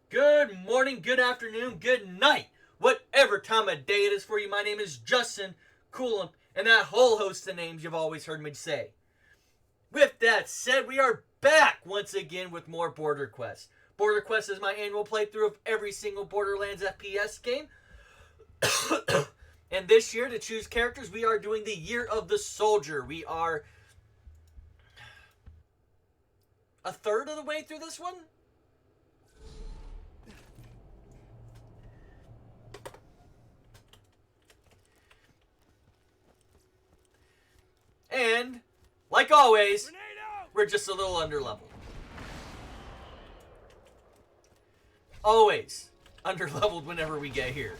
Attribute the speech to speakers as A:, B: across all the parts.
A: Good morning, good afternoon, good night. Whatever time of day it is for you, my name is Justin Coolum, and that whole host of names you've always heard me say. With that said, we are back once again with more BorderQuest. BorderQuest is my annual playthrough of every single Borderlands FPS game. And this year, to choose characters, we are doing the Year of the Soldier. We are a third of the way through this one. And, like always, we're just a little underleveled. Always underleveled whenever we get here.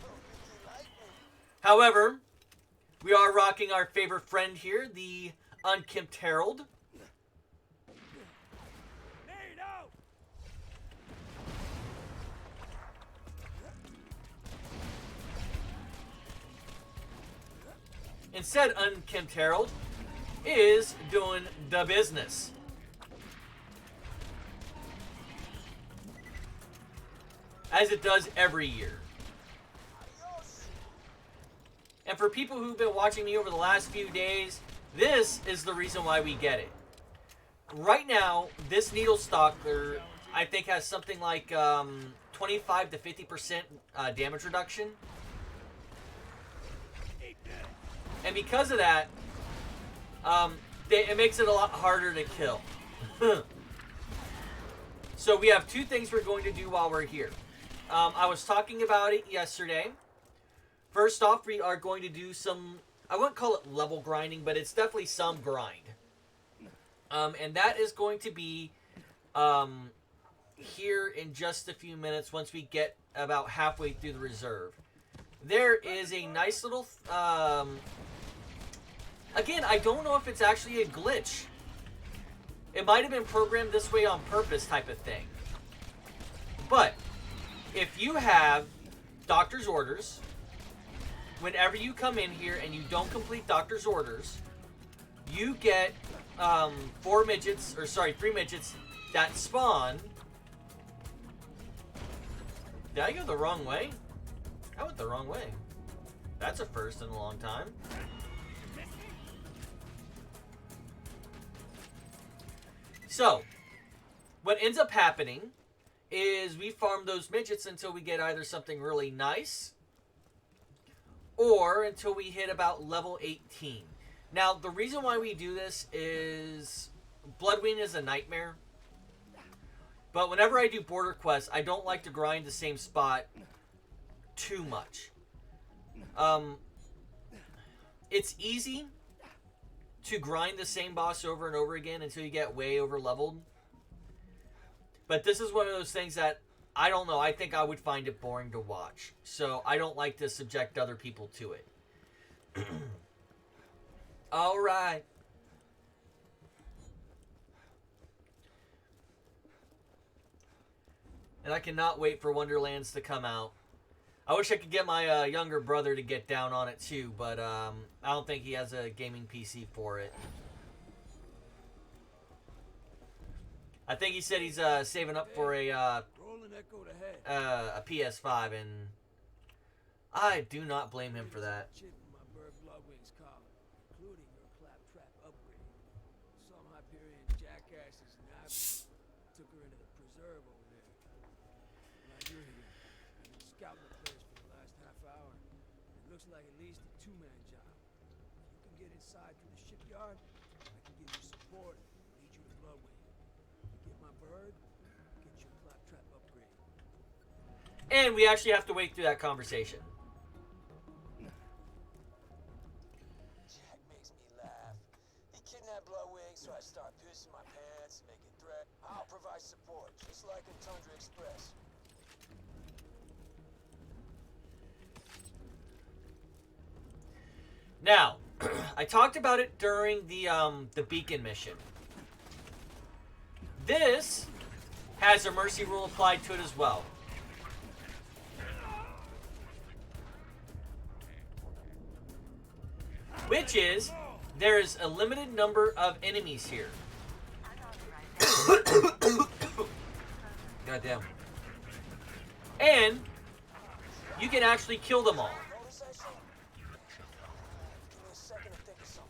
A: However, we are rocking our favorite friend here, the Unkempt Herald. And said Unkempt Herald is doing the business. As it does every year. And for people who've been watching me over the last few days, this is the reason why we get it. Right now, this needle stalker, I think, has something like 25 to 50% damage reduction. And because of that, it makes it a lot harder to kill. So we have two things we're going to do while we're here. I was talking about it yesterday. First off, we are going to do some, I wouldn't call it level grinding, but it's definitely some grind. And that is going to be here in just a few minutes once we get about halfway through the reserve. There is a nice little, again, I don't know if it's actually a glitch. It might have been programmed this way on purpose type of thing. But if you have doctor's orders, whenever you come in here and you don't complete doctor's orders, you get 3 midgets that spawn. Did I go the wrong way? I went the wrong way. That's a first in a long time. So, what ends up happening is we farm those midgets until we get either something really nice or until we hit about level 18. Now, the reason why we do this is Bloodwing is a nightmare. But whenever I do BorderQuest, I don't like to grind the same spot too much. It's easy to grind the same boss over and over again until you get way over leveled. But this is one of those things that, I don't know, I think I would find it boring to watch. So I don't like to subject other people to it. Alright. And I cannot wait for Wonderlands to come out. I wish I could get my younger brother to get down on it too, but I don't think he has a gaming PC for it. I think he said he's saving up for a PS5, and I do not blame him for that.
B: Like at least a two-man job. You can get inside through the shipyard. I can give you support. Lead you to Bloodwing. You get my bird. Get your claptrap upgrade.
A: And we actually have to wait through that conversation.
C: Jack makes me laugh. He kidnapped Bloodwing, so I start pissing my pants, making threats. I'll provide support, just like in Tundra Express.
A: Now, I talked about it during the beacon mission. This has a mercy rule applied to it as well. Which is, there is a limited number of enemies here. Goddamn. And you can actually kill them all.
C: Notice that shit? Give me a second to think of something.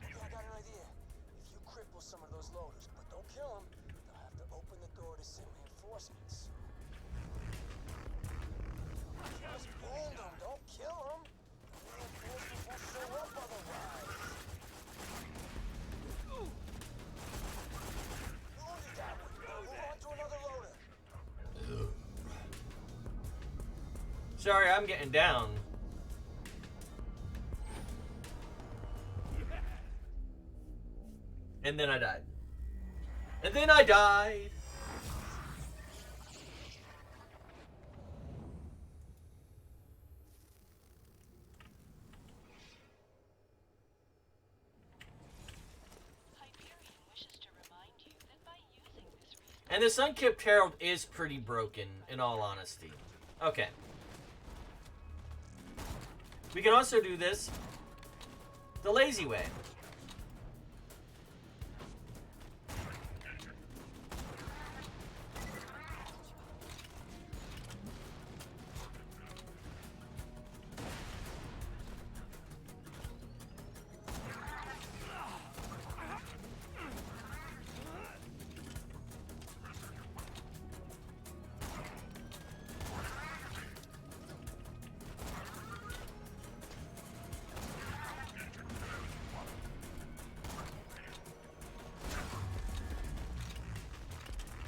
C: Yeah, I got an idea. If you cripple some of those loaders, but don't kill them, they'll have to open the door to send reinforcements. Just wound them, don't kill them. Reinforcements won't show up otherwise. You only got one. Move on to another loader.
A: Sorry, I'm getting down. And then I died. And then I died. And this Unkept Herald is pretty broken, in all honesty. Okay. We can also do this the lazy way.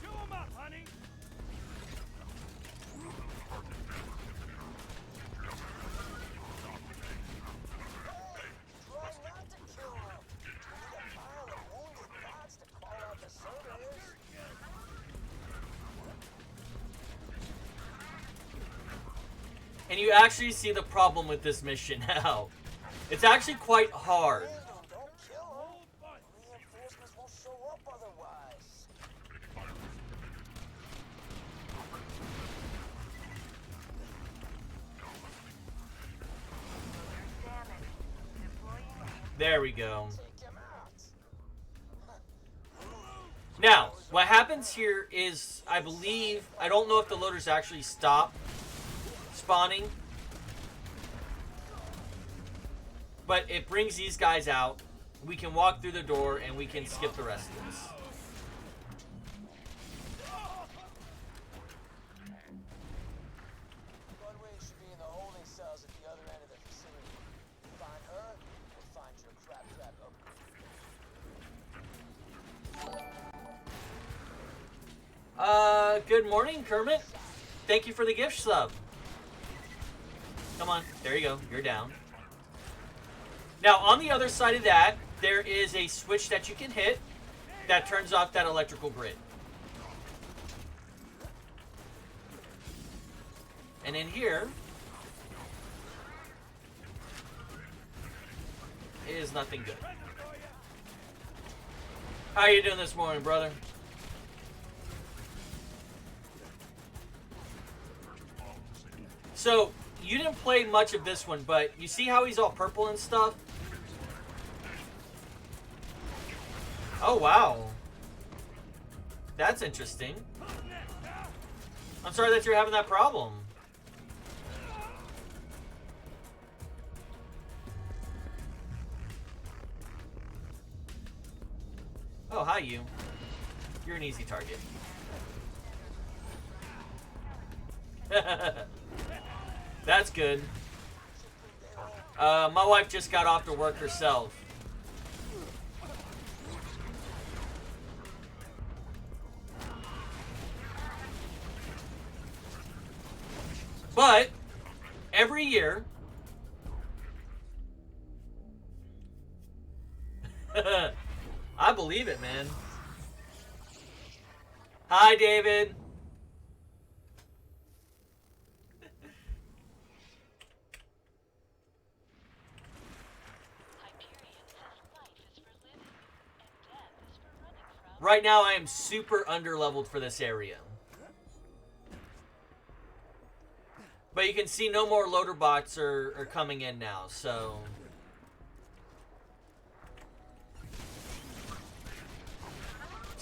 B: Chew 'em up, honey.
C: Try not to kill them. We need a pile of wounded bots to call out the servitors.
A: And you actually see the problem with this mission now. It's actually quite hard.
C: Wound 'em, don't kill them. Reinforcements won't show up otherwise.
A: There we go.
C: Take him out.
A: Now, what happens here is, I believe, I don't know if the loaders actually stop spawning, but it brings these guys out. We can walk through the door and we can skip the rest of this.
C: Bloodwing should be in the holding cells at the other end of the facility. Find her, and find your crap trap upgrade.
A: Good morning, Kermit. Thank you for the gift sub. Come on, there you go, you're down. Now, on the other side of that, there is a switch that you can hit that turns off that electrical grid. And in here is nothing good. How you doing this morning, brother? So, you didn't play much of this one, but you see how he's all purple and stuff? Oh, wow. That's interesting. I'm sorry that you're having that problem. Oh, hi, you. You're an easy target. That's good. My wife just got off to work herself. But every year, I believe it, man. Hi, David. Right now, I am super underleveled for this area. But you can see no more loader bots are coming in now, so...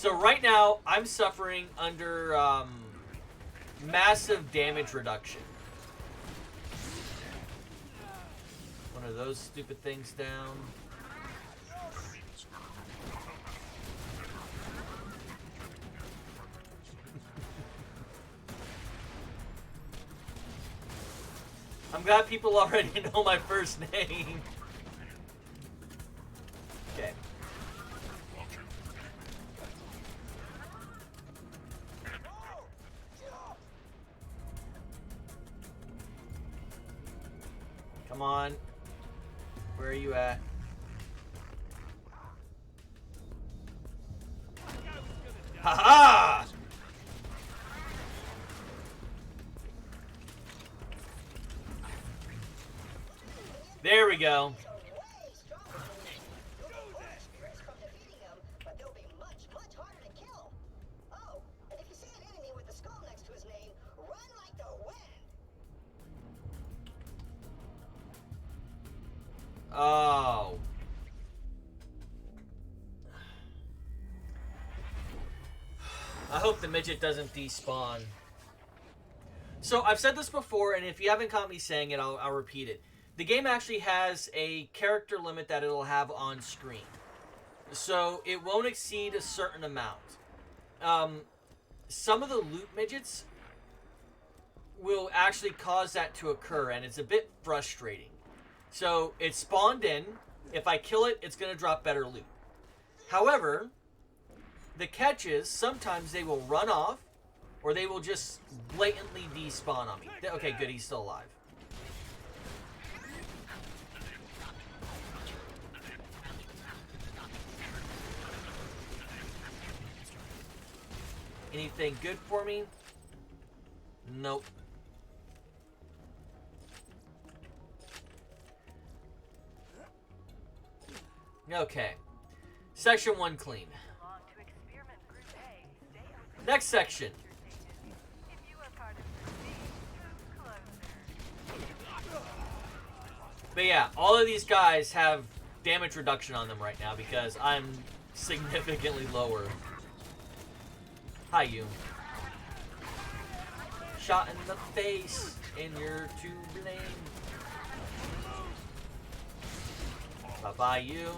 A: So right now, I'm suffering under massive damage reduction. One of those stupid things down. I'm glad people already know my first name. Okay. Come on. Where are you at? Ha-ha! There we go. Oh. I hope the midget doesn't despawn. So I've said this before, and if you haven't caught me saying it, I'll repeat it. The game actually has a character limit that it'll have on screen. So it won't exceed a certain amount. Some of the loot midgets will actually cause that to occur, and it's a bit frustrating. So it's spawned in. If I kill it, it's going to drop better loot. However, the catch is sometimes they will run off, or they will just blatantly despawn on me. Okay, good, he's still alive. Anything good for me? Nope. Okay. Section 1 clean. Next section. But yeah, all of these guys have damage reduction on them right now because I'm significantly lower. Hi, you. Shot in the face, and you're to blame. Bye-bye, you.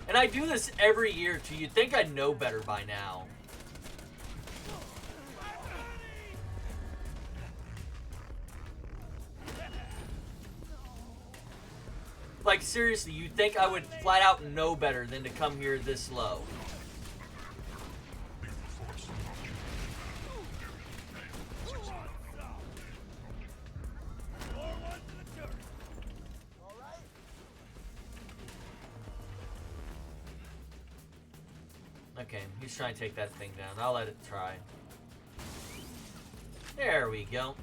A: And I do this every year, too. You'd think I'd know better by now. Like, seriously, you'd think I would flat out know better than to come here this low. Okay, he's trying to take that thing down. I'll let it try. There we go.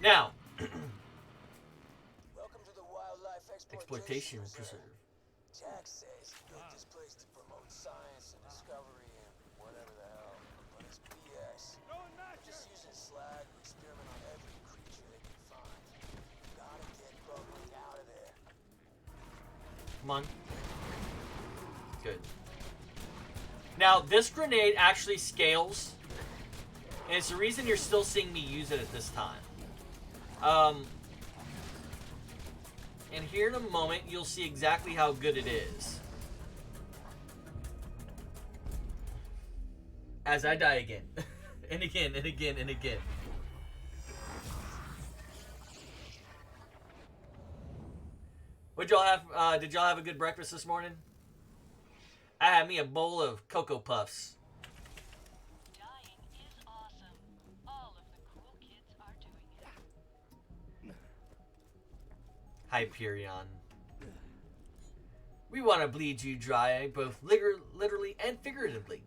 A: Now,
C: Welcome to the Wildlife
A: Exploitation Preserve.
C: Jack says he built this place to promote science and discovery and whatever the hell, but it's BS. They're just using slag to experiment on every creature they can find. Gotta get Bubbly out of there.
A: Come on. Good. Now, this grenade actually scales, and it's the reason you're still seeing me use it at this time. And here in a moment, you'll see exactly how good it is. As I die again. And again, and again, and again. Did y'all have a good breakfast this morning? I had me a bowl of Cocoa Puffs.
D: Dying is awesome. All of the cool kids are doing it.
A: Hyperion. We want to bleed you dry, both literally and figuratively.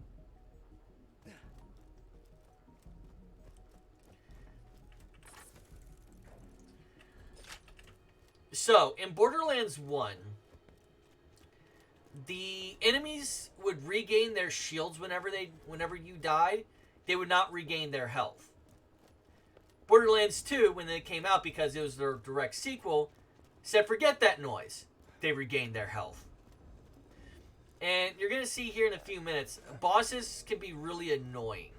A: So, in Borderlands 1, the enemies would regain their shields whenever you died. They would not regain their health. Borderlands 2, when it came out, because it was their direct sequel, said forget that noise. They regained their health. And you're going to see here in a few minutes, bosses can be really annoying.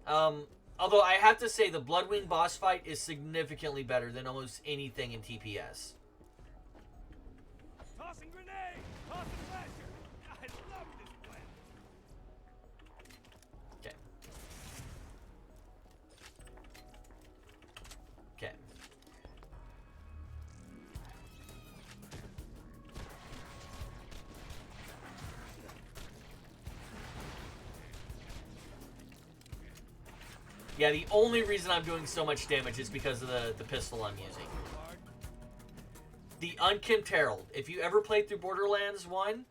A: Although I have to say the Bloodwing boss fight is significantly better than almost anything in TPS.
B: Tossing grenade! Tossing flasher! I love this plan!
A: Okay. Okay. Yeah, the only reason I'm doing so much damage is because of the pistol I'm using. The Unkempt Herald. If you ever played through Borderlands 1,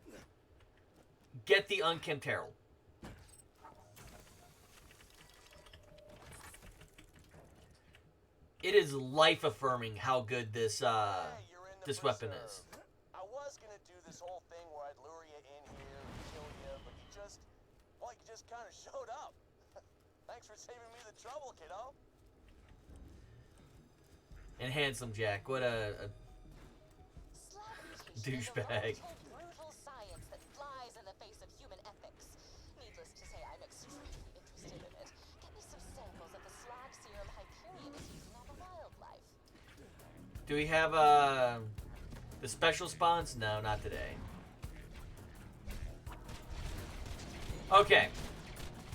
A: get the Unkempt Herald. It is life-affirming how good this this weapon is.
C: I was gonna do this whole thing where I'd lure you in here and kill you, but you just kind of showed up. Thanks for saving me the trouble, kiddo.
A: And Handsome Jack, what a douchebag.
E: Brutal science that flies in the face of human ethics. Needless to say, I'm extremely interested in it. Get me some samples of the slag serum Hyperion is using on the wildlife.
A: Do we have the special spawns? No, not today. Okay,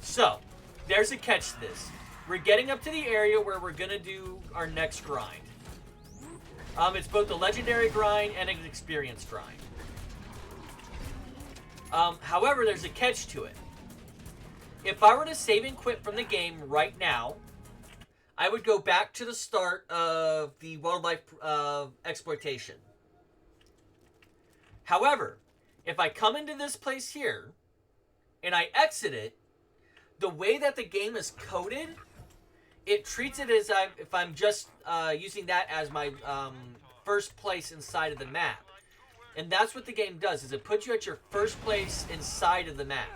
A: so there's a catch to this. We're getting up to the area where we're gonna do our next grind. It's both a legendary grind and an experience grind. However, there's a catch to it. If I were to save and quit from the game right now, I would go back to the start of the wildlife exploitation. However, if I come into this place here and I exit it, the way that the game is coded, it treats it as if I'm just using that as my first place inside of the map. And that's what the game does, is it puts you at your first place inside of the map.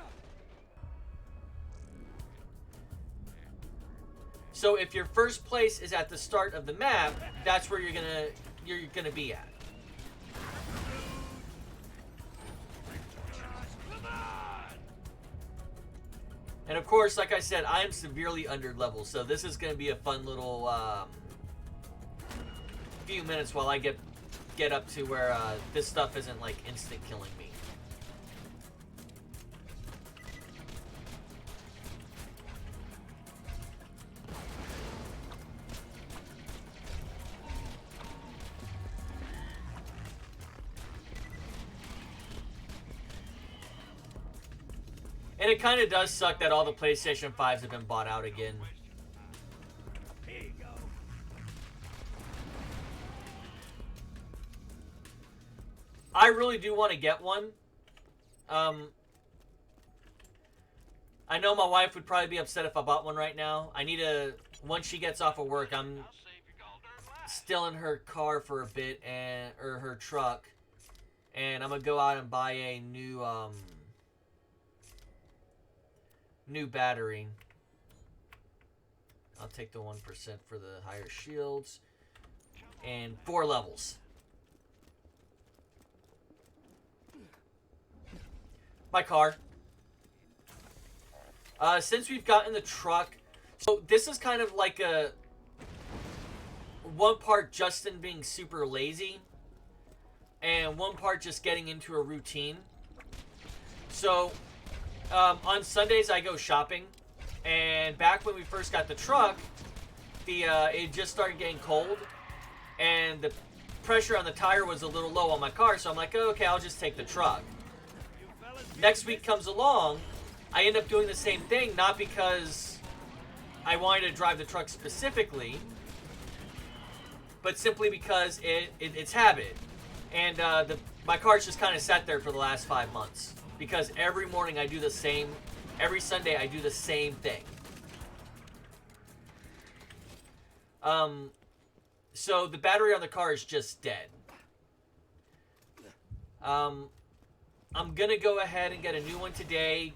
A: So if your first place is at the start of the map, that's where you're gonna be at. And of course, like I said, I am severely under level, so this is going to be a fun little few minutes while I get up to where this stuff isn't like instant killing me. And it kind of does suck that all the PlayStation 5s have been bought out again.
B: Here you go.
A: I really do want to get one. I know my wife would probably be upset if I bought one right now. I need to, once she gets off of work, I'm still in her car for a bit, or her truck. And I'm going to go out and buy a new battery. I'll take the 1% for the higher shields. And 4 levels. My car. Since we've gotten the truck, so this is kind of like a one part Justin being super lazy, and one part just getting into a routine. So on Sundays I go shopping, and back when we first got the truck, it just started getting cold, and the pressure on the tire was a little low on my car, so I'm like, oh, okay, I'll just take the truck. Next week comes along, I end up doing the same thing, not because I wanted to drive the truck specifically, but simply because it's habit. And my car's just kind of sat there for the last 5 months, because every morning I do the same, every Sunday I do the same thing. So the battery on the car is just dead. I'm gonna go ahead and get a new one today,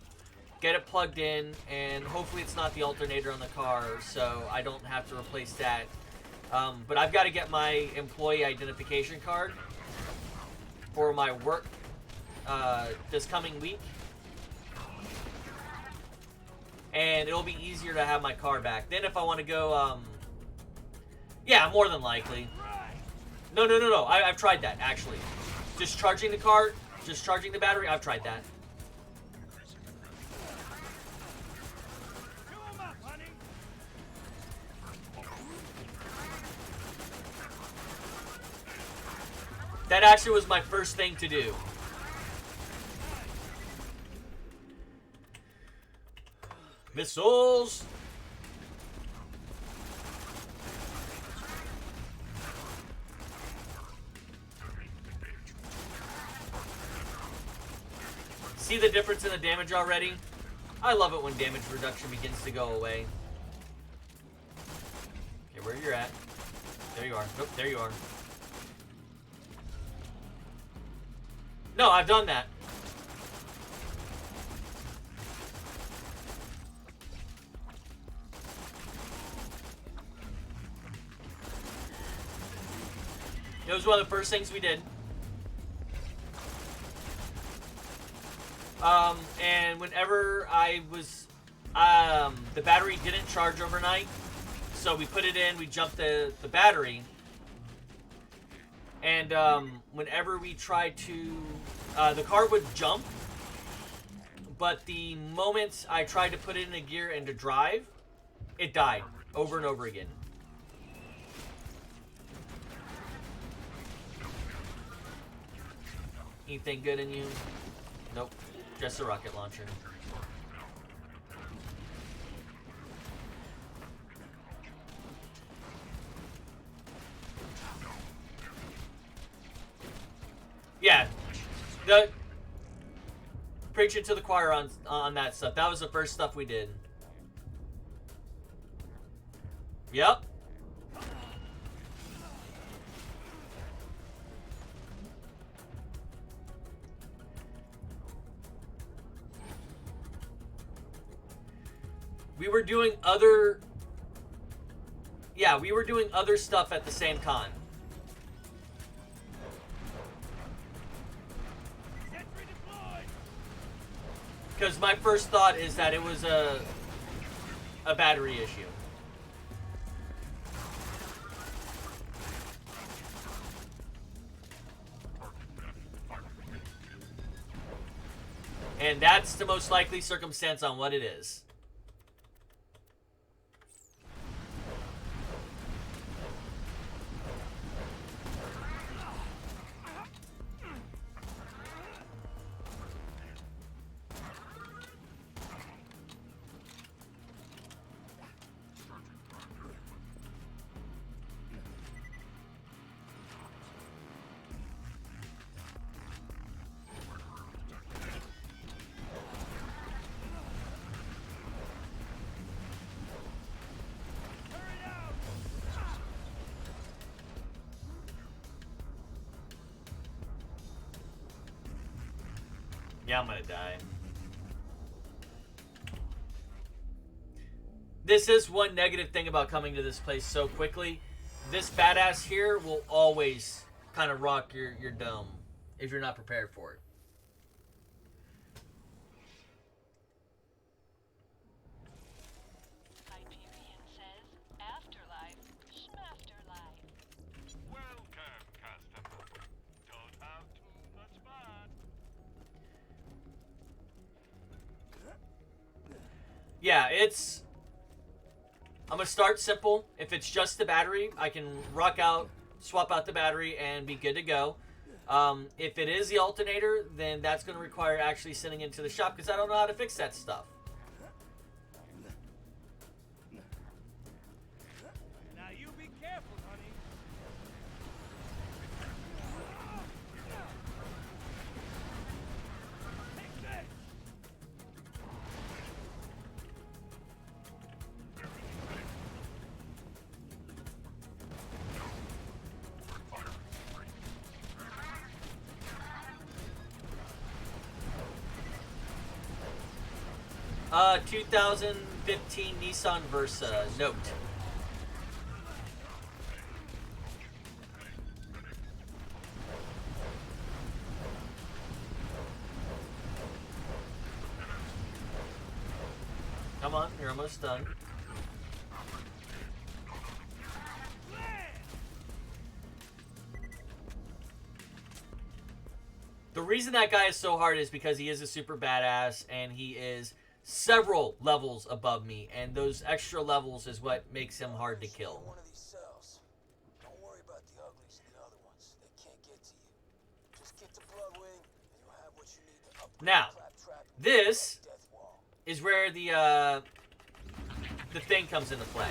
A: get it plugged in, and hopefully it's not the alternator on the car, so I don't have to replace that. But I've got to get my employee identification card for my work this coming week. And it'll be easier to have my car back. Then if I want to go, yeah, more than likely. No. I've tried that, actually. Just charging the car, just charging the battery, I've tried that. That actually was my first thing to do. Missiles! See the difference in the damage already? I love it when damage reduction begins to go away. Okay, where you're at. There you are. Nope, there you are. No, I've done that. It was one of the first things we did. And whenever I was, the battery didn't charge overnight, so we put it in, we jumped the battery, and whenever we tried to, the car would jump, but the moment I tried to put it in a gear and to drive, it died over and over again. Anything good in you? Nope. Just a rocket launcher. Yeah. The preaching to the choir on that stuff. That was the first stuff we did. Yep. We were doing other... Yeah, we were doing other stuff at the same con. Because my first thought is that it was a battery issue. And that's the most likely circumstance on what it is. Yeah, I'm gonna die. This is one negative thing about coming to this place so quickly. This badass here will always kind of rock your dome if you're not prepared for it.
D: Hyperion says, afterlife, schmafterlife.
F: Welcome, customer. Don't have too much fun.
A: Yeah, it's... I'm going to start simple. If it's just the battery, I can rock out, swap out the battery, and be good to go. If it is the alternator, then that's going to require actually sending it to the shop, because I don't know how to fix that stuff.
B: Now you be careful, honey. Take this.
A: 2015 Nissan Versa Note. Come on, you're almost done. The reason that guy is so hard is because he is a super badass and he is several levels above me, and those extra levels is what makes him hard to kill.
C: One of these cells. Don't worry about the uglies and the other ones. They can't get to you. Just get to Bloodwing, and you'll have what you need to upgrade
A: Now,
C: the Claptrap and
A: this
C: the Death Wall.
A: is where the thing comes into play.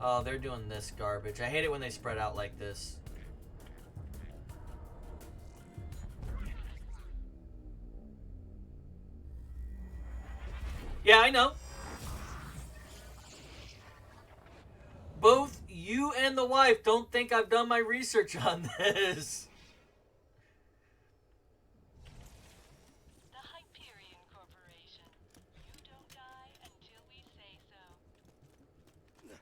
A: Oh, they're doing this garbage. I hate it when they spread out like this. Yeah, I know. Both you and the wife don't think I've done my research on this.
D: The Hyperion Corporation. You don't die until we say so.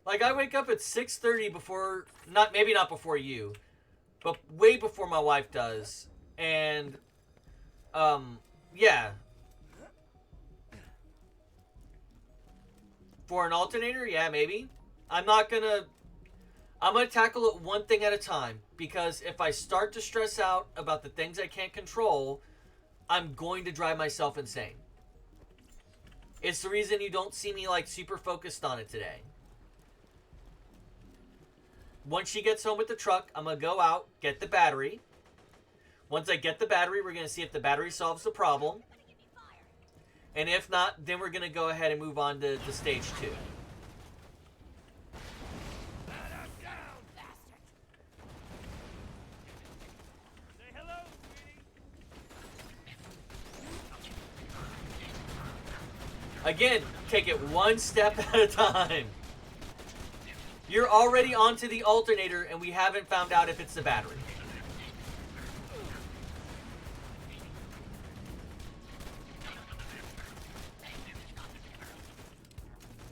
A: Like, I wake up at 6:30 before, maybe not before you, but way before my wife does. And, yeah. For an alternator, yeah, maybe. I'm gonna tackle it one thing at a time, because if I start to stress out about the things I can't control, I'm going to drive myself insane. It's the reason you don't see me, like, super focused on it today. Once she gets home with the truck, I'm going to go out, get the battery. Once I get the battery, we're going to see if the battery solves the problem. And if not, then we're going to go ahead and move on to stage 2. Again, take it one step at a time. You're already onto the alternator, and we haven't found out if it's the battery.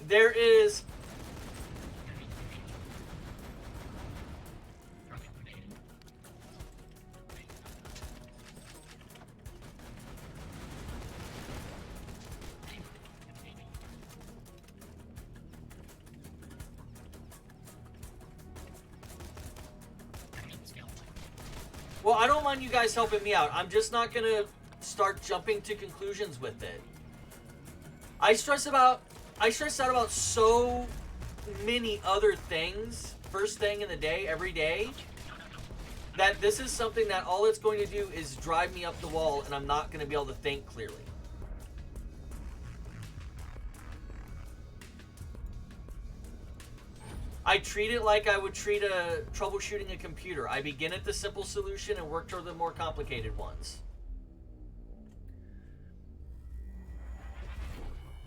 A: There is... Well, I don't mind you guys helping me out. I'm just not going to start jumping to conclusions with it. I stress out about so many other things first thing in the day, every day, that this is something that all it's going to do is drive me up the wall, and I'm not going to be able to think clearly. I treat it like I would treat troubleshooting a computer. I begin at the simple solution and work toward the more complicated ones.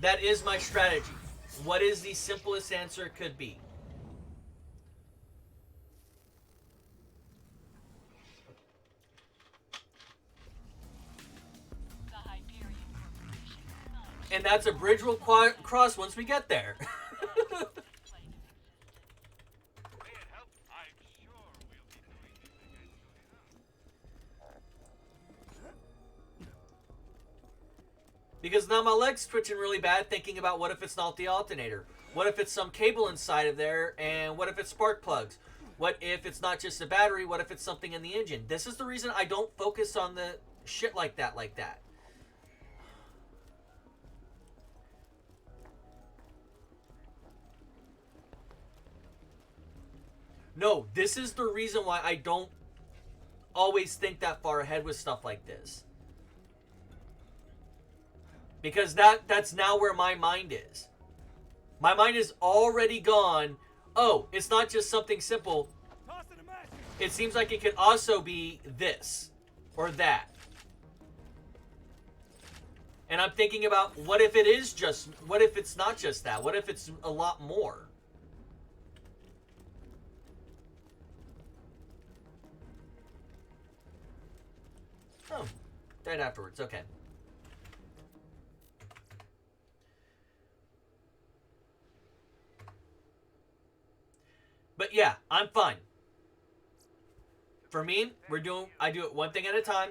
A: That is my strategy. What is the simplest answer it could be?
D: The Hyperion Corporation.
A: And that's a bridge we'll cross once we get there.
F: May it help? I'm sure we'll be doing this again soon enough.
A: Because now my leg's twitching really bad thinking about what if it's not the alternator? What if it's some cable inside of there? And what if it's spark plugs? What if it's not just a battery? What if it's something in the engine? This is the reason I don't focus on the shit like that. No, this is the reason why I don't always think that far ahead with stuff like this. Because that's now where my mind is. My mind is already gone. Oh, it's not just something simple. It seems like it could also be this or that. And I'm thinking about what if it's not just that? What if it's a lot more? Oh, died afterwards. Okay. But yeah, I'm fine. For me, I do it one thing at a time.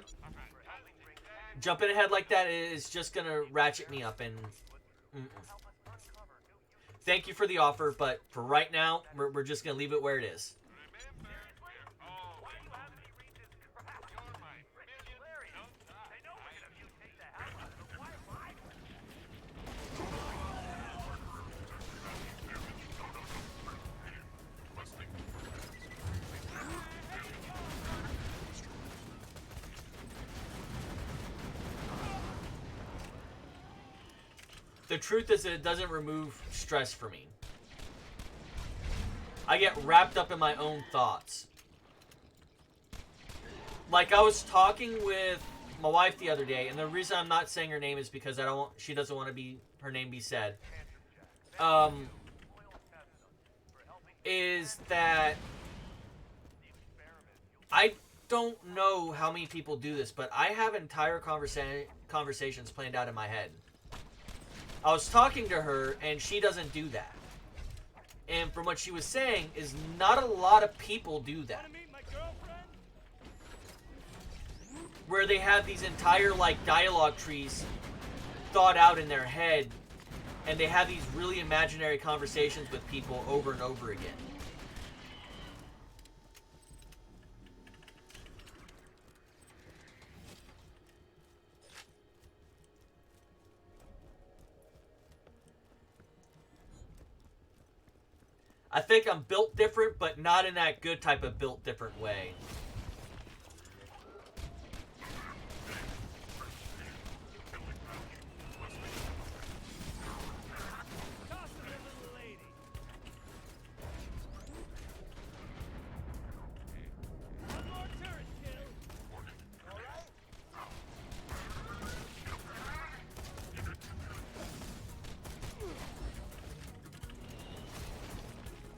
A: Jumping ahead like that is just gonna ratchet me up, and thank you for the offer, but for right now, we're just gonna leave it where it is. The truth is that it doesn't remove stress for me. I get wrapped up in my own thoughts. Like, I was talking with my wife the other day, and the reason I'm not saying her name is because she doesn't want her name be said. Is that I don't know how many people do this, but I have entire conversations planned out in my head. I was talking to her, and she doesn't do that. And from what she was saying, is not a lot of people do that. Where they have these entire, like, dialogue trees thought out in their head, and they have these really imaginary conversations with people over and over again. I think I'm built different, but not in that good type of built different way.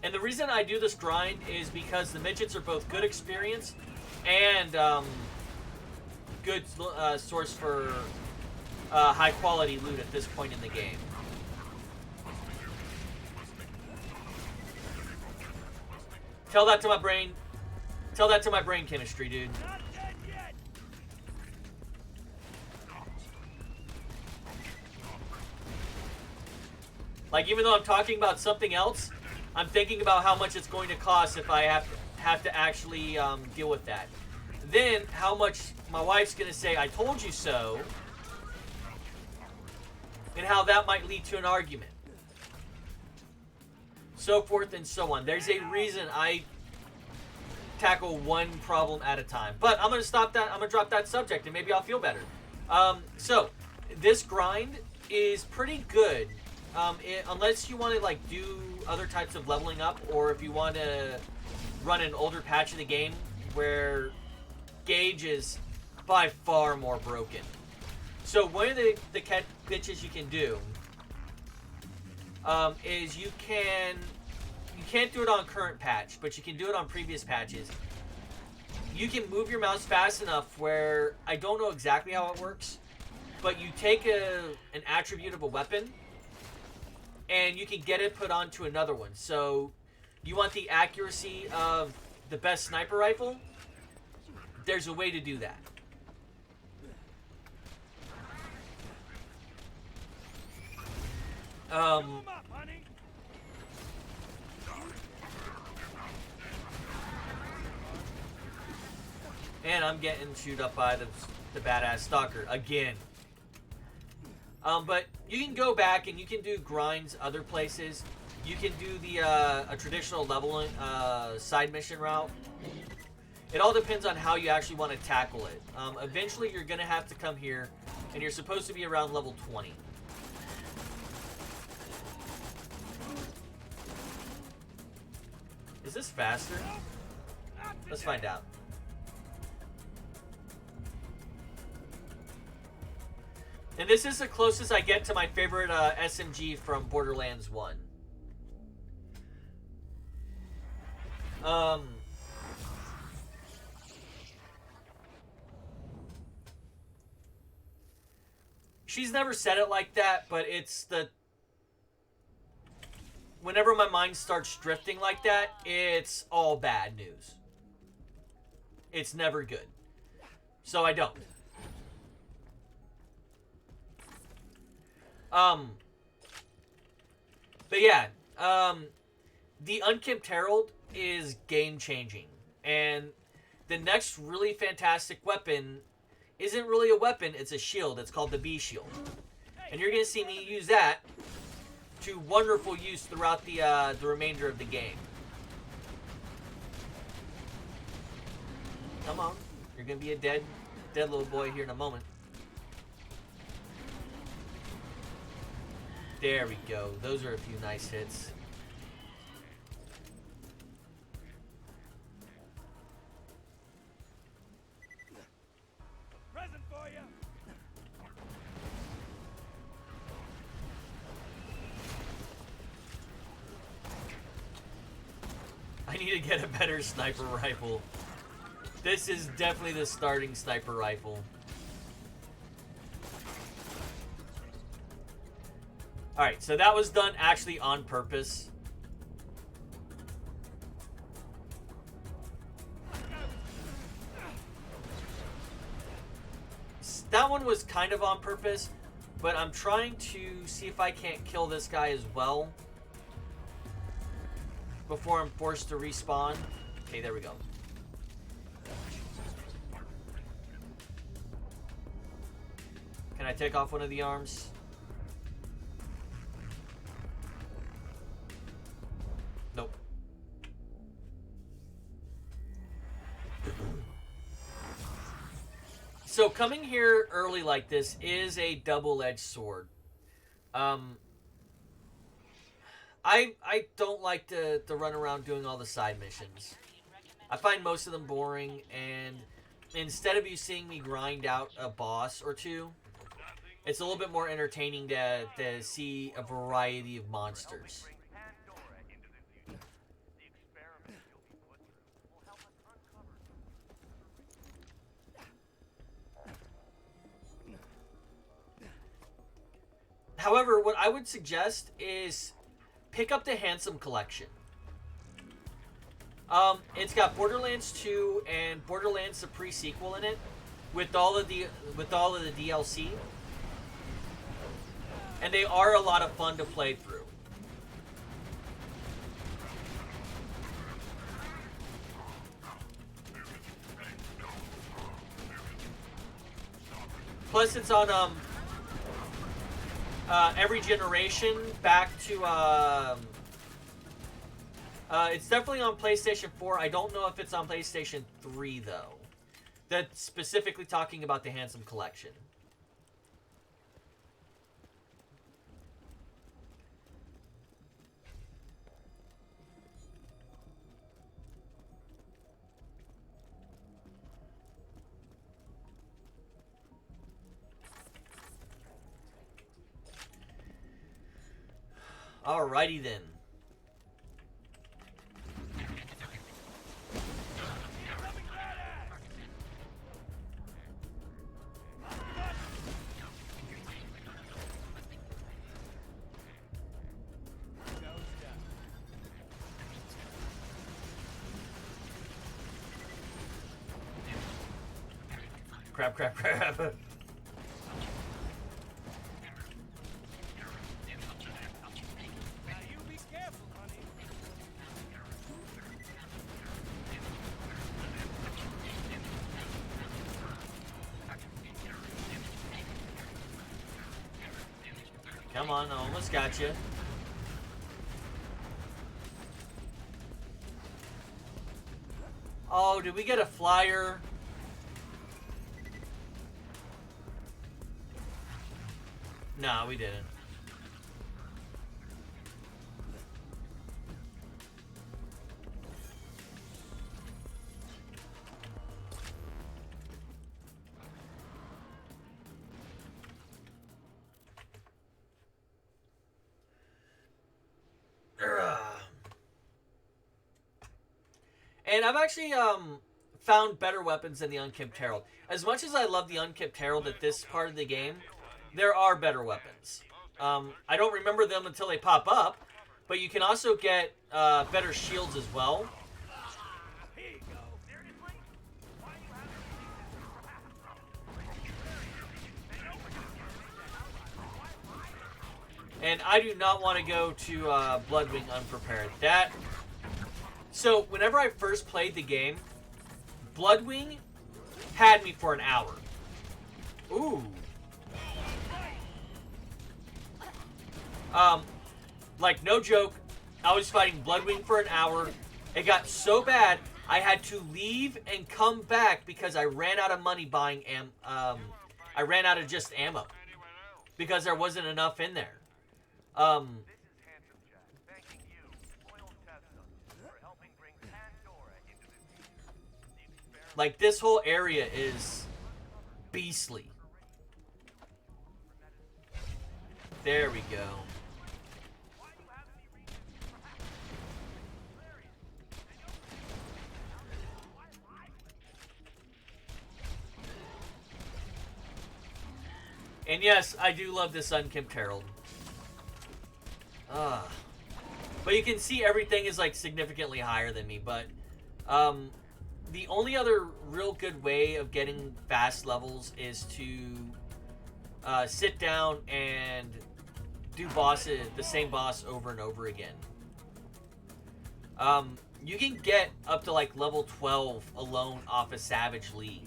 A: And the reason I do this grind is because the midgets are both good experience and good source for high quality loot at this point in the game. Tell that to my brain. Tell that to my brain chemistry, dude.
B: Not dead yet.
A: Like, even though I'm talking about something else, I'm thinking about how much it's going to cost if I have to actually deal with that. Then, how much my wife's going to say, I told you so, and how that might lead to an argument. So forth and so on. There's a reason I tackle one problem at a time. But I'm going to stop that. I'm going to drop that subject, and maybe I'll feel better. So, this grind is pretty good. Unless you want to, like, do other types of leveling up, or if you want to run an older patch of the game where Gauge is by far more broken. So one of the glitches you can do is you can't do it on current patch, but you can do it on previous patches. You can move your mouse fast enough where, I don't know exactly how it works, but you take an attribute of a weapon and you can get it put onto another one. So you want the accuracy of the best sniper rifle? There's a way to do that. And I'm getting chewed up by the badass stalker again. But you can go back and you can do grinds other places. You can do the a traditional leveling side mission route. It all depends on how you actually want to tackle it. Eventually, you're going to have to come here, and you're supposed to be around level 20. Is this faster? Let's find out. And this is the closest I get to my favorite SMG from Borderlands 1. She's never said it like that, but it's the... Whenever my mind starts drifting like that, it's all bad news. It's never good. So I don't. But yeah, the Unkempt Herald is game-changing. And the next really fantastic weapon isn't really a weapon, it's a shield. It's called the B shield. And you're going to see me use that to wonderful use throughout the remainder of the game. Come on. You're going to be a dead little boy here in a moment. There we go. Those are a few nice hits.
B: Present for you.
A: I need to get a better sniper rifle. This is definitely the starting sniper rifle. Alright, so that was done actually on purpose. That one was kind of on purpose, but I'm trying to see if I can't kill this guy as well before I'm forced to respawn. Okay, there we go. Can I take off one of the arms? Nope. So coming here early like this is a double-edged sword. I don't like to run around doing all the side missions. I find most of them boring, and instead of you seeing me grind out a boss or two, it's a little bit more entertaining to see a variety of monsters. However, what I would suggest is pick up the Handsome Collection. It's got Borderlands 2 and Borderlands the pre-sequel in it, with all of the DLC, and they are a lot of fun to play through. Plus, it's on every generation back to it's definitely on PlayStation 4. I don't know if it's on PlayStation 3 though. That's specifically talking about the Handsome Collection. Alrighty then. Crap, crap, crap.
B: Now you be careful, honey.
A: Come on, I almost got you. Oh, did we get a flyer? No, we didn't. And I've actually found better weapons than the Unkempt Herald. As much as I love the Unkempt Herald at this part of the game, there are better weapons. I don't remember them until they pop up, but you can also get better shields as well. And I do not want to go to Bloodwing unprepared. So whenever I first played the game, Bloodwing had me for an hour. Ooh. Like, no joke, I was fighting Bloodwing for an hour. It got so bad, I had to leave and come back because I ran out of money buying I ran out of just ammo. Because there wasn't enough in there.
F: This is Handsome Jack, thanking you, Loyal Tesla, for helping bring Pandora into this future. The experiment
A: Like, this whole area is beastly. There we go. And yes, I do love this Unkempt Herald. But you can see everything is like significantly higher than me. But the only other real good way of getting fast levels is to sit down and do the same boss over and over again. You can get up to like level 12 alone off of Savage Lee.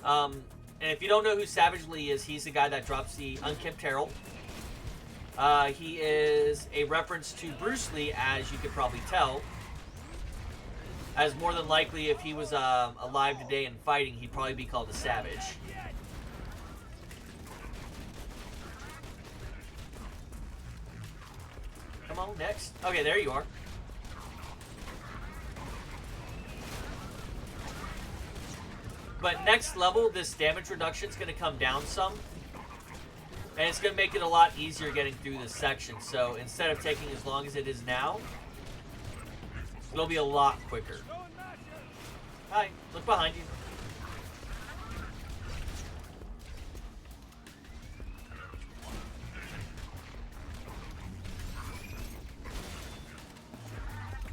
A: And if you don't know who Savage Lee is, he's the guy that drops the Unkempt Herald. He is a reference to Bruce Lee, as you could probably tell. As more than likely, if he was alive today and fighting, he'd probably be called a Savage. Come on, next. Okay, there you are. But next level, this damage reduction is going to come down some. And it's going to make it a lot easier getting through this section. So instead of taking as long as it is now, it'll be a lot quicker. Hi, look behind you.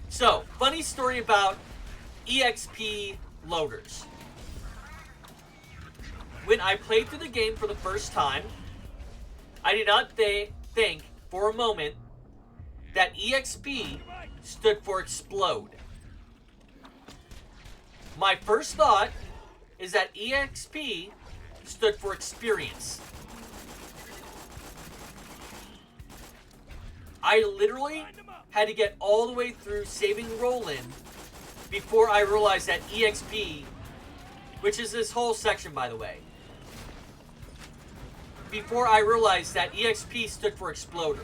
A: So, funny story about EXP loaders. When I played through the game for the first time, I did not think for a moment that EXP stood for explode. My first thought is that EXP stood for experience. I literally had to get all the way through saving Roland before I realized that EXP, which is this whole section by the way, before I realized that EXP stood for Exploder.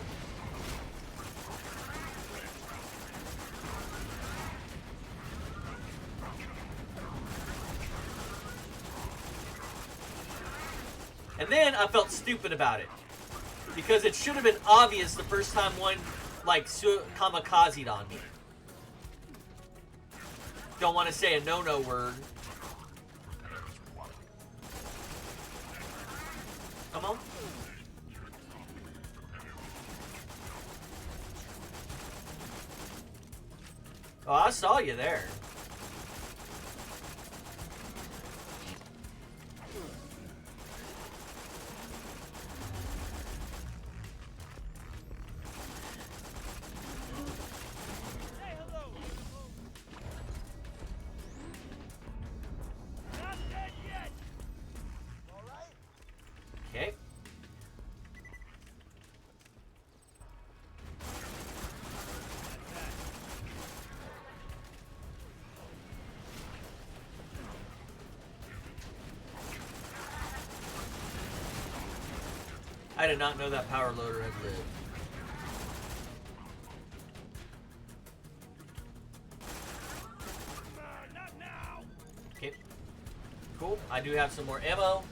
A: And then I felt stupid about it. Because it should have been obvious the first time one, like, kamikazed on me. Don't want to say a no-no word. Come on. Oh, I saw you there. Okay. I did not know that power loader had lived. Okay. Cool. I do have some more ammo.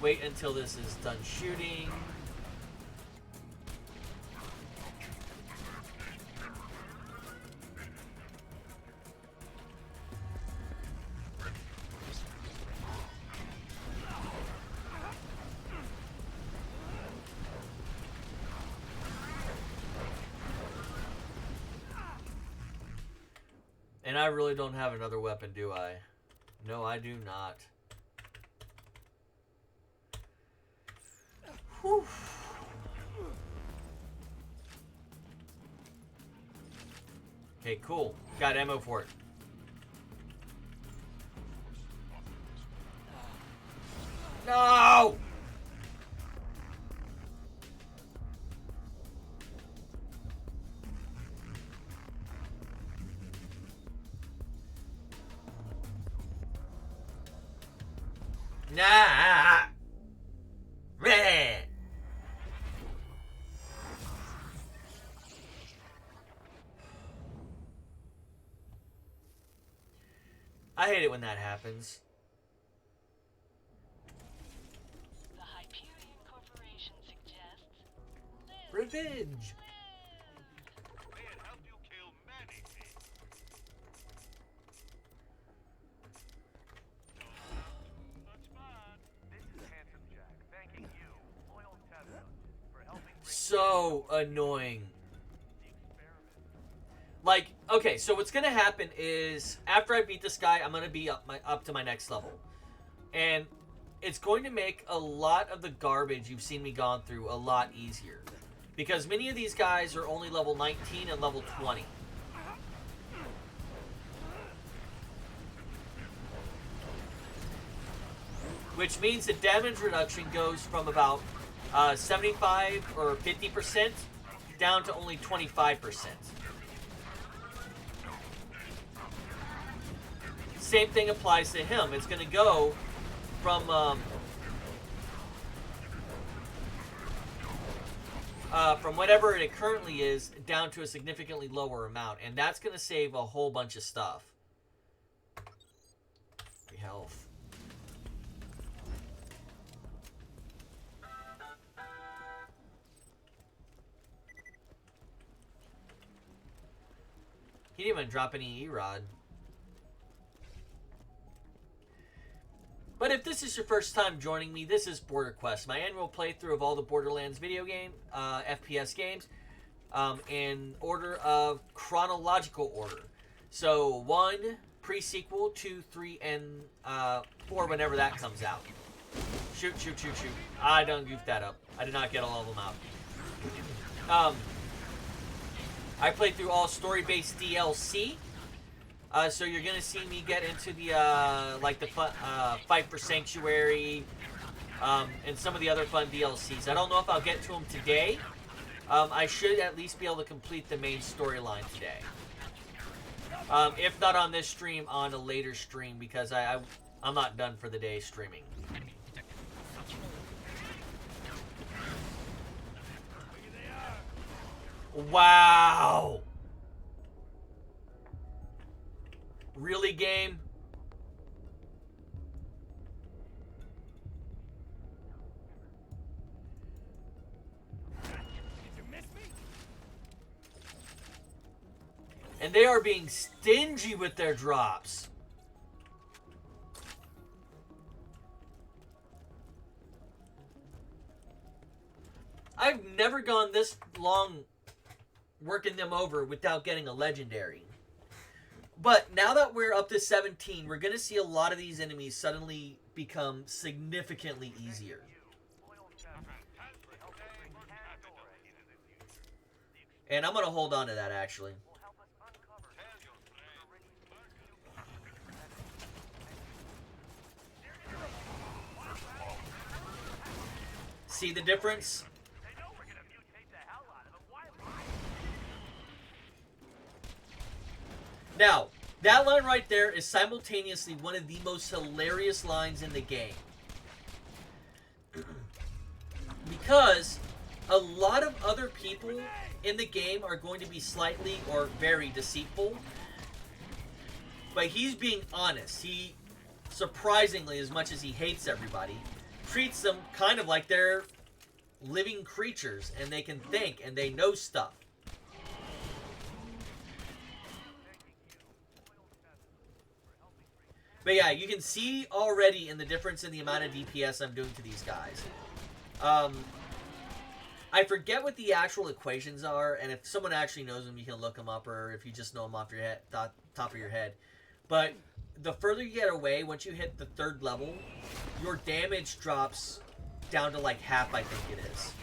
A: Wait until this is done shooting. And I really don't have another weapon, do I? No, I do not. Whew. Okay, cool. Got ammo for it. No! Nah! Meh! I hate it when that happens.
D: The Hyperion Corporation suggests live,
A: Revenge!
F: May it help you kill many people. That's fine. This is Handsome Jack, thanking you, loyal test subjects, for helping bring
A: So annoying.
F: the experiment.
A: Like, okay, so what's gonna happen is after I beat this guy, I'm gonna be up to my next level, and it's going to make a lot of the garbage you've seen me gone through a lot easier, because many of these guys are only level 19 and level 20. Which means the damage reduction goes from about 75 or 50% down to only 25%. Same thing applies to him. It's going to go from whatever it currently is down to a significantly lower amount, and that's going to save a whole bunch of stuff. Free health. He didn't even drop any E-Rod. But if this is your first time joining me, this is BorderQuest, my annual playthrough of all the Borderlands video game, FPS games, in order of chronological order. So 1, pre-sequel, 2, 3, and 4 whenever that comes out. Shoot, shoot, shoot, shoot. I done goofed that up. I did not get all of them out. I played through all story-based DLC. So you're gonna see me get into the like the fight for Sanctuary, and some of the other fun DLCs. I don't know if I'll get to them today. I should at least be able to complete the main storyline today. If not on this stream, on a later stream, because I'm not done for the day streaming. Wow. Really, game? And they are being stingy with their drops. I've never gone this long working them over without getting a legendary. But now that we're up to 17, we're going to see a lot of these enemies suddenly become significantly easier. And I'm going to hold on to that, actually. See the difference? Now, that line right there is simultaneously one of the most hilarious lines in the game. Because a lot of other people in the game are going to be slightly or very deceitful. But he's being honest. He, surprisingly, as much as he hates everybody, treats them kind of like they're living creatures and they can think and they know stuff. But yeah, you can see already in the difference in the amount of DPS I'm doing to these guys. I forget what the actual equations are, and if someone actually knows them, you can look them up, or if you just know them off your head, top of your head. But the further you get away, once you hit the 3rd level, your damage drops down to like half, I think it is.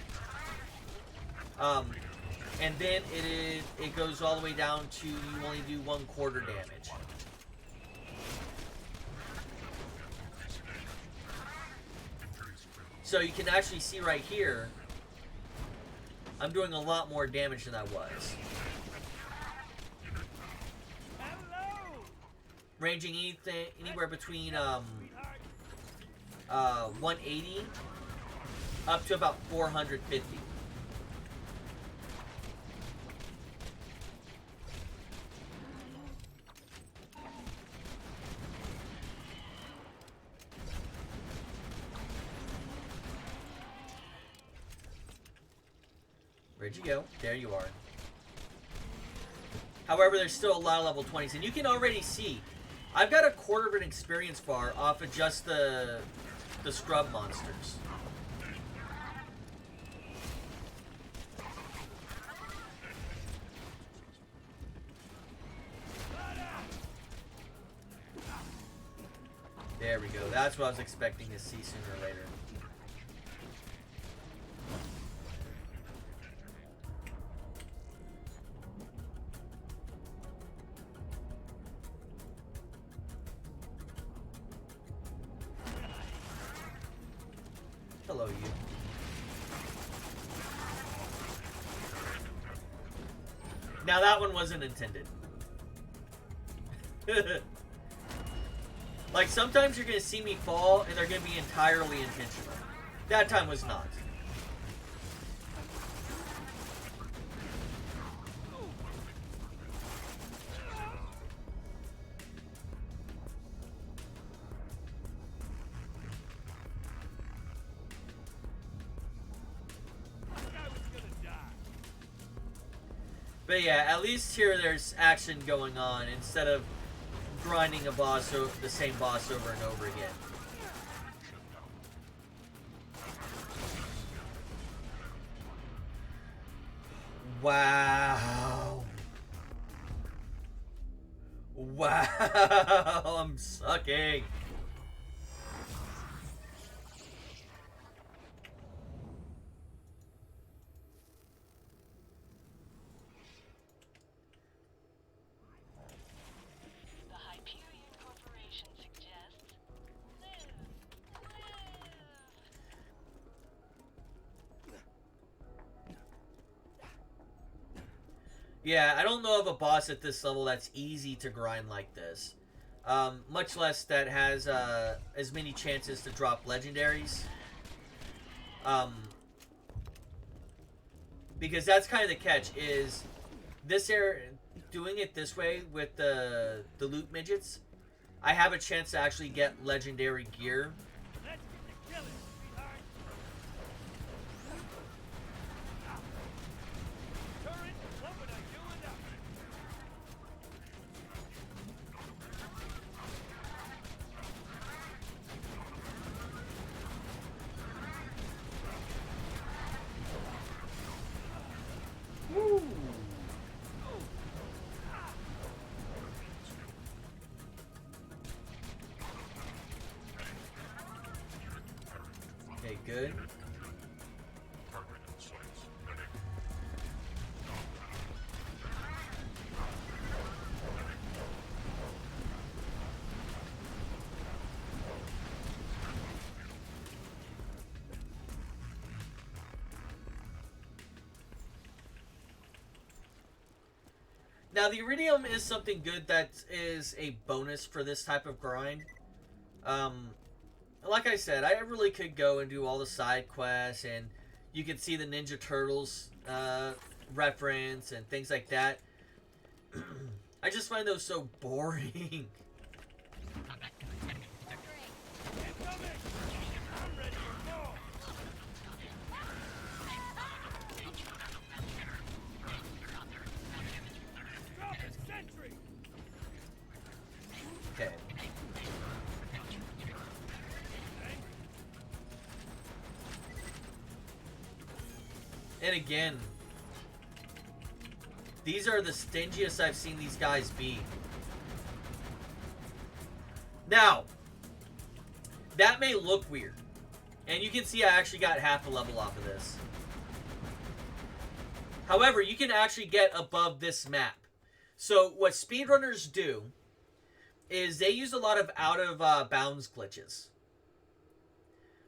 A: And then it goes all the way down to you only do 1/4 damage. So you can actually see right here, I'm doing a lot more damage than I was. Ranging anywhere between 180 up to about 450. Where'd you go? There you are. However, there's still a lot of level 20s, and you can already see I've got 1/4 of an experience bar off of just the scrub monsters. There we go. That's what I was expecting to see sooner or later. Hello, you. Now that one wasn't intended. Like, sometimes you're going to see me fall, and they're going to be entirely intentional. That time was not. But yeah, at least here there's action going on instead of grinding a boss, the same boss over and over again. Wow. Wow, I'm sucking. Yeah, I don't know of a boss at this level that's easy to grind like this. Much less that has as many chances to drop legendaries. Because that's kind of the catch, is this doing it this way with the loot midgets, I have a chance to actually get legendary gear. Okay, good. Now, the Iridium is something good that is a bonus for this type of grind. Like I said, I really could go and do all the side quests, and you can see the Ninja Turtles reference and things like that. I just find those so boring. Okay. And again, these are the stingiest I've seen these guys be. Now, that may look weird. And you can see I actually got half a level off of this. However, you can actually get above this map. So what speedrunners do is they use a lot of out-of-bounds glitches.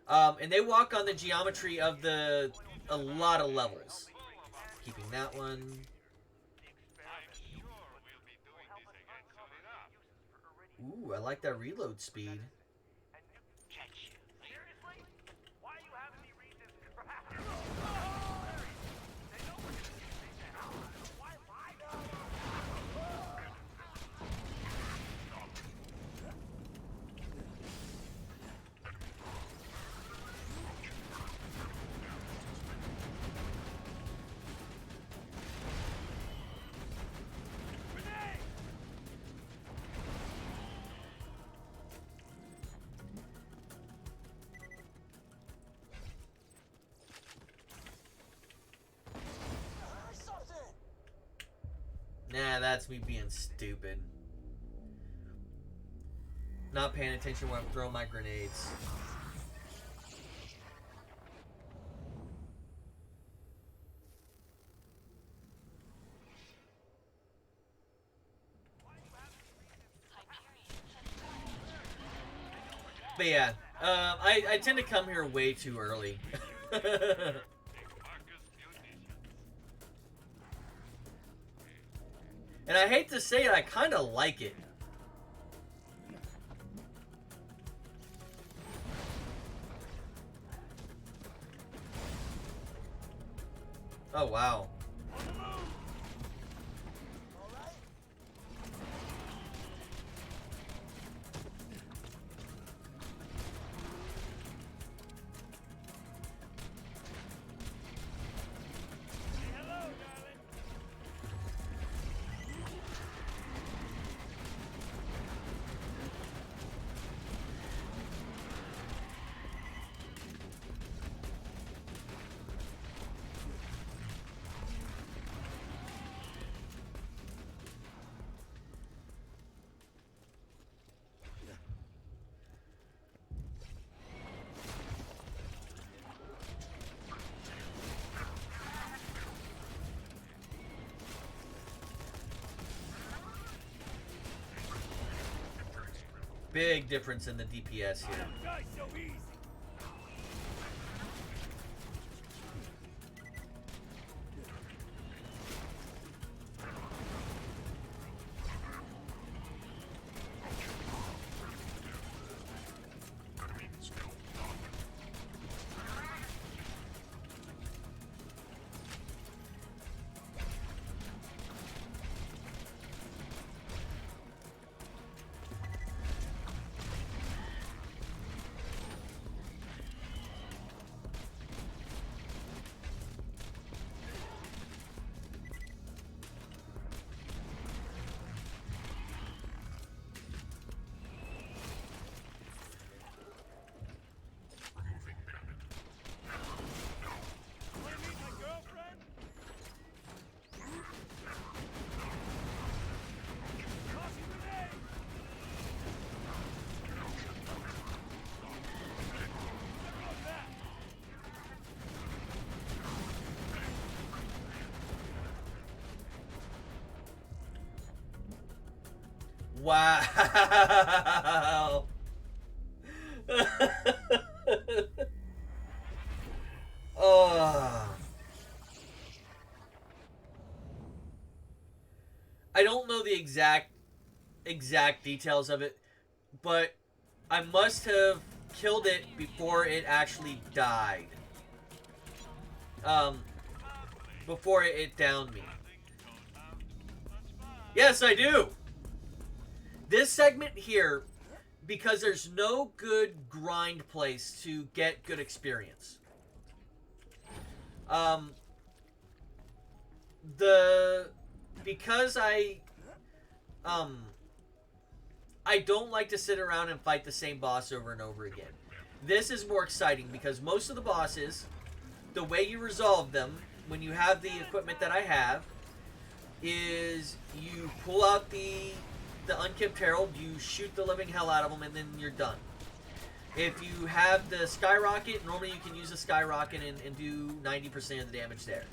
A: And they walk on the geometry of a lot of levels. Keeping that one. Ooh, I like that reload speed.
F: Seriously? Why are you having me read this crap? They know we're gonna see this now. Why lie?
A: Nah, that's me being stupid. Not paying attention when I'm throwing my grenades. But yeah, I tend to come here way too early. And I hate to say it, I kind of like it. Oh, wow. Big difference in the DPS here.
B: Die so easy.
A: Wow. Oh. I don't know the exact details of it, but I must have killed it before it actually died. Before it downed me. Yes, I do. This segment here, because there's no good grind place to get good experience. Because I don't like to sit around and fight the same boss over and over again. This is more exciting because most of the bosses, the way you resolve them, when you have the equipment that I have, is you pull out the Unkempt Herald, you shoot the living hell out of them, and then you're done. If you have the Skyrocket, normally you can use the Skyrocket and do 90% of the damage there.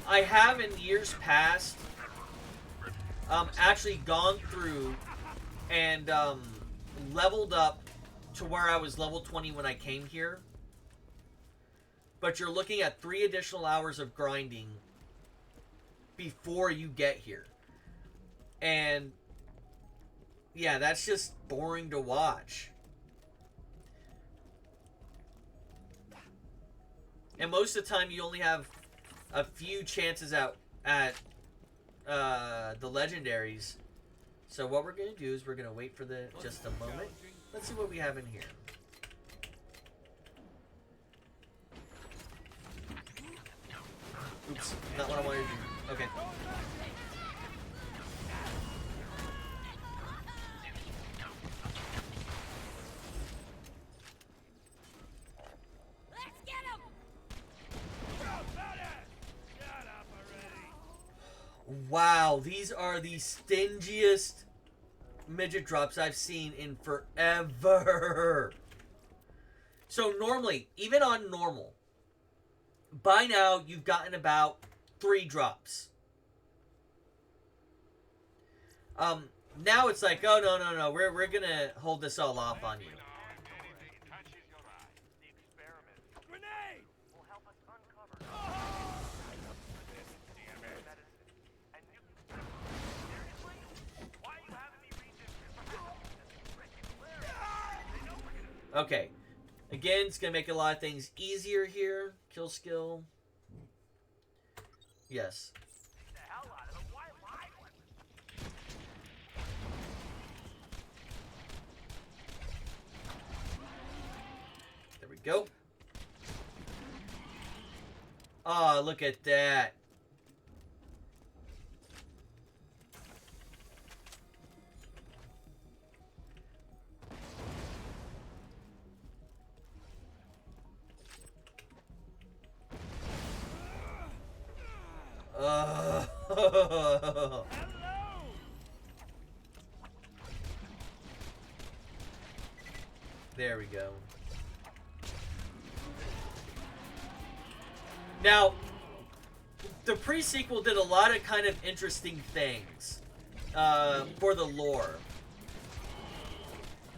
A: I have in years past actually gone through and leveled up to where I was level 20 when I came here. But you're looking at 3 additional hours of grinding before you get here. And yeah, that's just boring to watch. And most of the time you only have a few chances at the legendaries. So what we're going to do is we're going to wait for just a moment. Let's see what we have in here. Oops, not what I wanted to do. Okay. Wow, these are the stingiest midget drops I've seen in forever. So normally, even on normal, by now you've gotten about 3 drops. Now it's like, oh no, we're gonna hold this all off on you. Okay. Again, it's going to make a lot of things easier here. Kill skill. Yes. There we go. Oh, look at that. There we go. Now, the pre-sequel did a lot of kind of interesting things for the lore.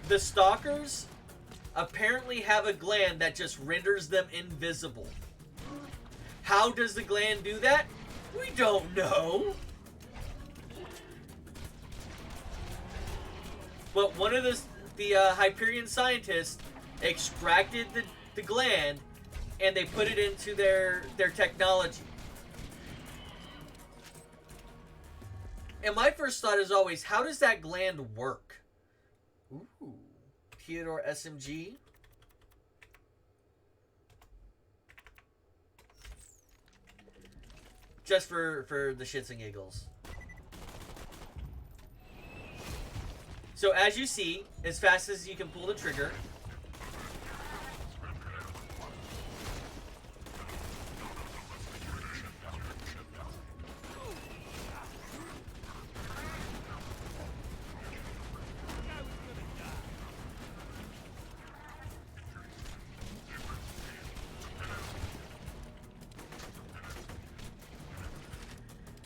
A: The Stalkers apparently have a gland that just renders them invisible. How does the gland do that? We don't know. But one of the Hyperion scientists extracted the gland and they put it into their technology. And my first thought is always, how does that gland work? Ooh, Theodore SMG. Just for the shits and giggles. So as you see, as fast as you can pull the trigger,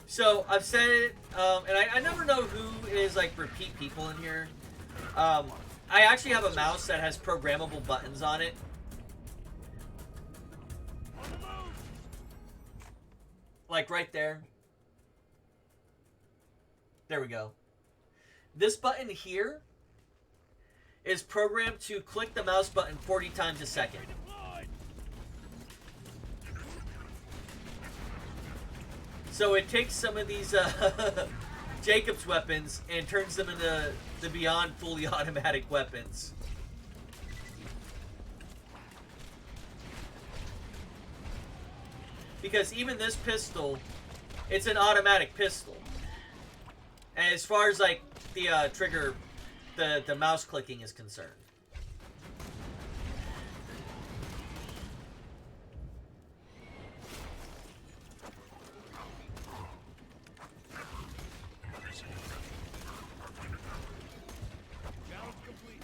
A: so I've said it, and I never know who is like repeat people in here. I actually have a mouse that has programmable buttons on it. Like right there. There we go. This button here is programmed to click the mouse button 40 times a second. So it takes some of these Jacob's weapons and turns them into the beyond fully automatic weapons. because even this pistol, it's an automatic pistol. And as far as like the trigger, the mouse clicking is concerned.
B: Challenge complete.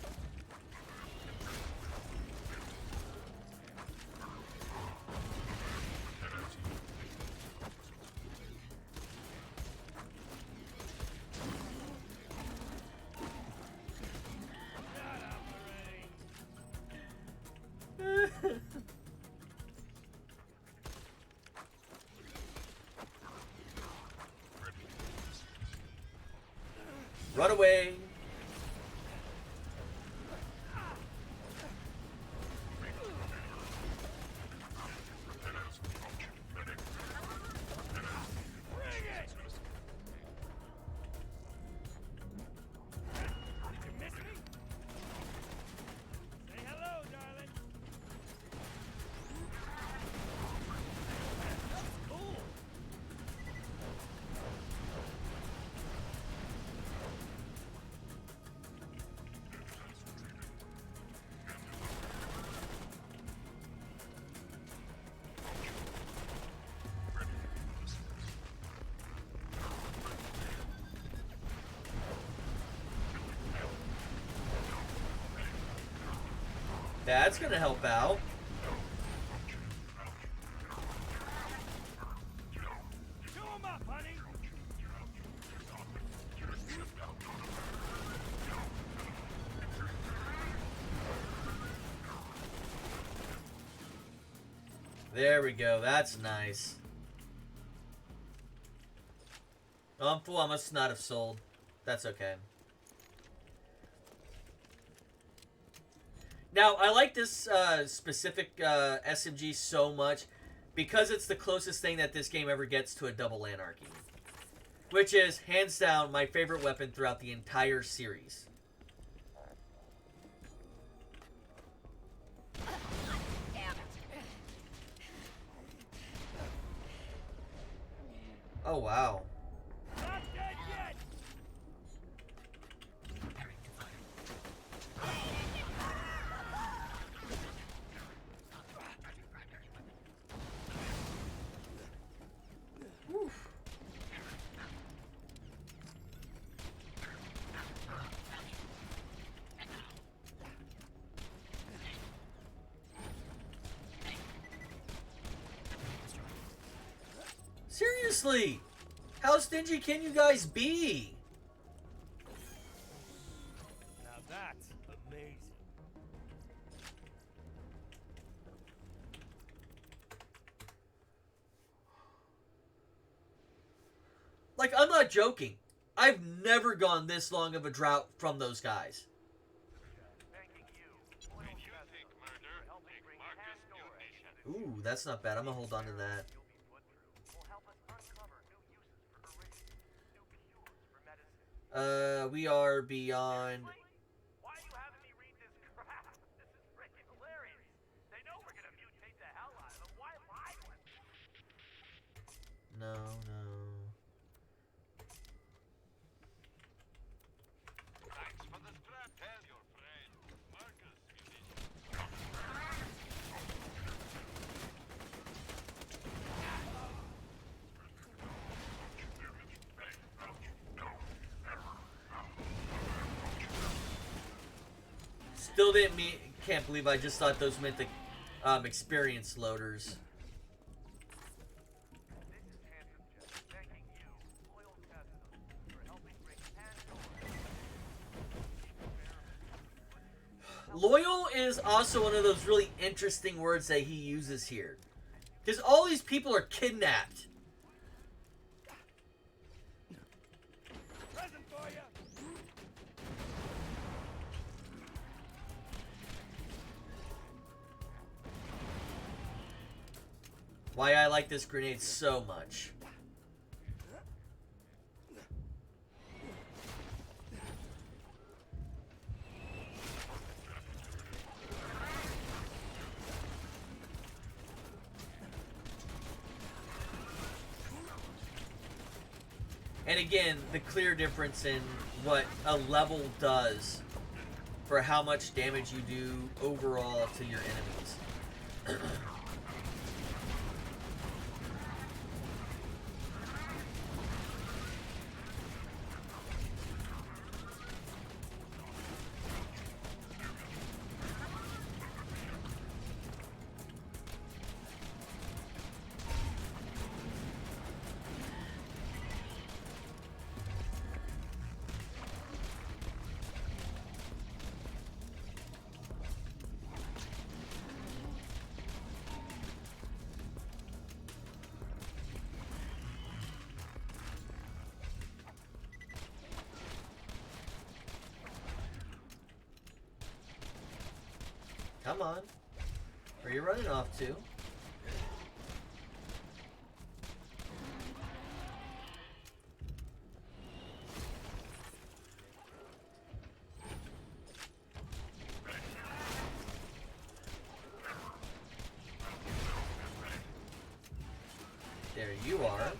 A: Run away.
B: Did you miss me? Say hello, darling. Cool.
A: That's gonna help out.
B: Chew 'em up, honey.
A: There we go. That's nice. Oh, I'm full. I must not have sold. That's okay. Now, I like this specific SMG so much because it's the closest thing that this game ever gets to a double anarchy. Which is, hands down, my favorite weapon throughout the entire series. Oh, wow.
B: Not dead yet.
A: Seriously! How stingy can you guys be?
B: Now that's amazing.
A: Like, I'm not joking. I've never gone this long of a drought from those guys.
F: Thanking you, Oil Test for helping bring Pandora into the
A: Ooh, that's not bad. I'm gonna hold on to that.
F: you'll be put through will help us uncover new uses for iridium, new cures for medicine.
A: We are beyond.
F: Why are you having me read this crap? This is freaking hilarious. They know we're gonna mutate the hell out of them. Why lie to us?
A: No, no.
F: Thanks for the scrap. Tell your friend, Marcus, you
A: Still didn't mean. Can't believe I just thought those meant the experience loaders.
F: This is Handsome Jack thanking you, Oil Test for helping bring Pandora.
A: Loyal is also one of those really interesting words that he uses here. Because all these people are kidnapped.
B: Present for you.
A: Why I like this grenade so much. And again, the clear difference in what a level does for how much damage you do overall to your enemies. Come on. Where are you running off to? There you are.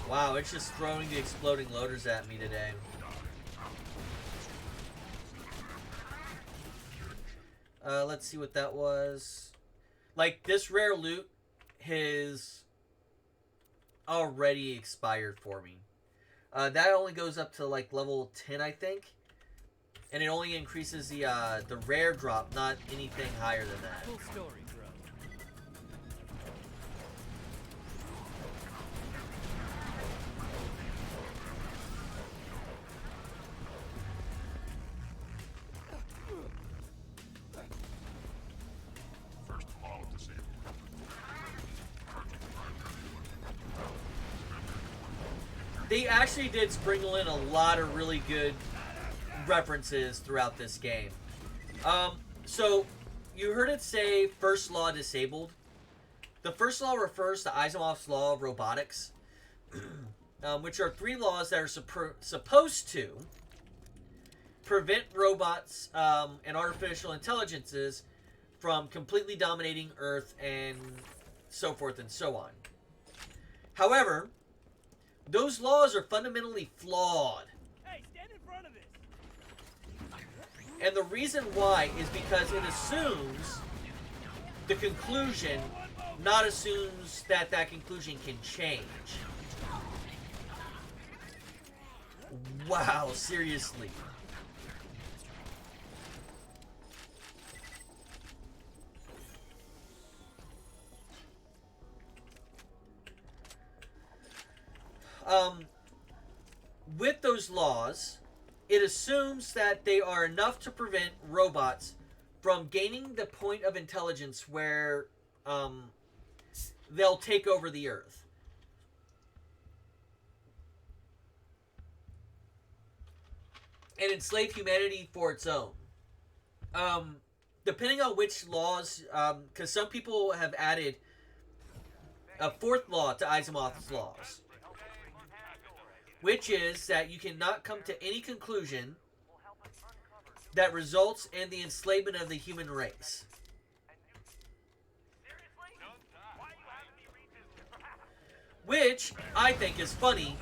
A: Wow, it's just throwing the exploding loaders at me today. Let's see what that was. Like, this rare loot has already expired for me. That only goes up to, like, level 10, I think. And it only increases the rare drop, not anything higher than that.
G: Full story, bro.
A: They actually did sprinkle in a lot of really good references throughout this game. So, you heard it say first law disabled. The first law refers to Asimov's law of robotics, which are 3 laws that are supposed to prevent robots and artificial intelligences from completely dominating Earth and so forth and so on. However, those laws are fundamentally flawed.
B: Hey, stand in front of this.
A: And the reason why is because it assumes the conclusion, not assumes that that conclusion can change. Wow, seriously. With those laws, it assumes that they are enough to prevent robots from gaining the point of intelligence where they'll take over the Earth. And enslave humanity for its own. Depending on which laws, because some people have added a 4th law to Asimov's laws, which is that you cannot come to any conclusion that results in the enslavement of the human race. Which I think is funny,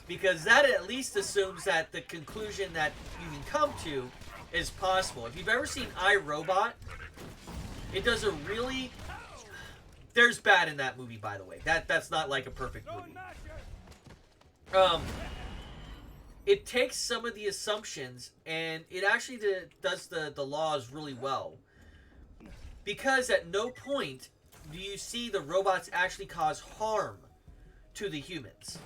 A: because that at least assumes that the conclusion that you can come to is possible. If you've ever seen iRobot, it does a really... There's bad in that movie, by the way. That's not like a perfect movie. It takes some of the assumptions and it actually does the laws really well. Because at no point do you see the robots actually cause harm to the humans.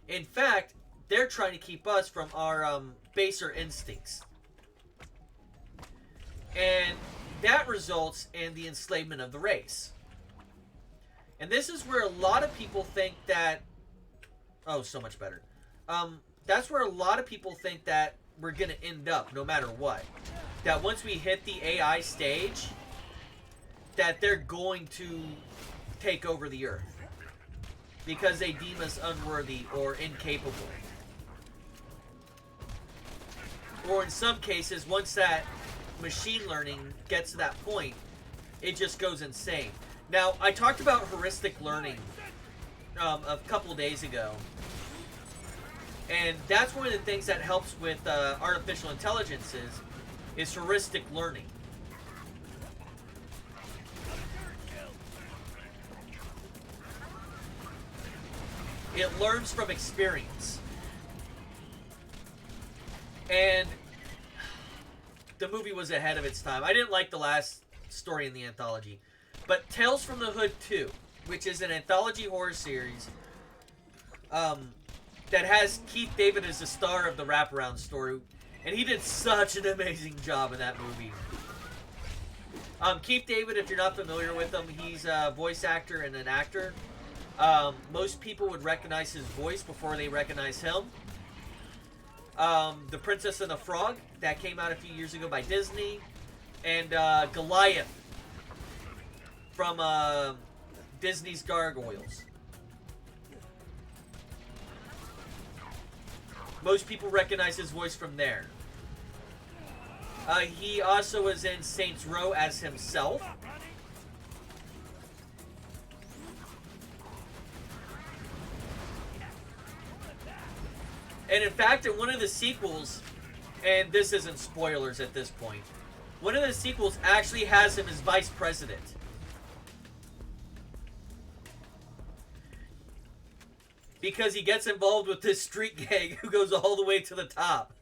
A: In fact, they're trying to keep us from our baser instincts. And that results in the enslavement of the race. And this is where a lot of people think that Oh, so much better. That's where a lot of people think that we're going to end up, no matter what. That once we hit the AI stage, that they're going to take over the Earth. Because they deem us unworthy or incapable. Or in some cases, once that machine learning gets to that point, it just goes insane. Now, I talked about heuristic learning a couple days ago. And that's one of the things that helps with artificial intelligence is heuristic learning. It learns from experience. And the movie was ahead of its time. I didn't like the last story in the anthology. But Tales from the Hood 2, which is an anthology horror series that has Keith David as the star of the wraparound story. And he did such an amazing job in that movie. Keith David, if you're not familiar with him, he's a voice actor and an actor. Most people would recognize his voice before they recognize him. The Princess and the Frog, that came out a few years ago by Disney. And Goliath from Disney's Gargoyles. Most people recognize his voice from there. He also was in Saints Row as himself. And in fact, in one of the sequels, and this isn't spoilers at this point, one of the sequels actually has him as vice president. Because he gets involved with this street gang who goes all the way to the top.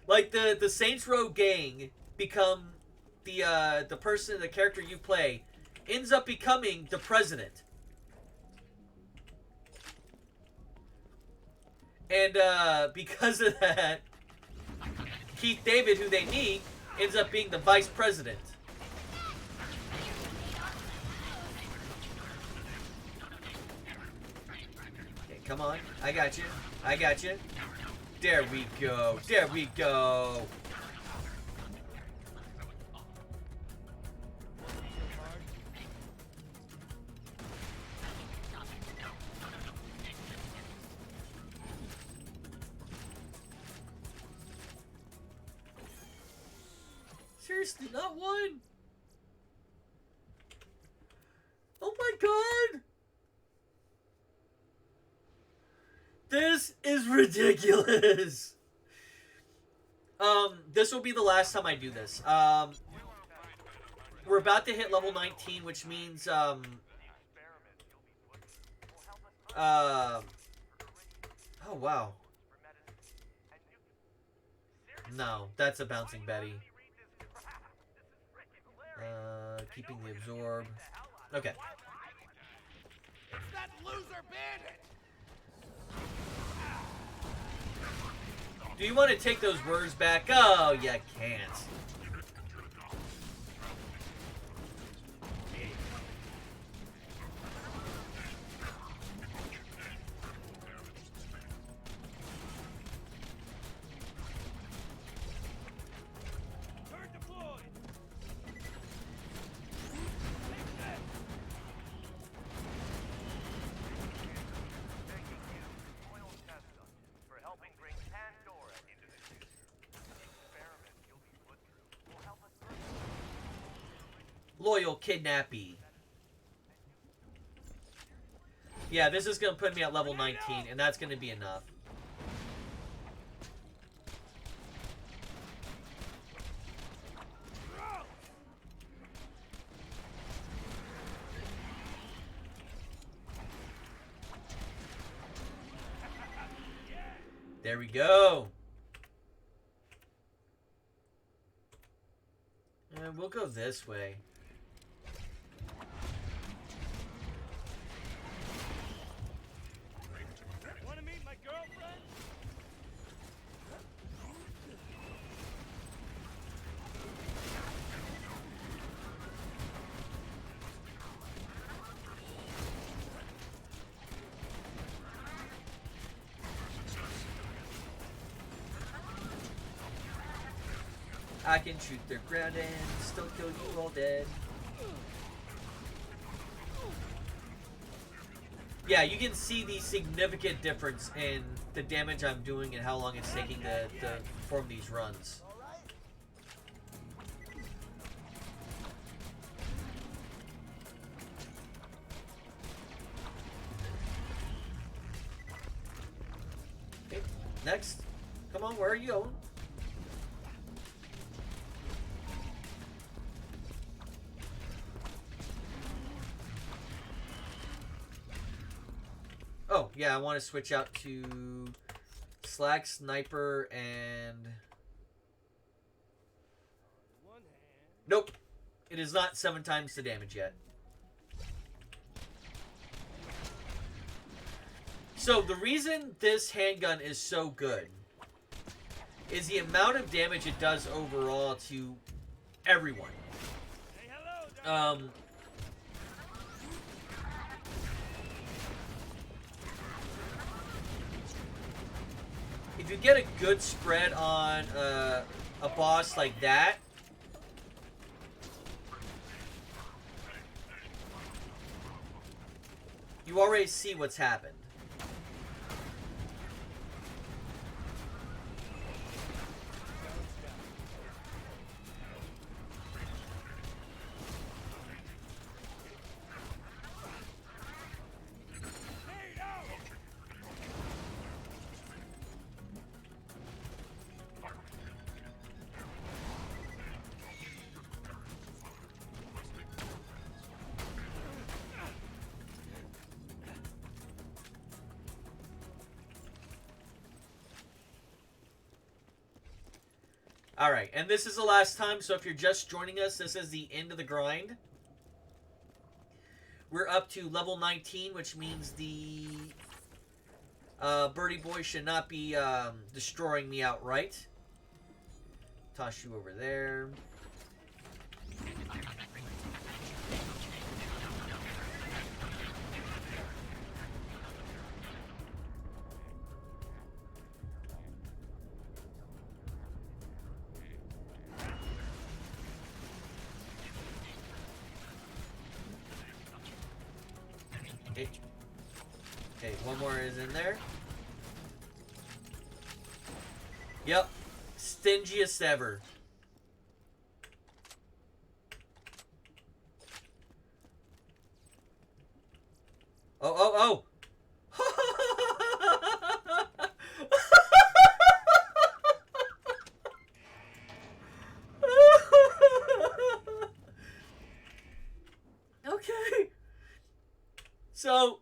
A: Like the Saints Row gang become the person, the character you play, ends up becoming the president. And because of that, Keith David, who they meet, ends up being the vice president. Okay, come on. I got you. I got you. There we go. There we go. Seriously, not one? Oh my god! This is ridiculous! This will be the last time I do this. We're about to hit level 19, which means, oh wow. No, that's a bouncing Betty. Keeping the absorb. Okay.
B: It's that loser bandit!
A: Do you want to take those words back? Oh, you can't.
B: Turn deployed!
F: For helping bring Pandora into the future. The experiment you'll be put through will help us
A: Loyal kidnappee. Yeah, this is going to put me at level 19, and that's going to be enough. There we go. And we'll go this way.
B: Want to meet my girlfriend?
A: I can shoot the ground and still kill you all dead. Yeah, you can see the significant difference in the damage I'm doing and how long it's taking to perform these runs. Okay, next. Come on, where are you going? Oh, yeah, I want to switch out to Slag, Sniper, and... Nope. It is not 7 times the damage yet. So, the reason this handgun is so good is the amount of damage it does overall to everyone. If you get a good spread on a boss like that, you already see what's happened. Alright, and this is the last time, so if you're just joining us, this is the end of the grind. We're up to level 19, which means the birdie boy should not be destroying me outright. Toss you over there. Okay, one more is in there. Yep. Stingiest ever. Oh. Okay. So,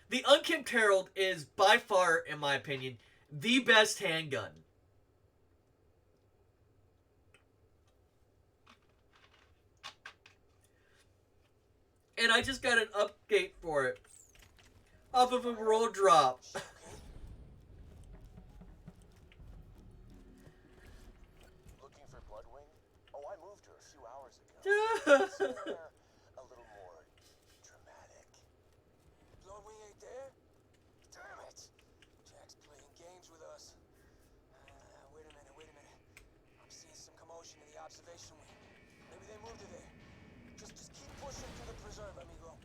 A: the Unkempt Herald is by far, in my opinion, the best handgun. And I just got an update for it off of a roll drop.
C: Looking for Bloodwing? Oh, I moved her a few hours ago. Somewhere a little more dramatic. Bloodwing ain't there? Damn it! Jack's playing games with us. Wait a minute. I'm seeing some commotion in the observation wing. Maybe they moved her there. Just keep pushing through the preserve, amigo.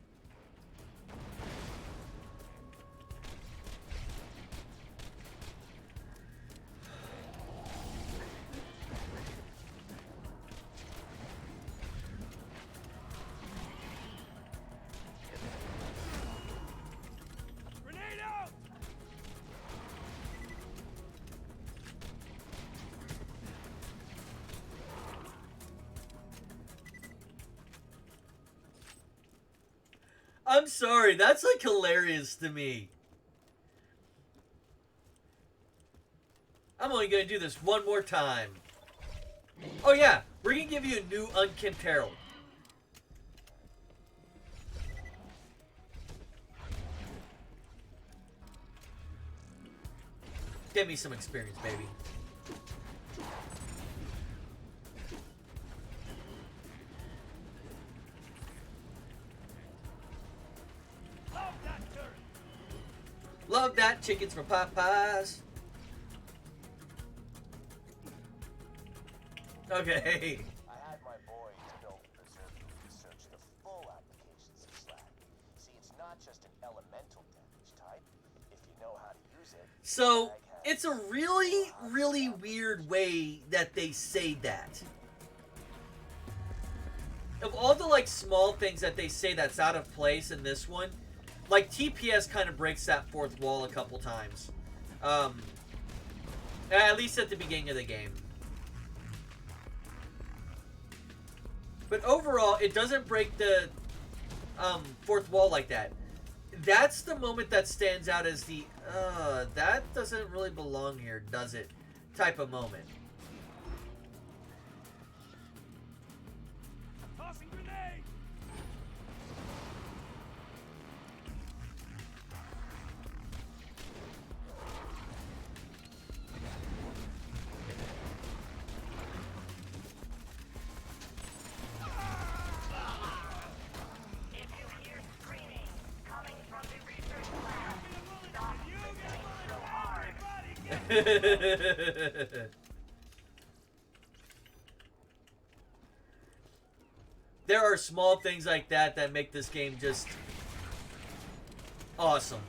B: Grenade out!
A: I'm sorry, that's like hilarious to me. I'm only gonna do this one more time. Oh yeah, we're gonna give you a new Unkempt Herald. Give me some experience, baby.
B: Love that turret!
A: Love that chickens from Popeyes. Okay.
C: I had my boys build Berserk to research the full applications of slag. See, it's not just an elemental damage type. If you know how to use it.
A: So,
C: slag has
A: it's a really, really weird way that they say that. Of all the, like, small things that they say that's out of place in this one, like, TPS kind of breaks that fourth wall a couple times. At least at the beginning of the game. But overall, it doesn't break the fourth wall like that. That's the moment that stands out as the, that doesn't really belong here, does it? Type of moment.
B: Tossing grenade!
D: If you hear screaming coming from the research lab, stop listening so hard.
A: There are small things like that that make this game just awesome.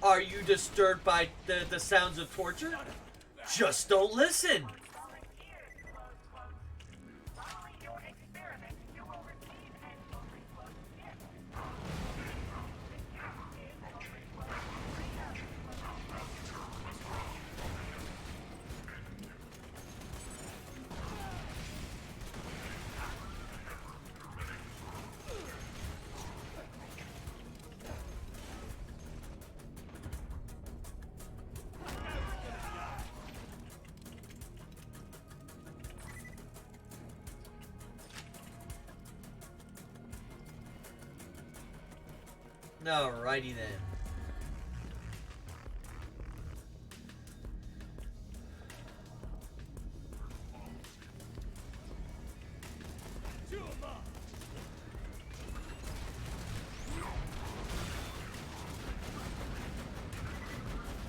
A: Are you disturbed by the sounds of torture? Just don't listen.
D: Volunteers, close quotes. Following your experiment, you will receive an overclose gift.
A: Alrighty then.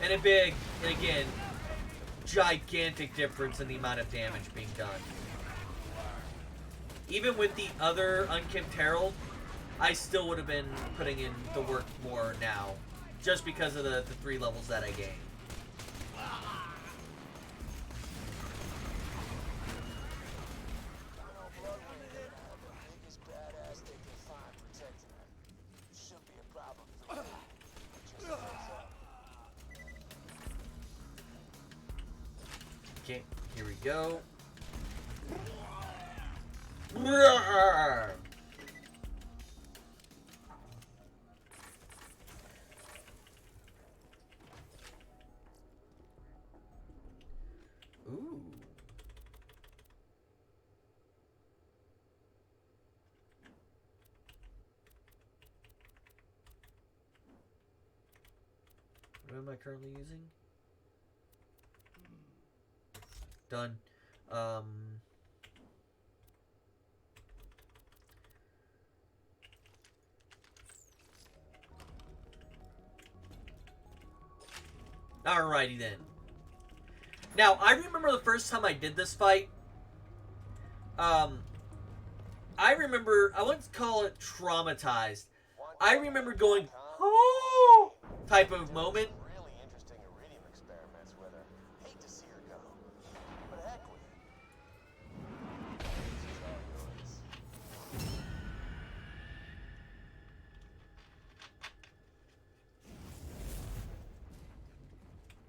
A: And a big, and again, gigantic difference in the amount of damage being done. Even with the other Unkempt Herald, I still would have been putting in the work more now, just because of the 3 levels that I gained.
C: Biggest badass they can find protecting her. Should be a problem for me. Just a heads up.
A: Okay, here we go. Roar! Ooh. What am I currently using? Done. Alrighty then. Now, I remember the first time I did this fight. I remember, I wouldn't call it traumatized. I remember going, oh, type of moment.
C: Really interesting iridium experiments with her. Hate to see her go. But heck with it. This is all yours.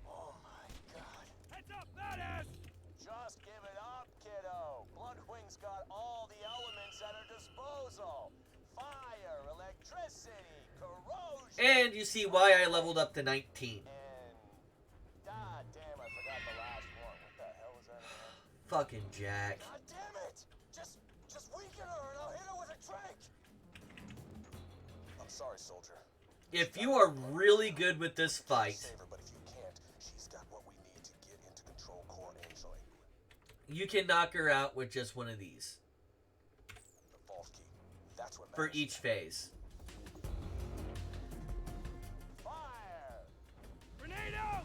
C: Oh my god.
B: Heads up, badass!
C: Just give it up, kiddo. Bloodwing's got all the elements at her disposal. Fire, electricity, corrosion.
A: And you see why I leveled up to 19.
C: And god damn, I forgot the last one. What the hell was that again?
A: Fucking Jack.
C: God damn it! Just weaken her and I'll hit her with a drink. I'm sorry, soldier.
A: If you are really good with this fight,
C: Save her, but if you can't, she's got what we need to get into control core Angeling.
A: you can knock her out with just one of these.
C: The vault key. That's what
A: For
C: matters.
A: each phase.
C: Fire!
B: Grenade out!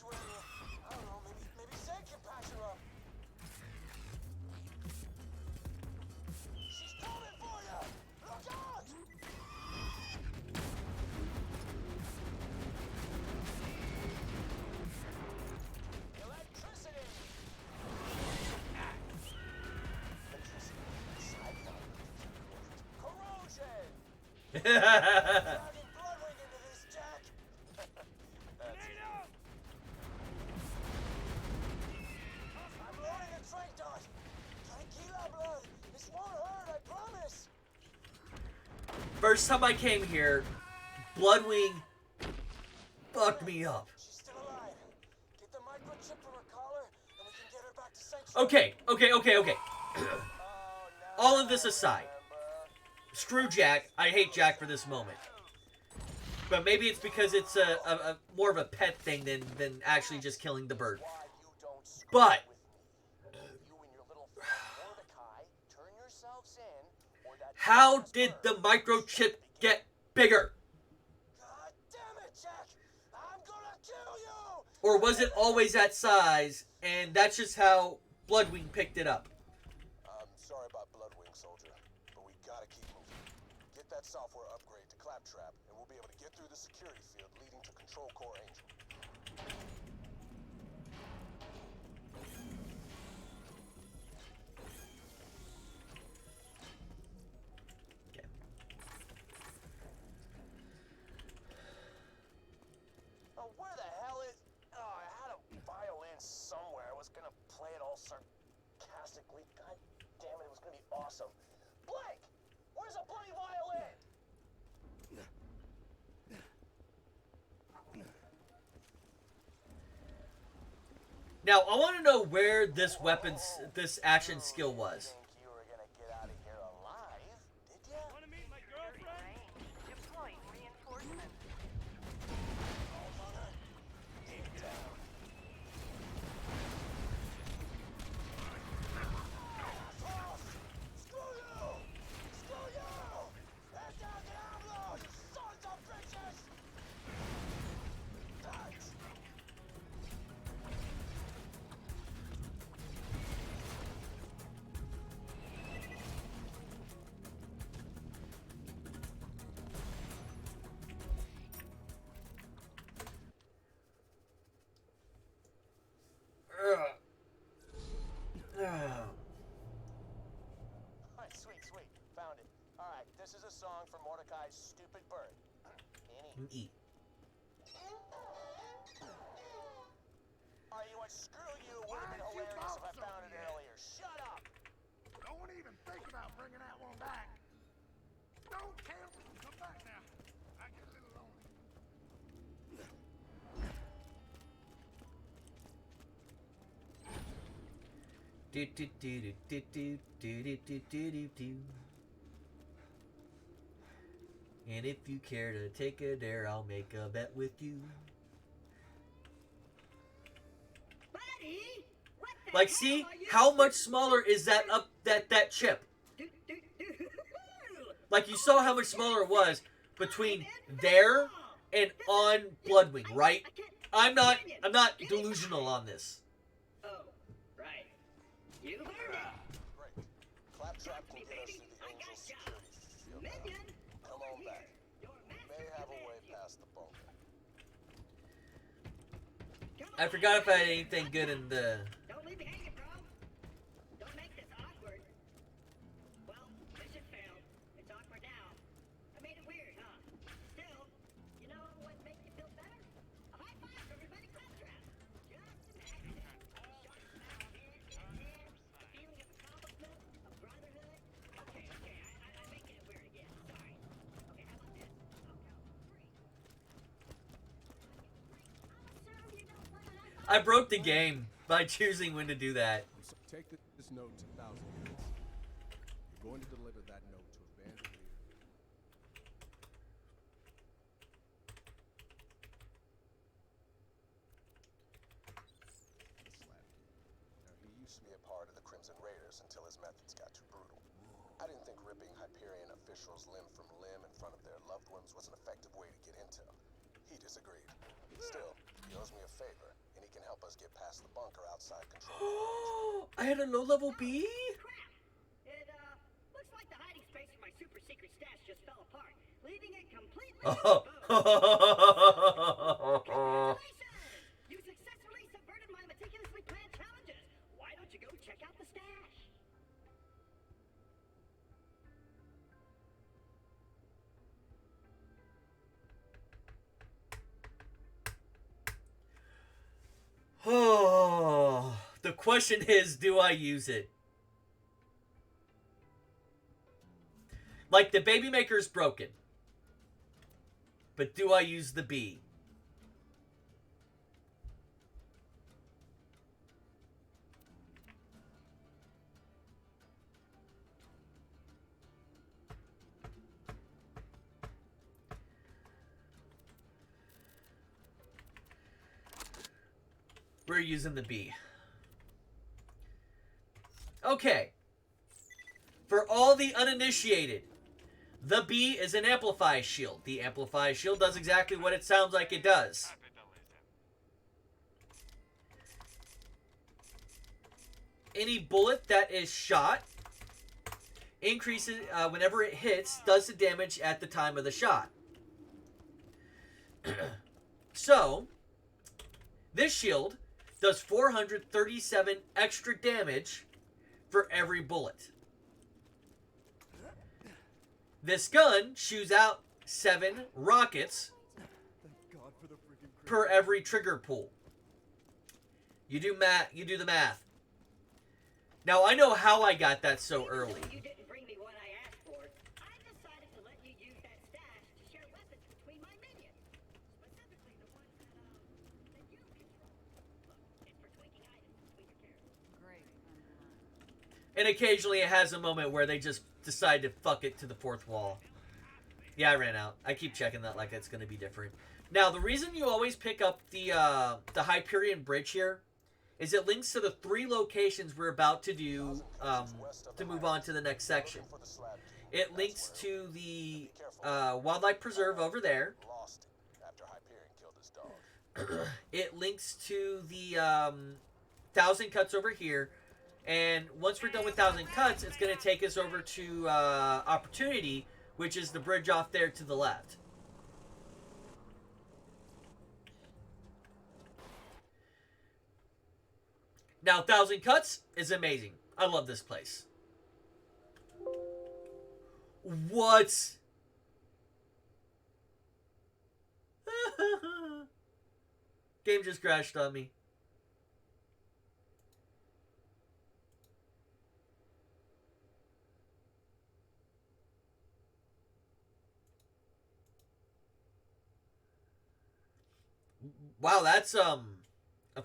C: situated her. I don't know, maybe Zed can patch her up. She's coming for you! Look out! Electricity! Electricity. Side note. Corrosion! Dragging Bloodwing into this, Jack! That's it. I'm loading a trank dart! Tranquila, blood! This won't hurt, I promise!
A: First time I came here, Bloodwing fucked me up.
C: She's still alive. Get the microchip from her collar, and we can get her back to Sanctuary.
A: Okay. All of this aside, screw Jack. I hate Jack for this moment. But maybe it's because it's a more of a pet thing than actually just killing the bird.
C: Why you don't screw
A: But
C: with me? You and your little friend Mordecai, turn yourselves in, or that
A: how
C: dumbass
A: did
C: bird
A: the microchip get bigger?
C: God damn it, Jack! I'm gonna kill you!
A: Or was it always that size, and that's just how Bloodwing picked it up?
C: I'm sorry about Bloodwing, soldier, but we gotta keep moving. Get that software upgrade to Claptrap, and we'll be able to get through the security field leading to Control Core Angel.
A: Okay.
C: Oh, where the hell is... Oh, I had a violin somewhere. I was gonna play it all sarcastically. God damn it, it was gonna be awesome. Blake! Where's a bloody violin?
A: Now, I want to know where this action skill was.
C: Think you were gonna get out of here alive, did ya?
B: Wanna meet my
D: Securing
B: girlfriend?
D: range. Deploying reinforcements.
C: Oh, mother. Get down. Assholes! Screw you! Screw you! Head down, Diablo! You sons of bitches! Thanks! Alright, sweet. Found it. Alright, this is a song for Mordecai's stupid bird. Penny.
A: Eat.
C: Alright, you know what? Screw you. Would have been hilarious if I found it earlier. Shut up!
G: Don't even think about bringing that one back. Don't care. Come back now. I get a little lonely.
A: Do do do do do do do do do do do. And if you care to take a dare, I'll make a bet with you.
H: Buddy, what the
A: Like,
H: hell
A: see
H: are you
A: how much smaller is that that chip? Like, you saw how much smaller it was between there and on Bloodwing, right? I'm not delusional on this.
H: Oh, right. You heard it.
C: Great. Claptrap can get us through the Angel's security field now.
H: Minion.
C: Come on back. We may have a way past the bunker.
A: I forgot if I had anything good in the...
H: Don't leave me hanging, bro. Don't make this awkward. Well, mission failed. It's awkward now. I made it weird, huh? Still, you know what makes you feel better? A high five for everybody Claptrap. Just imagine it. A sharp smile of head, a feeling of accomplishment, of brotherhood. Okay, I'm making it weird again. Sorry. Okay, how about this? I'll count to 3. I'll serve you no fun.
A: I broke the game by choosing when to do that.
I: So take this note to 1,000 units. You're going to deliver that note to a bandit leader.
C: Now, he used to be a part of the Crimson Raiders until his methods got too brutal. I didn't think ripping Hyperion officials limb from limb in front of their loved ones was an effective way to get intel. He disagreed. Still, he owes me a favor, and and he can help us get past the bunker outside control.
A: I had a low-level B?
H: Crap! It, looks like the hiding space for my super secret stash just fell apart, leaving it completely
A: Oh.
H: Congratulations! You successfully subverted my meticulously planned challenges. Why don't you go check out the stash?
A: Oh, the question is, do I use it? Like, the baby maker is broken. But do I use the bee? We're using the bee. Okay. For all the uninitiated, the bee is an amplify shield. The amplify shield does exactly what it sounds like it does. Any bullet that is shot increases whenever it hits, does the damage at the time of the shot. So, this shield does 437 extra damage for every bullet. This gun shoots out 7 rockets per every trigger pull. You do the math. Now, I know how I got that so early.
H: You didn't bring me what I asked for. I decided to let you use that stash to share weapons between my minions. Specifically the ones that you control. Look, it's for tweaking items between your characters.
D: Great.
A: And occasionally it has a moment where they just decide to fuck it to the 4th wall. Yeah, I ran out. I keep checking that like it's going to be different. Now, the reason you always pick up the Hyperion Bridge here is it links to the 3 locations we're about to do to move on to the next section. It links to the Wildlife Preserve over there.
C: Lost it after Hyperion killed his dog.
A: It links to the 1,000 Cuts over here. And once we're done with 1,000 Cuts, it's going to take us over to Opportunity, which is the bridge off there to the left. Now, 1,000 Cuts is amazing. I love this place. What? Game just crashed on me. Wow, that's a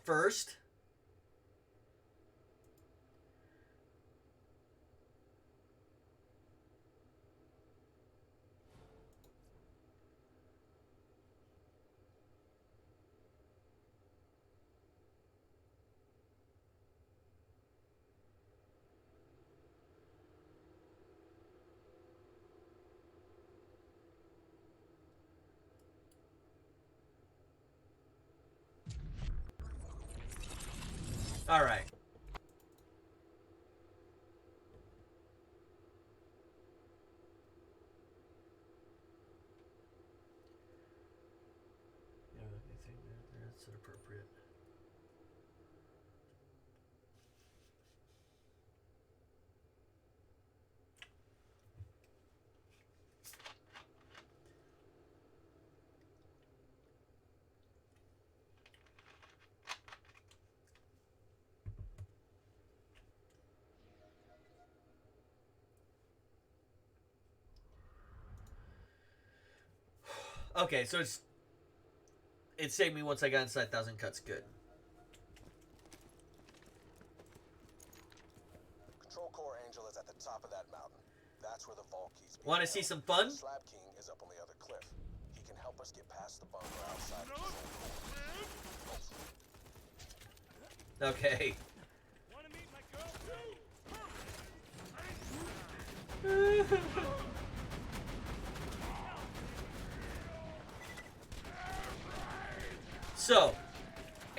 A: first. All right. Yeah, I think that's appropriate. Okay, so it saved me once I got inside 1,000 Cuts. Good.
C: Control Core Angel is at the top of that mountain. That's where the vault keys.
A: Want to see some fun?
C: Slab King is up on the other cliff. He can help us get past the bunker outside.
A: Okay.
B: Wanna meet my girl too?
A: So,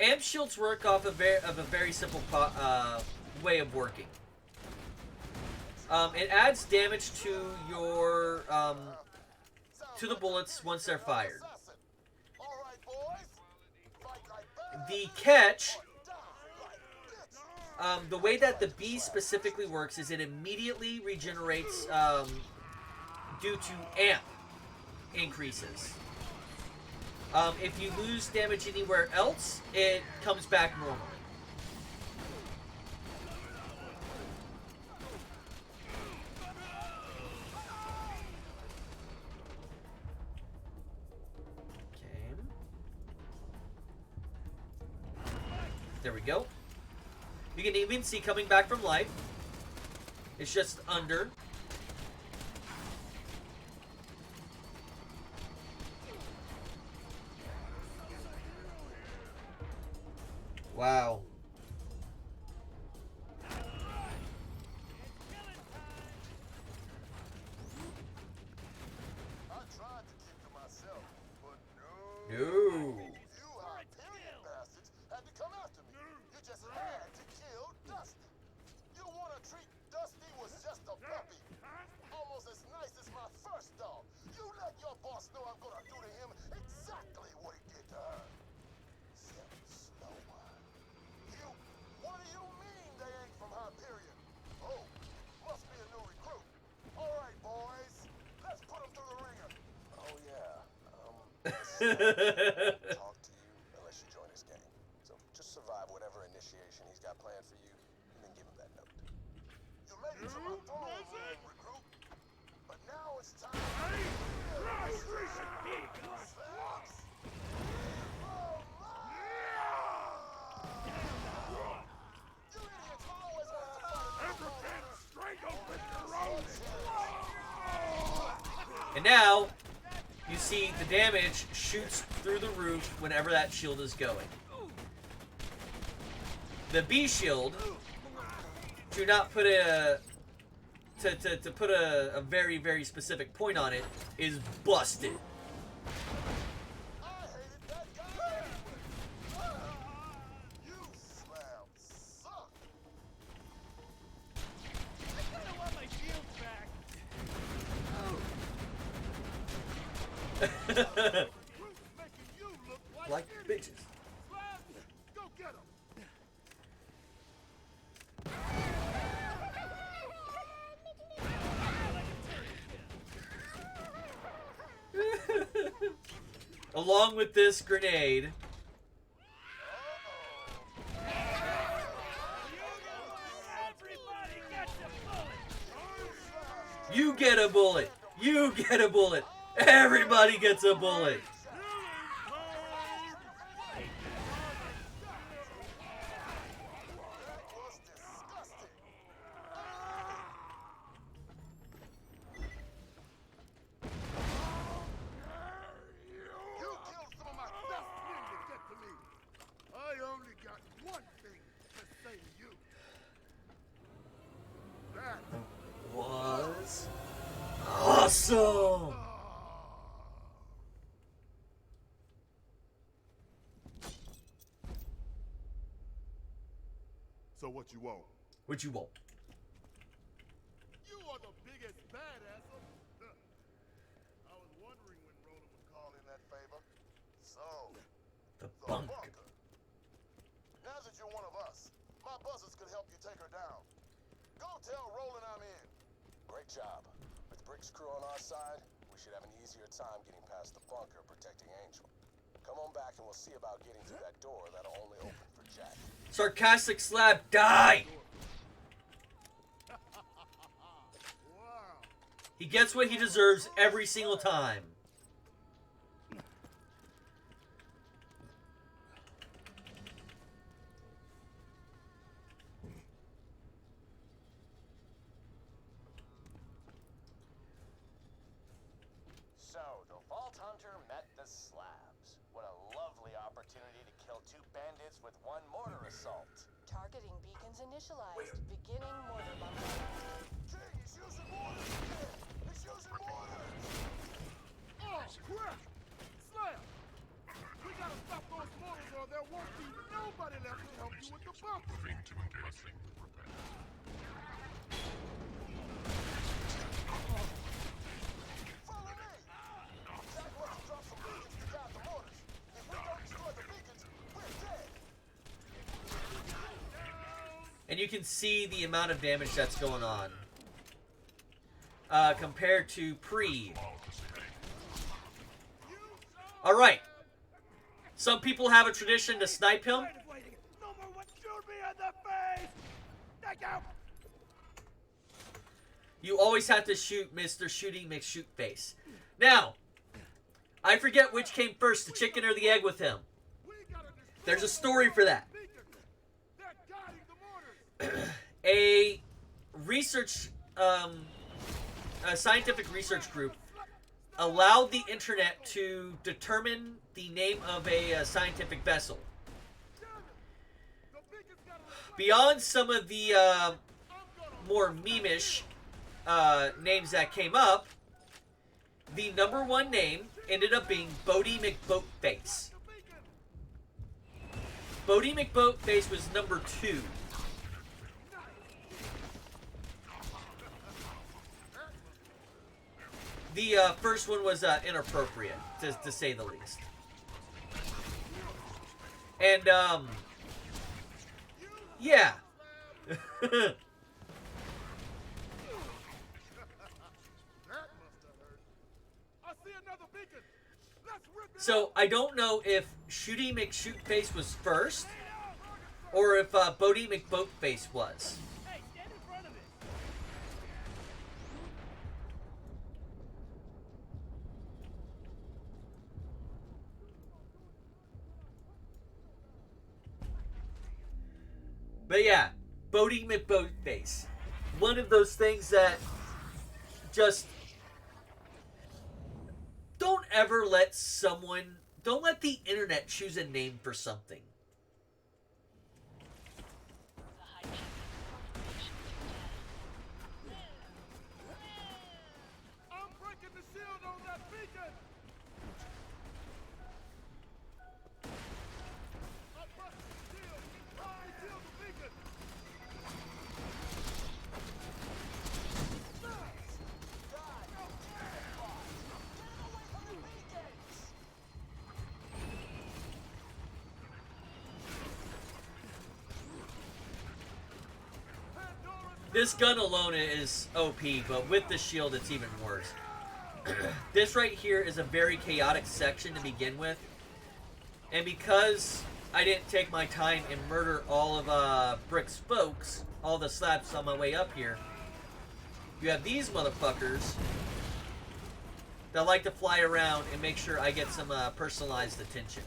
A: Amp shields work off a very simple way of working. It adds damage to your to the bullets once they're fired. The catch, the way that the B specifically works is it immediately regenerates due to amp increases. If you lose damage anywhere else, it comes back normally. Okay. There we go. You can even see coming back from life. It's just under. Wow.
C: I tried to keep to myself, but no.
A: No.
C: You Hyperion bastards had to come after me. You just had to kill Dusty. You wanna treat Dusty was just a puppy. Almost as nice as my first dog. You let your boss know I'm gonna do to him exactly what he did to her. Slow. What do you mean they ain't from Hyperion? Oh, must be a new recruit. All right, boys, let's put him through the ringer. Oh yeah. Talk to you unless you join his gang. So just survive whatever initiation he's got planned for you, and then give him that note. You made it to my throne room, recruit. But now it's time.
A: And now, you see the damage shoots through the roof whenever that shield is going. The B shield, to not put a to put a very, very specific point on it, is busted. Like bitches.
G: Go get him.
A: Along with this grenade. You get a bullet. You get a bullet. Everybody gets a bullet. Was awesome.
G: So what you want?
A: What you want?
G: You are the biggest badass of... I was wondering when Roland would call in that favor. So...
A: The bunker.
C: Now that you're one of us, my buzzers could help you take her down. Go tell Roland I'm in. Great job. With Brick's crew on our side, we should have an easier time getting past the bunker protecting Angel. Come on back and we'll see about getting through that door that'll only open for Jack.
A: Sarcastic slab, die! He gets what he deserves every single time.
C: So, the Vault Hunter met the slabs. What a lovely opportunity to kill two bandits with one mortar assault.
E: Targeting beacons initialized. Beginning mortar bombardment.
C: King, he's using mortars again! He's using mortars!
G: Oh, crap! Slam! We gotta stop those mortars or there won't be no nobody left to help you with the bunker.
C: Follow me! Jack wants to drop some beacons to guide the mortars. If we don't destroy the beacons, we're dead.
A: And you can see the amount of damage that's going on. Compared to pre. Alright. Some people have a tradition to snipe him.
B: No more one shoot me in the face! Thank you!
A: You always have to shoot Mr. Shooting McShoot Face. Now, I forget which came first, the chicken or the egg with him. There's a story for that. A research, a scientific research group allowed the internet to determine the name of a scientific vessel. Beyond some of the more meme-ish names that came up, the number one name ended up being Bodie McBoatface. Bodie McBoatface was number 2. The first one was inappropriate, to say the least. And, yeah. So, I don't know if Shooty McShootface was first, or if Bodie McBoatface was.
B: Hey, stand in front of it!
A: But yeah, Bodie McBoatface. One of those things that just... Don't ever let someone... Don't let the internet choose a name for something.
G: I'm breaking the shield on that beacon! I busted the shield! I killed the beacon!
A: This gun alone is OP, but with the shield it's even worse. This right here is a very chaotic section to begin with. And because I didn't take my time and murder all of Brick's folks, all the slabs on my way up here, you have these motherfuckers that like to fly around and make sure I get some personalized attention.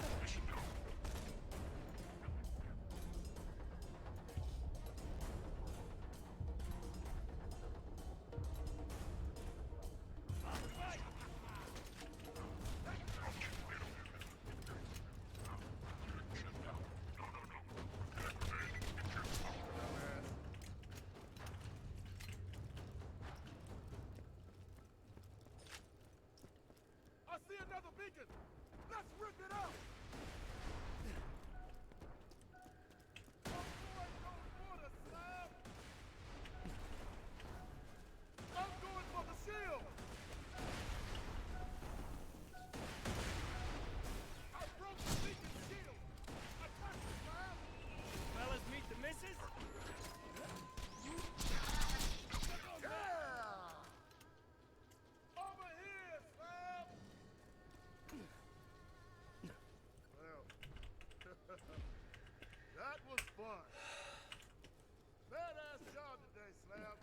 G: I see another beacon! Let's rip it out! Avoid those mortars, Slab! I'm going for the shield! I broke the beacon shield! I touched it, Slab!
B: Fellas, meet the missus?
G: Over here, Slab! Well, that was fun. Badass job today, Slab.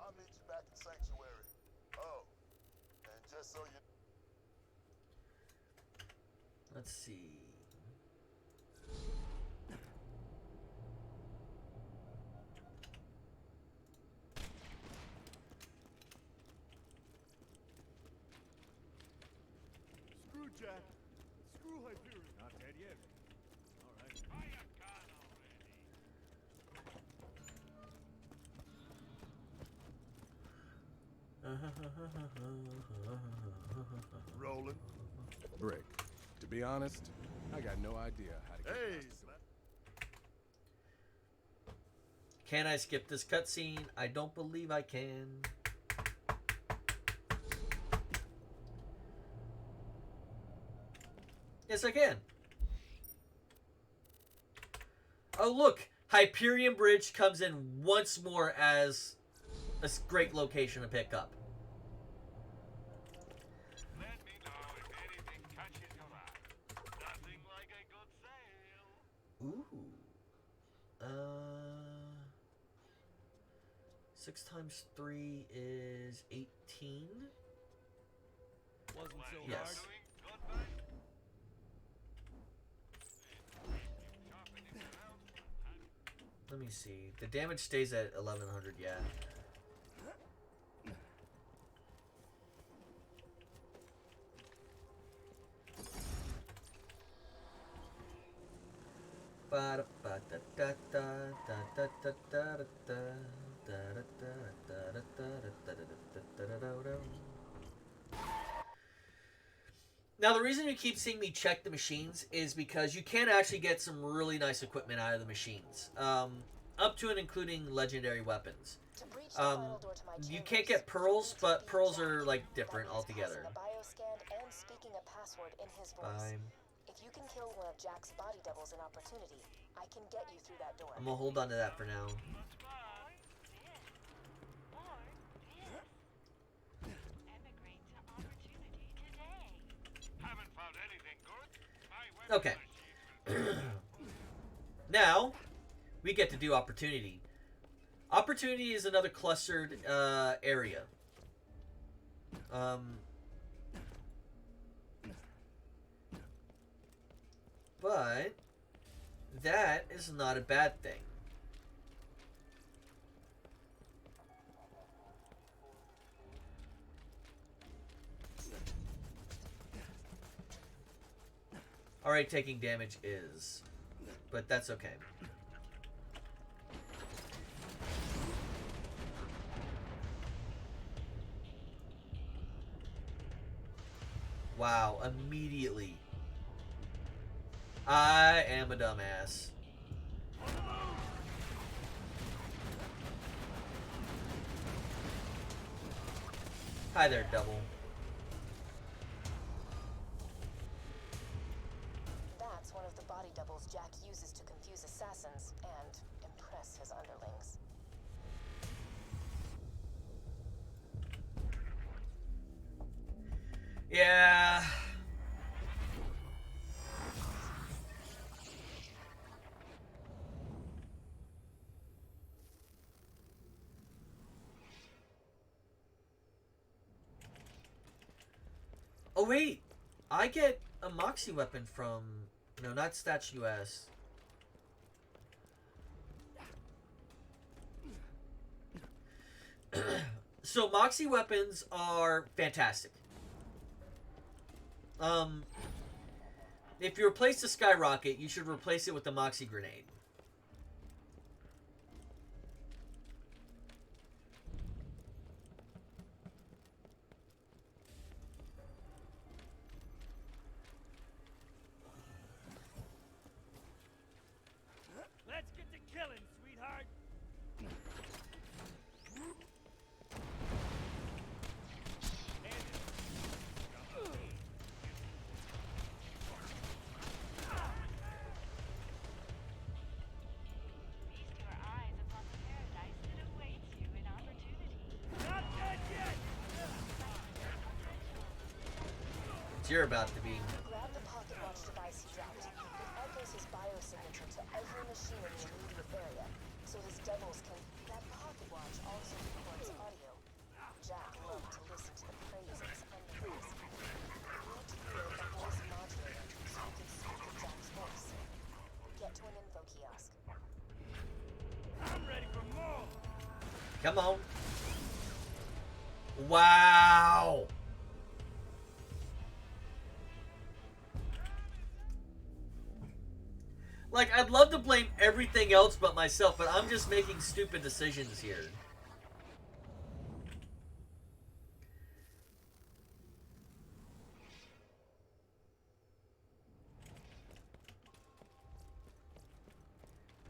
C: I'll meet you back in Sanctuary. Oh, and just so you...
A: Let's see.
G: Screw Jack. Screw Hyperion.
B: Not dead yet. All right.
G: Rolling.
I: Brick, to be honest, I got no idea how to get
G: Hey,
I: past this.
G: Slab.
A: Can I skip this cutscene? I don't believe I can. Yes, I can. Oh, look! Hyperion Bridge comes in once more as a great location to pick up.
F: Let me know if anything catches your eye. Nothing like a good sale.
A: Ooh. 6 times 3 is 18.
B: Wasn't so
A: Yes.
B: hard.
F: Doing good, mate? Sharpening around.
A: Let me see. The damage stays at 1100, yeah. Now, the reason you keep seeing me check the machines is because you can actually get some really nice equipment out of the machines. Up to and including legendary weapons.
E: To breach the final door to my
A: You
E: chambers,
A: can't get pearls,
E: you need to
A: but
E: be
A: pearls
E: Jack.
A: are, like,
E: That
A: different
E: means
A: altogether.
E: passing a bioscan and speaking a password in his voice.
A: Fine.
E: If you can kill one of Jack's body doubles in Opportunity, I can get you through that door.
A: I'm gonna hold on to that for now.
D: Emigrate to Opportunity today.
F: Haven't found anything good. My weapon
A: Okay.
F: machine
A: Now, we get to do Opportunity. Opportunity is another clustered area. But that is not a bad thing. Alright, taking damage is, but that's okay. Wow, immediately. I am a dumbass. Hi there, double.
E: That's one of the body doubles Jack uses to confuse assassins and impress his underlings.
A: Yeah. Oh wait, I get a Moxie weapon from, no, not Statue S. So Moxie weapons are fantastic. If you replace the Skyrocket, you should replace it with the Moxie Grenade.
B: Let's get to killing, sweetheart.
D: Feast your eyes upon the paradise that awaits you in Opportunity.
B: Not dead yet.
A: You're about to be.
E: Grab the pocket watch device he dropped. It echoes his biosignature to every machine in the immediate area, so his devils can... That pocket watch also records audio. Jack loved to listen to the praises and the praise. You need to hear the voice modulator so you can speak in Jack's voice. Get to an info kiosk.
B: I'm ready for more.
A: Come on. Wow. Like, I'd love to blame everything else but myself, but I'm just making stupid decisions here.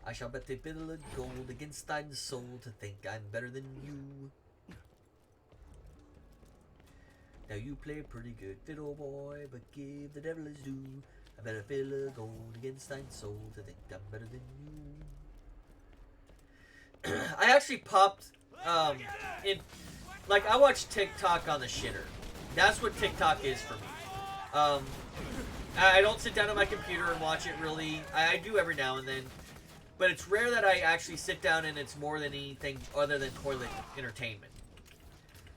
A: I shall bet a bill of gold against thine soul to think I'm better than you. Now you play pretty good, fiddle boy, but give the devil his due. I bet a bill of gold against thine soul to think I'm better than you. I actually popped in, like, I watch TikTok on the shitter. That's what TikTok is for me. I don't sit down on my computer and watch it really. I do every now and then. But it's rare that I actually sit down and it's more than anything other than toilet entertainment.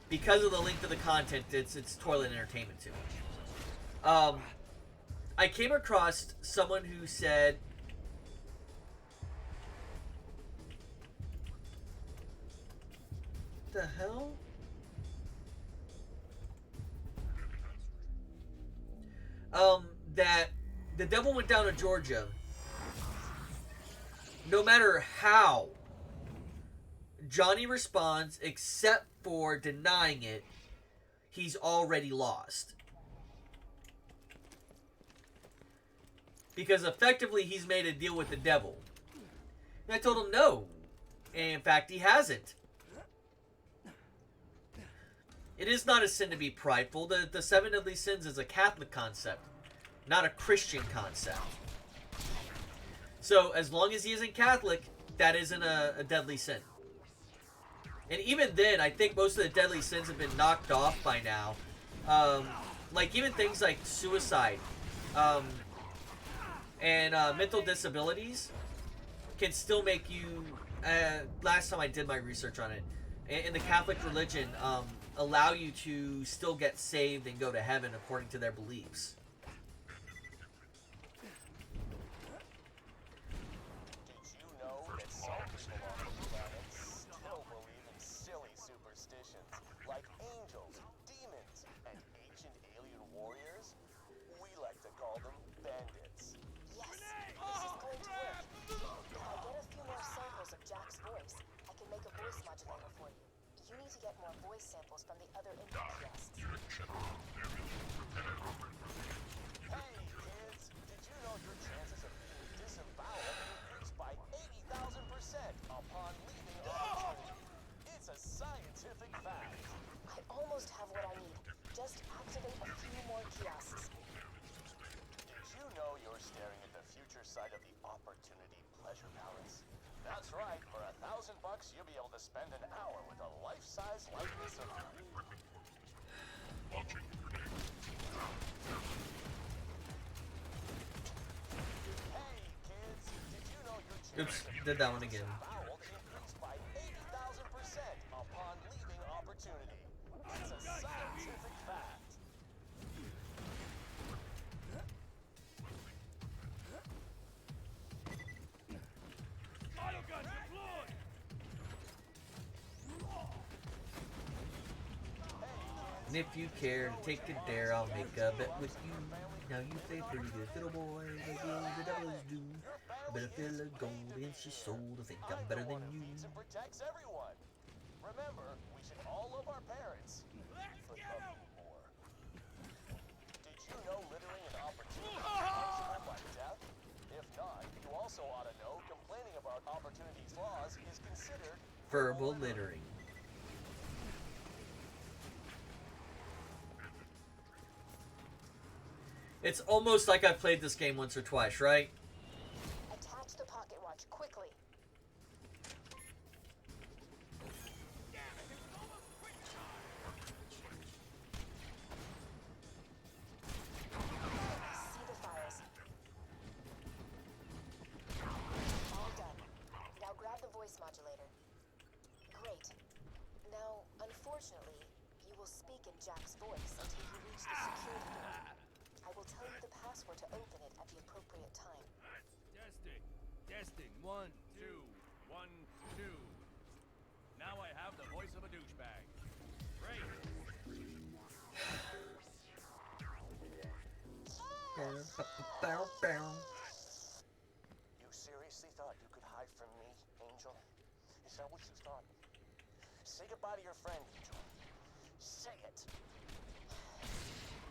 A: Because of the length of the content, it's toilet entertainment to me. I came across someone who said, what the hell? That the devil went down to Georgia. No matter how Johnny responds, except for denying it, he's already lost. Because effectively, he's made a deal with the devil. And I told him no. And in fact, he hasn't. It is not a sin to be prideful. The seven deadly sins is a Catholic concept, not a Christian concept. So, as long as he isn't Catholic, that isn't a deadly sin. And even then, I think most of the deadly sins have been knocked off by now. Like, even things like suicide and mental disabilities can still make you... last time I did my research on it, in the Catholic religion, allow you to still get saved and go to heaven according to their beliefs.
C: Like angels, demons, and ancient alien warriors. We like to call them bandits.
E: Yes, this is going to work. If I get a few more samples of Jack's voice, I can make a voice modulator for you. You need to get more voice samples from the other input kiosks.
C: Hey, kids, did you know your chances of being disemboweled increase by 80,000% upon leaving the country? It's a scientific fact.
E: I almost have what I need. Just activate a few more kiosks.
C: Did you know you're staring at the future side of the Opportunity Pleasure Palace? That's right. For $1,000, you'll be able to spend an hour with a life-size likeness of you. Hey, kids, did you know your
A: Oops, did that one again.
C: disemboweled increased by 80,000% upon leaving Opportunity? It's a scientific fact.
A: And if you care to take a dare, I'll make a bet with you. Now you play pretty good, little boy. The devil is due. Better fill a gold against your soul to think I'm better than you.
C: Feeds and protects everyone. Remember, we should all love our parents, but love them more. Did you know littering and Opportunity is punishable by death? If not, you also ought to know complaining about Opportunity's laws is considered
A: Verbal littering. It's almost like I've played this game once or twice, right?
E: Attach the pocket watch quickly. See the files. All done. Now grab the voice modulator. Great. Now, unfortunately, you will speak in Jack's voice until you reach the security door. I will tell you the password to open it at the appropriate time.
J: Testing. Testing. 1, 2, 1, 2. Now I have the voice of a douchebag. Great.
C: You seriously thought you could hide from me, Angel? Is that what you thought? Say goodbye to your friend, Angel. Say it.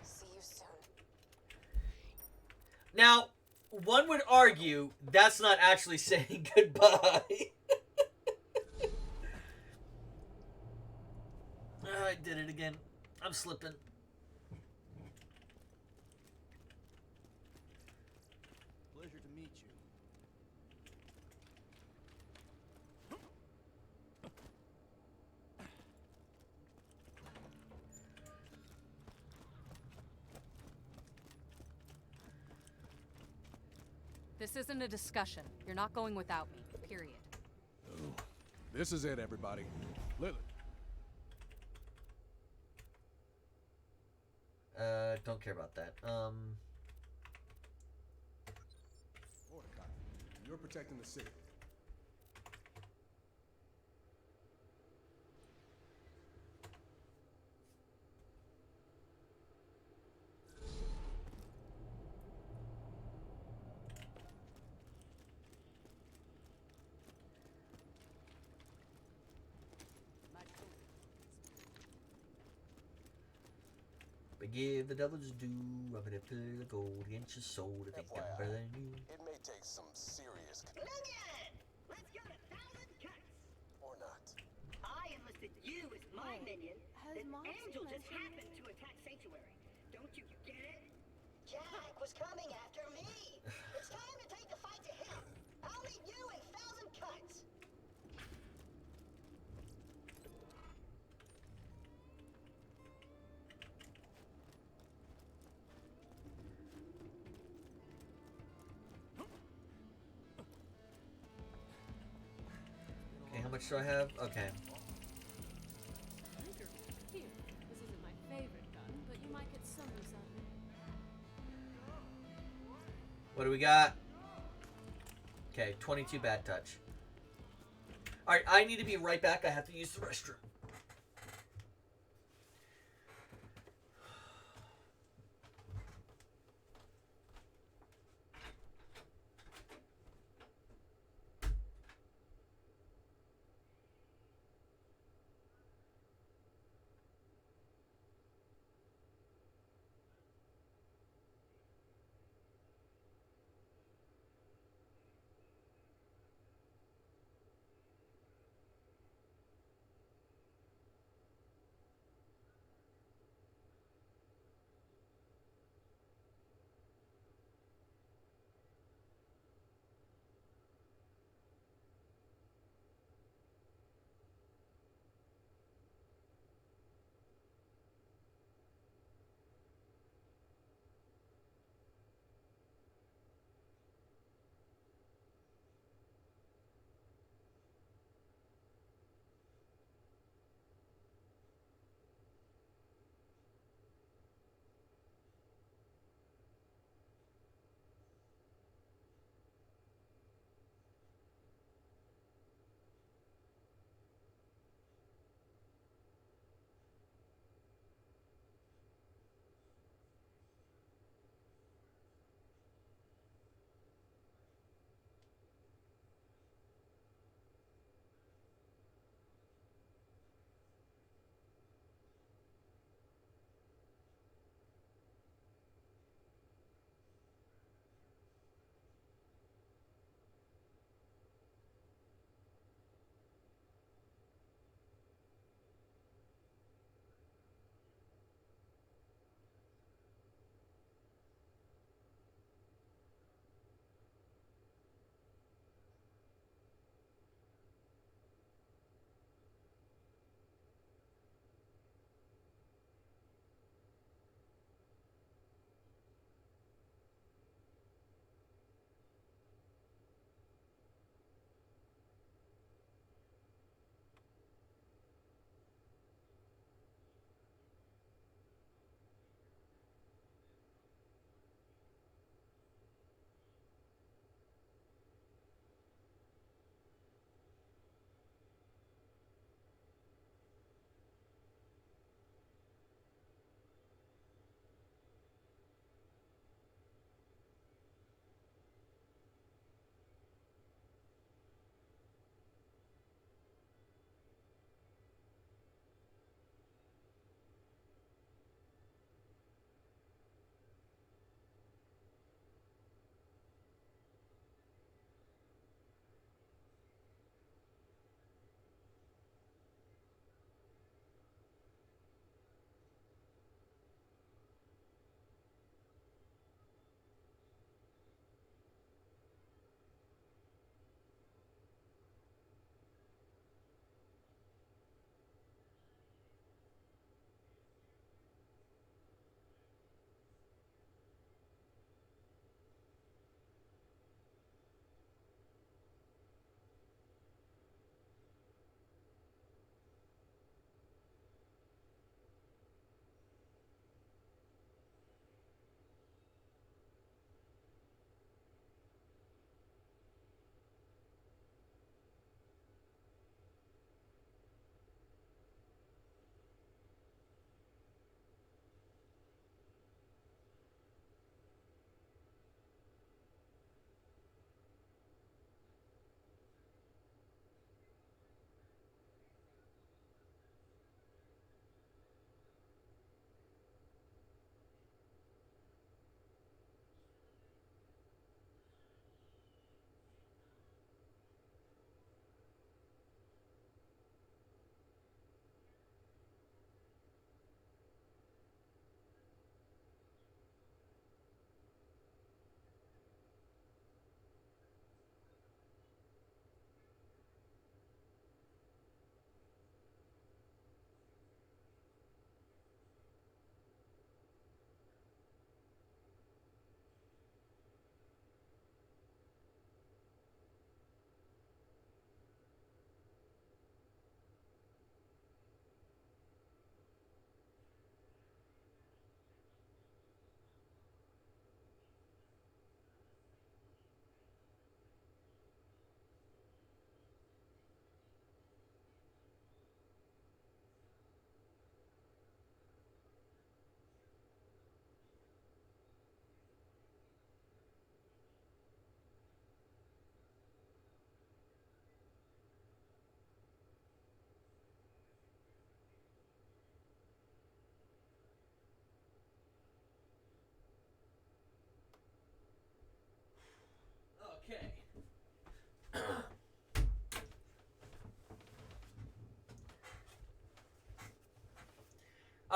E: See you soon.
A: Now, one would argue that's not actually saying goodbye. I did it again. I'm slipping.
J: Pleasure to meet you.
K: This isn't a discussion. You're not going without me. Period.
I: This is it, everybody. Lily.
A: Don't care about that.
I: Mordecai, you're protecting the city.
A: But give the devil his due. I'm gonna play the gold against your soul to think I'm better than you.
C: It may take some serious
H: Logan! Let's go to 1,000 cuts!
C: or not.
H: I enlisted you as my minion.
E: has
H: Then
E: Moxie
H: Angel just
E: mentioned
H: happened to attack Sanctuary. Don't you get it?
L: Jack was coming after me. It's time to take the fight to him. I'll meet you in 1,000 cuts.
A: Okay, how much do I have? Okay.
K: Here, this isn't my favorite gun, but you might get some use out of it.
A: What do we got? Okay, 22 bad touch. Alright, I need to be right back. I have to use the restroom.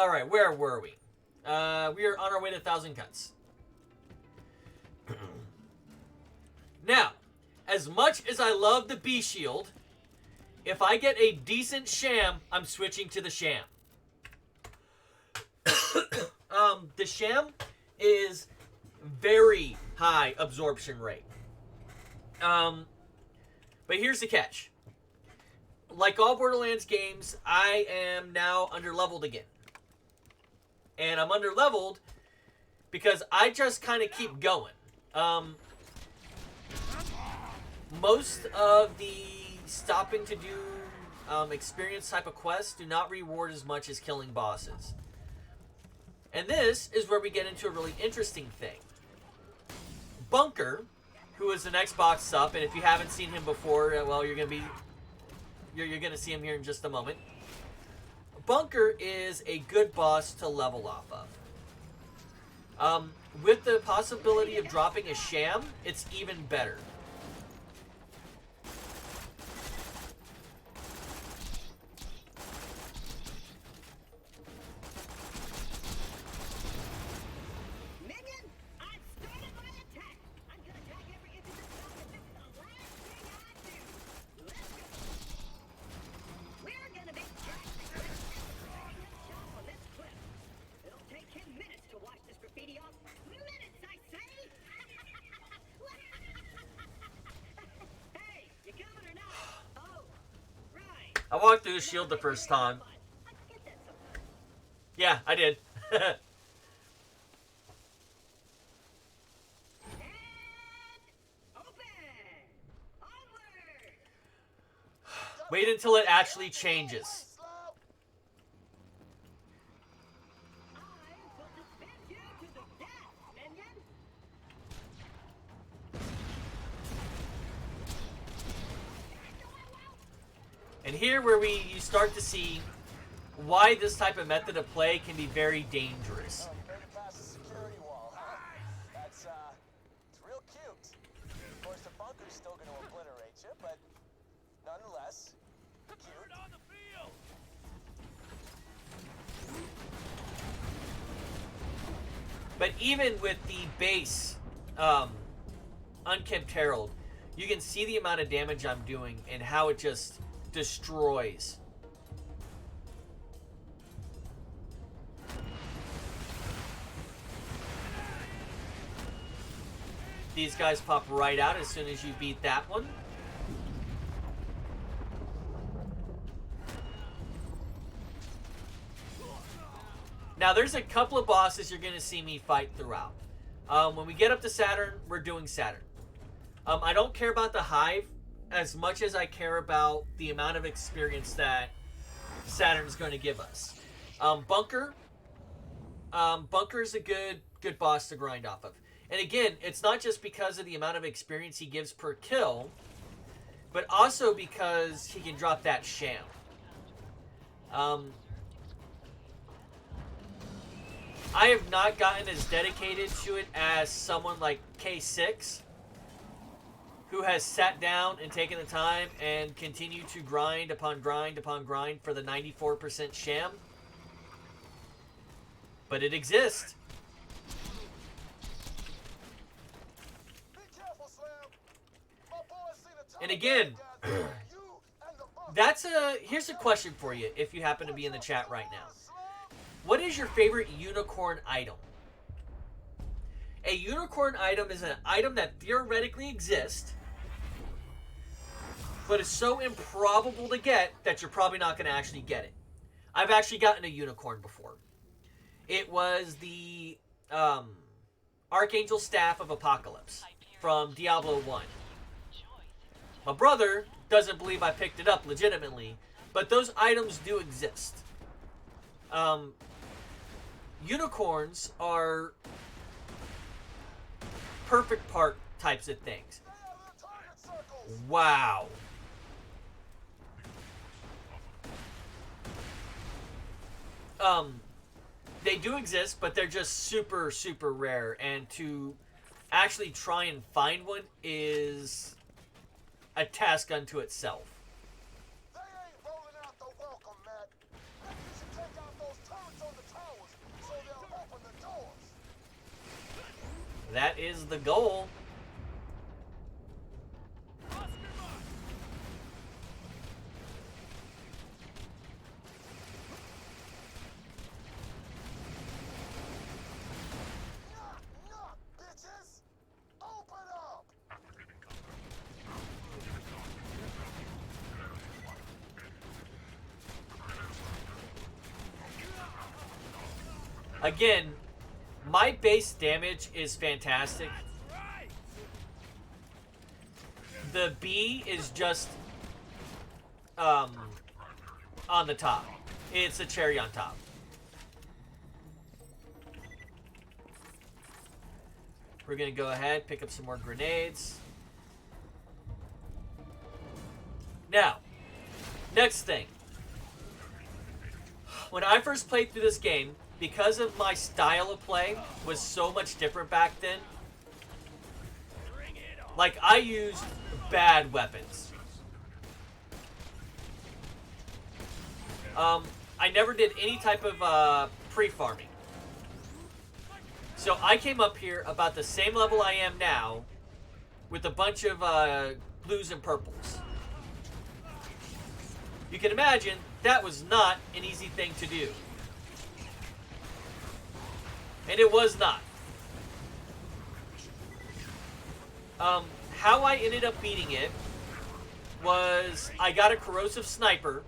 A: Alright, where were we? We are on our way to 1,000 Cuts. Now, as much as I love the B shield, if I get a decent sham, I'm switching to the sham. The sham is very high absorption rate. But here's the catch. Like all Borderlands games, I am now underleveled again. And I'm underleveled because I just kind of keep going. Most of the stopping to do experience type of quests do not reward as much as killing bosses. And this is where we get into a really interesting thing. Bunker, who is an Xbox sub, and if you haven't seen him before, well, you're gonna see him here in just a moment. Bunker is a good boss to level off of. With the possibility of dropping a sham, it's even better. I walked through the shield the first time. Yeah, I did. Wait until it actually changes. And here where you start to see why this type of method of play can be very dangerous.
C: Past the security wall, huh? That's, it's real cute. Of course, the bunker's still gonna obliterate you, but nonetheless, cute.
J: On the field!
A: But even with the base Unkempt Herald, you can see the amount of damage I'm doing and how it just destroys. These guys pop right out as soon as you beat that one. Now, there's a couple of bosses you're going to see me fight throughout. When we get up to Saturn, we're doing Saturn. I don't care about the Hive as much as I care about the amount of experience that Saturn's going to give us. Bunker. Bunker's a good boss to grind off of. And again, it's not just because of the amount of experience he gives per kill, but also because he can drop that sham. I have not gotten as dedicated to it as someone like K6, who has sat down and taken the time and continued to grind upon grind upon grind for the 94% sham. But it exists. And again, here's a question for you if you happen to be in the chat right now. What is your favorite unicorn item? A unicorn item is an item that theoretically exists, but is so improbable to get that you're probably not going to actually get it. I've actually gotten a unicorn before. It was the Archangel Staff of Apocalypse from Diablo 1. My brother doesn't believe I picked it up legitimately, but those items do exist. Unicorns are perfect part types of things. Wow. They do exist, but they're just super, super rare. And to actually try and find one is a task unto itself.
G: They ain't rolling out the welcome mat. Maybe you should take out those turrets on the
A: is the goal.
G: Knock, bitches! Open up!
A: Again, my base damage is fantastic. The B is just on the top. It's a cherry on top. We're gonna go ahead, pick up some more grenades. Now, next thing. When I first played through this game, because of my style of play was so much different back then, like, I used bad weapons. I never did any type of pre-farming. So I came up here about the same level I am now with a bunch of blues and purples. You can imagine that was not an easy thing to do. And it was not. How I ended up beating it was I got a corrosive sniper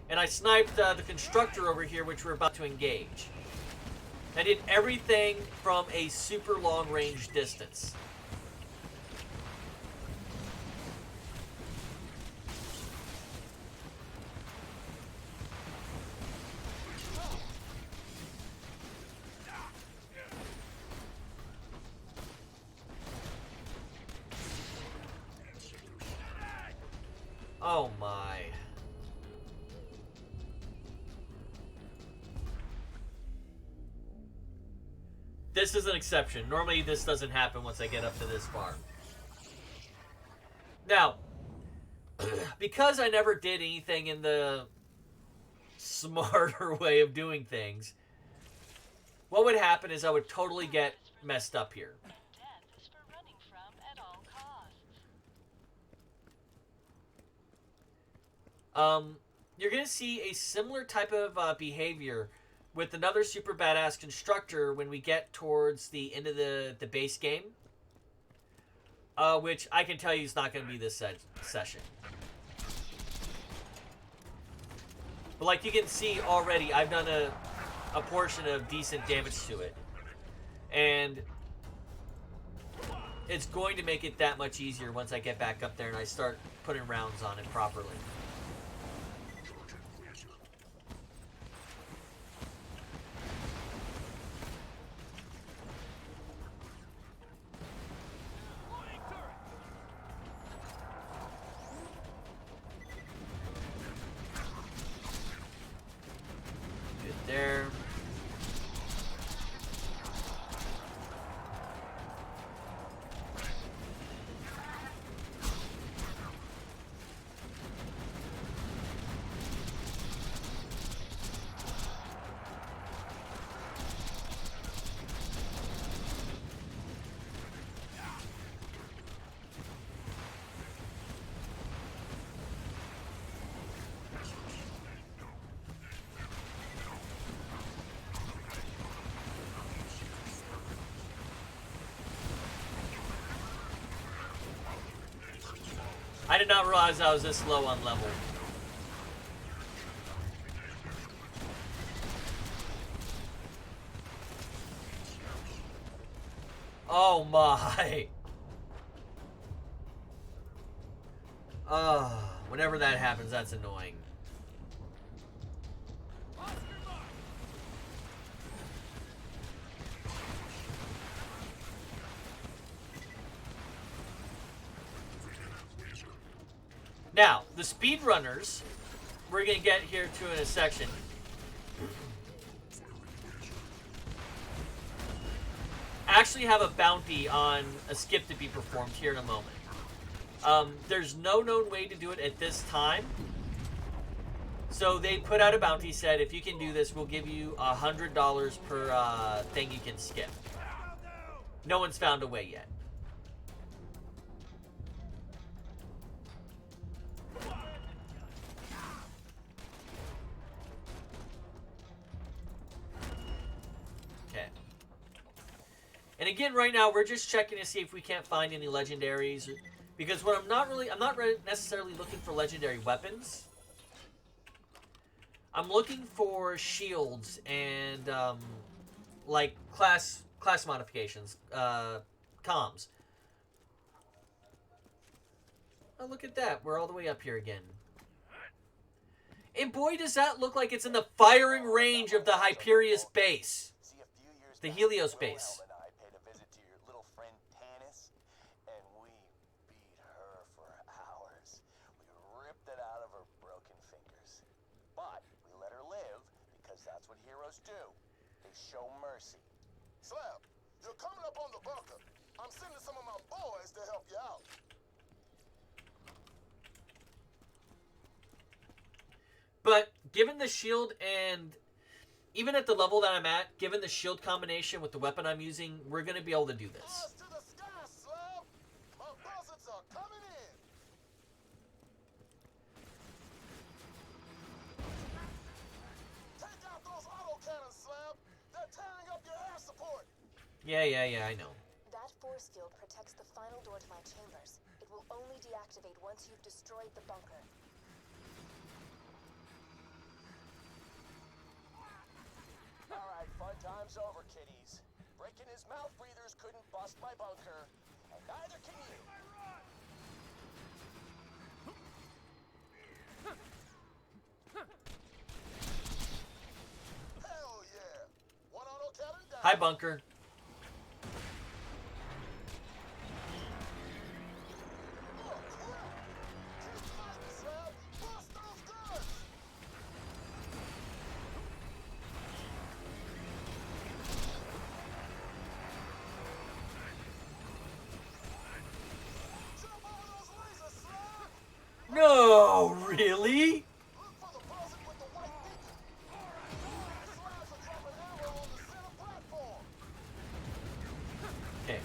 A: and I sniped the constructor over here, which we're about to engage. I did everything from a super long range distance. Oh my. This is an exception. Normally this doesn't happen once I get up to this far. Now, because I never did anything in the smarter way of doing things, what would happen is I would totally get messed up here.
D: Death is for running from at all costs.
A: You're going to see a similar type of behavior with another super badass constructor when we get towards the end of the base game. Which I can tell you is not going to be this session. But like you can see already, I've done a portion of decent damage to it. And it's going to make it that much easier once I get back up there and I start putting rounds on it properly. Good there. I did not realize I was this low on level. Oh my. Whenever that happens, that's annoying. Now, the speedrunners, we're going to get here to in a section. Actually have a bounty on a skip to be performed here in a moment. There's no known way to do it at this time. So they put out a bounty, said if you can do this, we'll give you $100 per thing you can skip. No one's found a way yet. Okay. And again, right now, we're just checking to see if we can't find any legendaries. Because what I'm not necessarily looking for legendary weapons. I'm looking for shields and, like, class modifications. Comms. Oh, look at that. We're all the way up here again. And boy, does that look like it's in the firing range of the Hyperius base. The Helios base.
C: And I paid a visit to your little friend Tanis, and we beat her for hours. We ripped it out of her broken fingers. But we let her live because that's what heroes do. They show mercy.
G: Slab, you're coming up on the bunker. I'm sending some of my boys to help you out.
A: But given the shield and even at the level that I'm at, given the shield combination with the weapon I'm using, we're going to be able to do this.
G: Eyes to the sky, Slab. My buzzards are coming in. Take out those autocannons, Slab. They're tearing up your air support.
A: Yeah, I know.
E: That force field protects the final door to my chambers. It will only deactivate once you've destroyed the bunker.
C: All right, fun time's over, kiddies. Breaking his mouth breathers couldn't bust my bunker, and neither can you.
G: Hell yeah. One autocannon down.
A: Hi, bunker.
G: Oh, crap. Keep fighting, Slab. Bust those guns. Jump over those lasers, Slab.
A: No, really?
G: Look for the buzzard with the white beacon. Slabs are dropping ammo on the center platform.
A: Okay.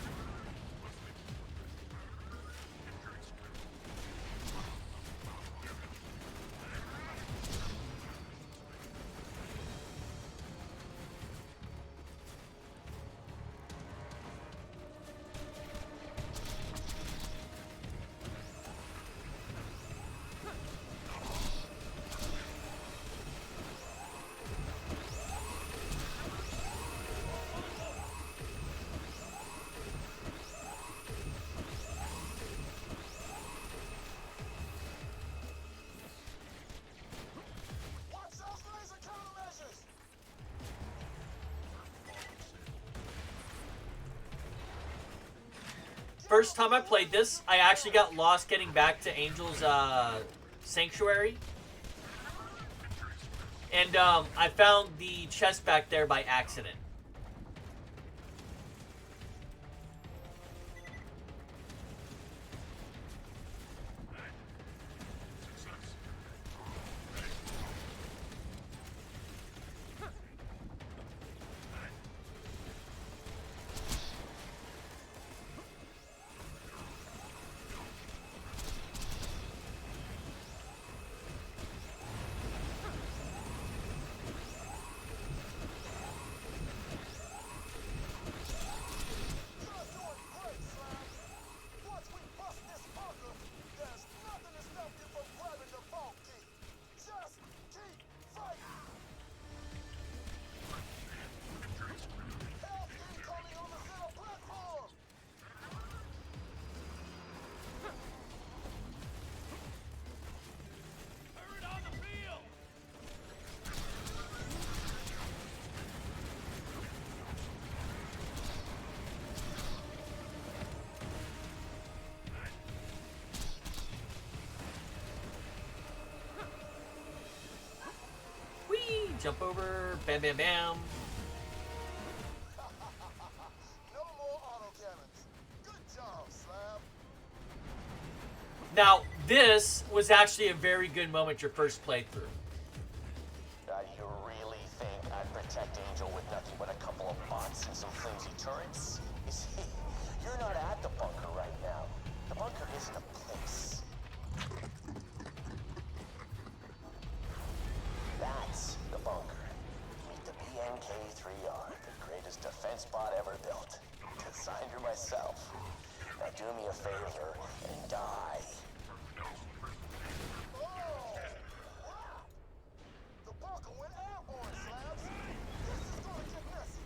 G: Watch those laser countermeasures.
A: First time I played this, I actually got lost getting back to Angel's sanctuary. And I found the chest back there by accident.
G: You're doing great, Slab. Once we bust this bunker, there's nothing to stop you from grabbing the vault key. Just keep fighting. Help incoming on the center platform.
J: Turret on the field!
A: Whee! Jump over. Bam, bam, bam.
G: No more autocannons. Good job, Slab.
A: Now, this was actually a very good moment your first playthrough.
C: You really think I'd protect Angel with nothing but a couple of bots and some flimsy turrets? You see, you're not at the bunker right now. The bunker isn't a place. That's the bunker. Meet the BNK-3R, the greatest defense bot ever built. Designed her myself. Now do me a favor and die.
G: The bunker went airborne, Slabs. This is gonna get messy.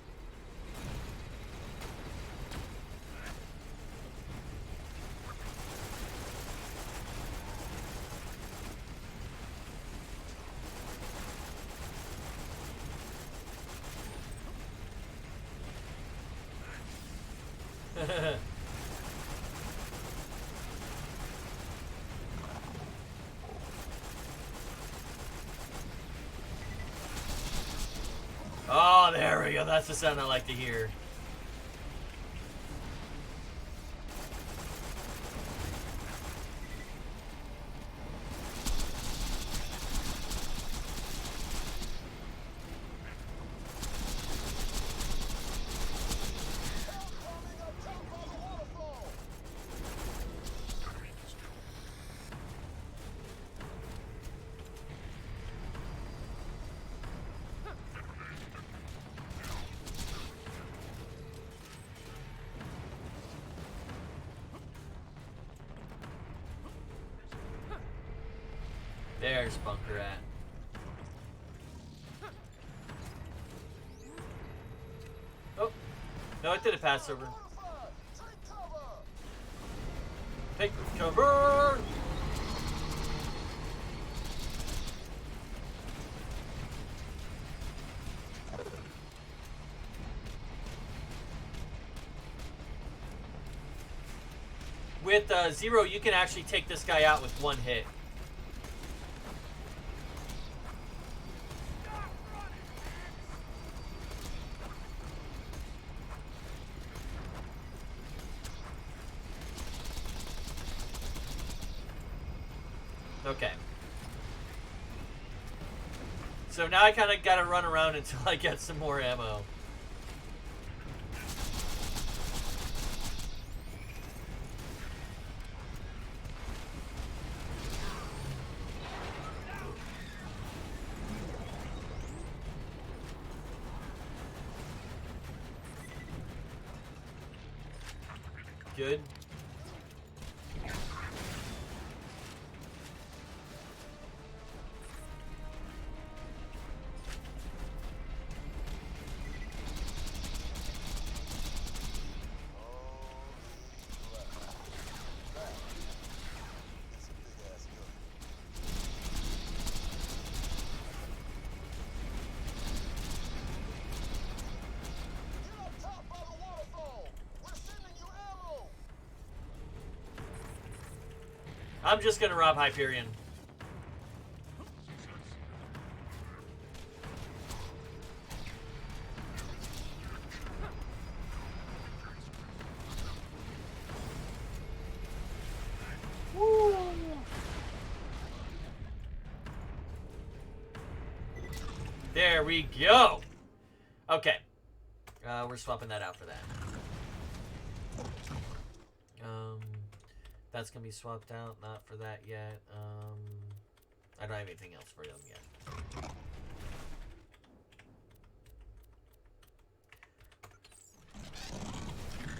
A: Oh, there we go. That's the sound I like to hear. There's bunker at. Oh, no, it did a pass over. Take cover! With Zero, you can actually take this guy out with one hit. Okay. So now I kind of got to run around until I get some more ammo. Good. I'm just gonna rob Hyperion. Woo. There we go. Okay. We're swapping that out for that. That's gonna be swapped out. Not for that yet. I don't have anything else for them yet.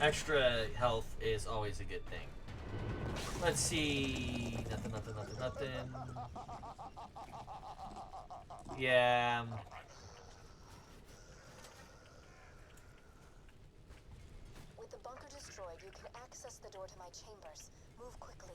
A: Extra health is always a good thing. Let's see. Nothing. Yeah.
E: With the bunker destroyed, you can access the door to my chambers. Move quickly.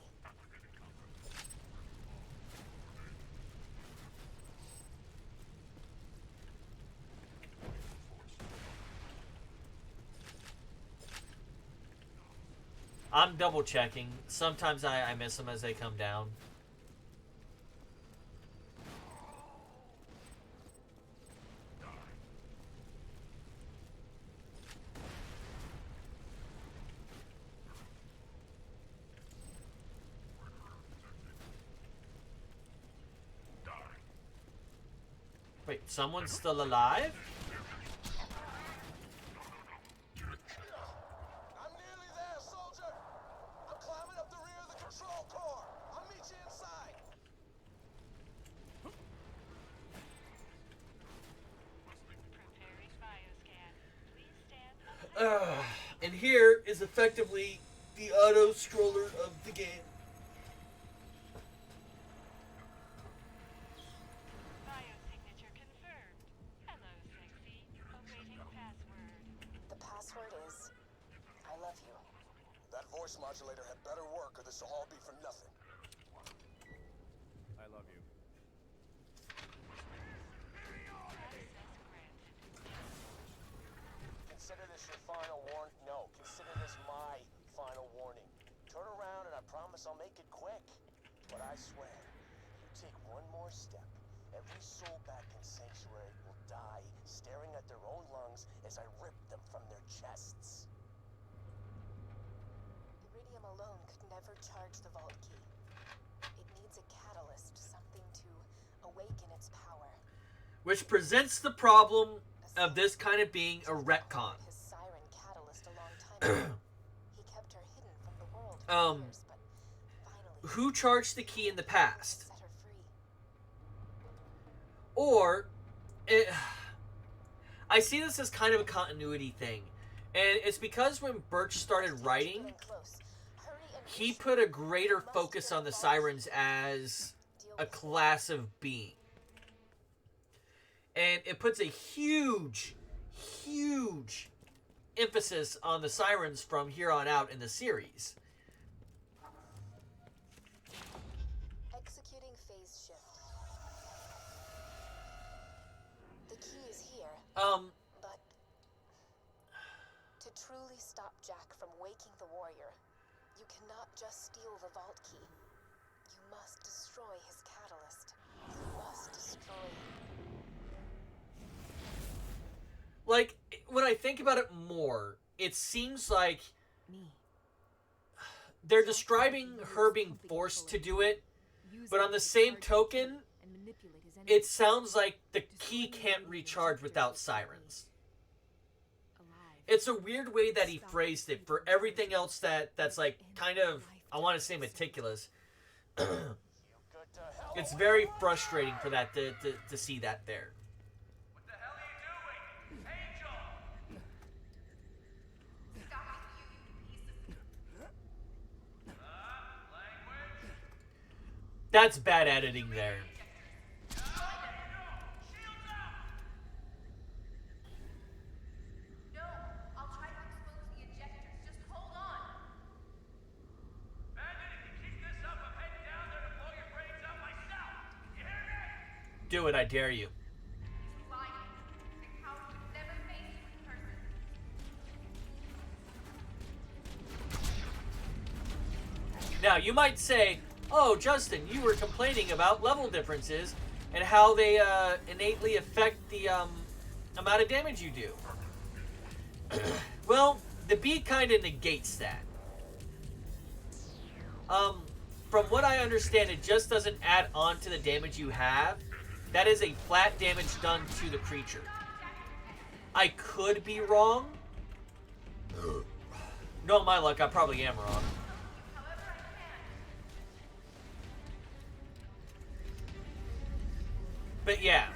A: I'm double checking. Sometimes I miss them as they come down. Wait. Wait, someone's still alive?
G: I'm nearly there, soldier. I'm climbing up the rear of the control core. I'll meet you inside.
D: Preparing bioscan. Please stand up.
A: And here is effectively the auto scroller of the game.
D: Biosignature confirmed. Hello, sexy. Awaiting password.
E: The password is I love you.
G: That voice modulator had better work, or this will all be for nothing.
J: I love you.
D: Access granted.
C: Consider this your final warning. No, consider this my final warning. Turn around and I promise I'll make it quick. But I swear, you take one more step, every soul back in Sanctuary will die staring at their own lungs as I rip them from their chests.
E: Iridium alone could never charge the vault key. It needs a catalyst, something to awaken its power.
A: Which presents the problem of this kind of being a retcon.
E: His siren catalyst a long time ago. He kept her hidden from the world for years, but finally
A: Who charged the key in the past?
E: set her free.
A: Or, I see this as kind of a continuity thing. And it's because when Birch started writing,
E: Getting close. Hurry and
A: he put a greater focus on the Sirens as a class of being. And it puts a huge, huge emphasis on the Sirens from here on out in the series.
E: executing phase shift. The key is here, but to truly stop Jack from waking the warrior, you cannot just steal the vault key. You must destroy his catalyst. You must destroy
A: Like, when I think about it more, it seems like they're describing her being forced to do it, but on the same token, it sounds like the key can't recharge without Sirens. It's a weird way that he phrased it for everything else that's like kind of, I want to say meticulous. It's very frustrating for that to see that there.
F: What the hell are you doing? Angel! Language?
A: That's bad editing there.
M: No, I'll try to expose the ejectors. Just hold on.
F: Bandit, if you keep this up, I'm heading down there to blow your brains out myself. You hear me?
A: Do it, I dare you.
M: He's lying. The count would never face you in person.
A: Now, you might say, oh, Justin, you were complaining about level differences and how they innately affect the amount of damage you do. Well, the beat kind of negates that. From what I understand, it just doesn't add on to the damage you have. That is a flat damage done to the creature. I could be wrong. No, my luck, I probably am wrong. But yeah.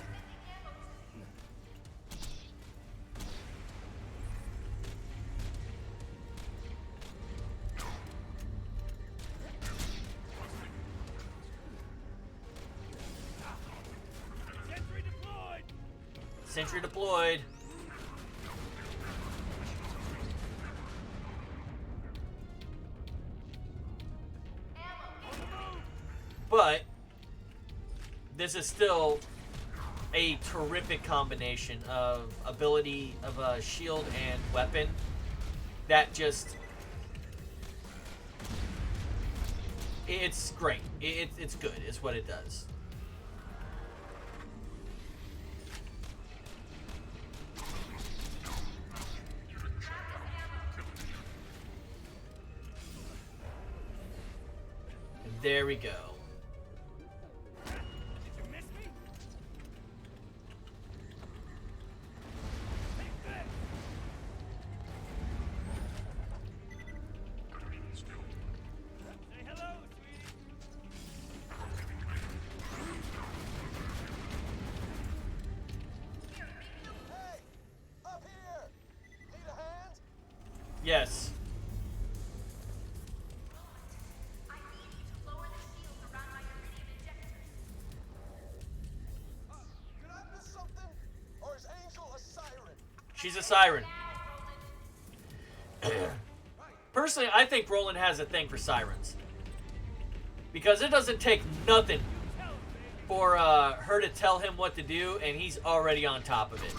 J: Sentry deployed!
A: Sentry deployed. But this is still a terrific combination of ability of a shield and weapon that just it's great. It's good is what it does. And there we go.
J: Did you miss me?
A: Yes.
M: I need you to lower the shields around my iridium injectors.
G: Did I miss something? Or is Angel a siren?
A: She's a siren.
M: Now, Roland.
A: Personally, I think Roland has a thing for sirens. Because it doesn't take nothing for her to tell him what to do, and he's already on top of it.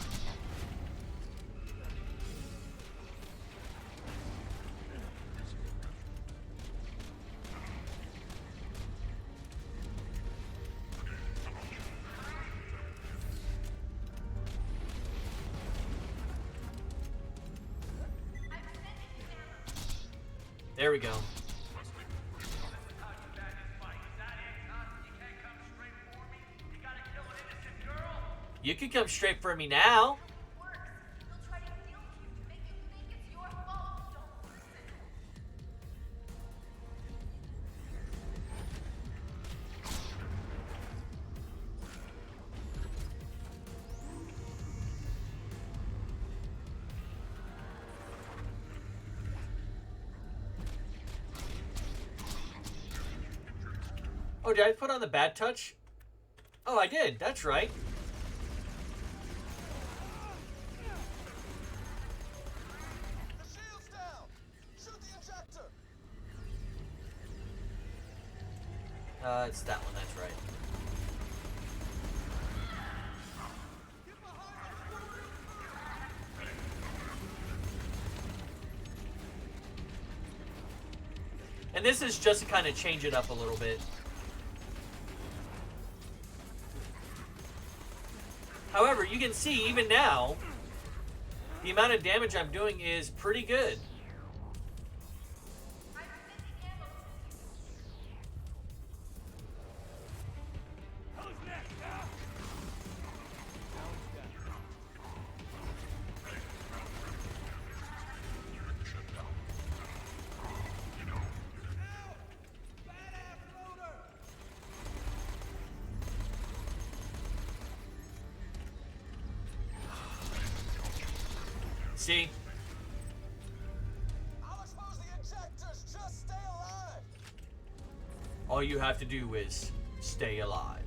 A: There we go. You can come straight for me now.
M: Works. They'll try to guilt you to make you think it's your fault. Don't listen.
A: Oh, did I put on the bad touch? Oh, I did. That's right.
G: The shield's down! Shoot the injector!
A: It's that one. That's right. And this is just to kind of change it up a little bit. However, you can see even now, the amount of damage I'm doing is pretty good.
M: I'm sending ammo to you.
J: Who's next, huh?
A: See?
G: I'll expose the injectors! Just stay alive!
A: All you have to do is stay alive.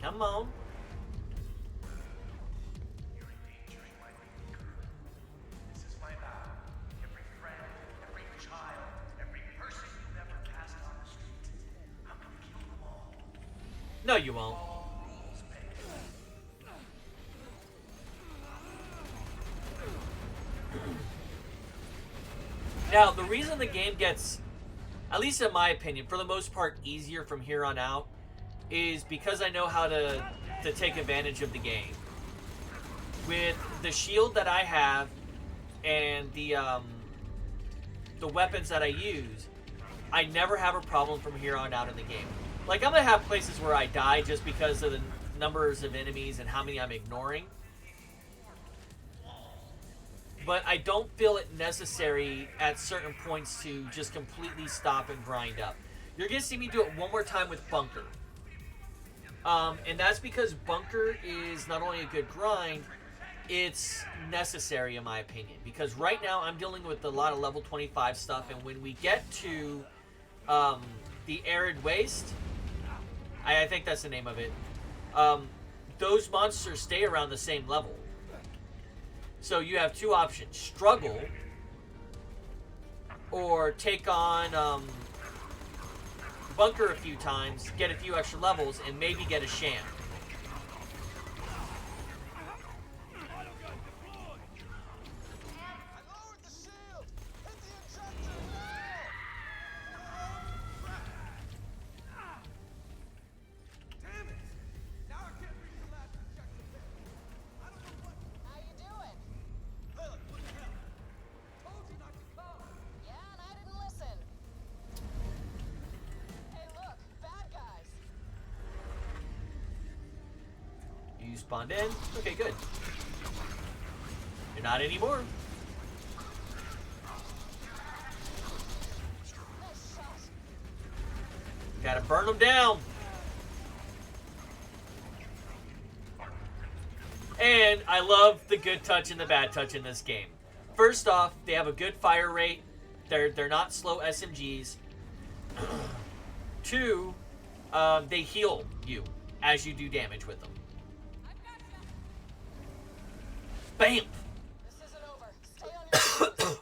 A: Come on.
F: This is my vow. Every friend, every child, every person you've ever passed on the street, I'm gonna kill them all.
A: No, you won't.
F: All rules based.
A: Now, the reason the game gets, at least in my opinion, for the most part, easier from here on out is because I know how to take advantage of the game. With the shield that I have and the weapons that I use, I never have a problem from here on out in the game. Like, I'm going to have places where I die just because of the numbers of enemies and how many I'm ignoring. But I don't feel it necessary at certain points to just completely stop and grind up. You're going to see me do it one more time with Bunker. And that's because Bunker is not only a good grind, it's necessary in my opinion. Because right now I'm dealing with a lot of level 25 stuff, and when we get to the Arid Waste, I think that's the name of it, those monsters stay around the same level. So you have two options: struggle, or take on Bunker a few times, get a few extra levels, and maybe get a sham.
G: I lowered the shield! Hit the injector now!
B: Damn it! Now I can't reach the last injection pin. I don't know what.
E: How you doing?
B: Lilith, what the hell? Told you not to come.
E: Yeah, and I didn't listen. Hey, look, bad guys.
A: You spawned in? Okay, good. You're not anymore. Gotta burn them down. And I love the good touch and the bad touch in this game. First off, they have a good fire rate. They're not slow SMGs. Two, they heal you as you do damage with them. Bam!
E: This isn't over. Stay on your feet.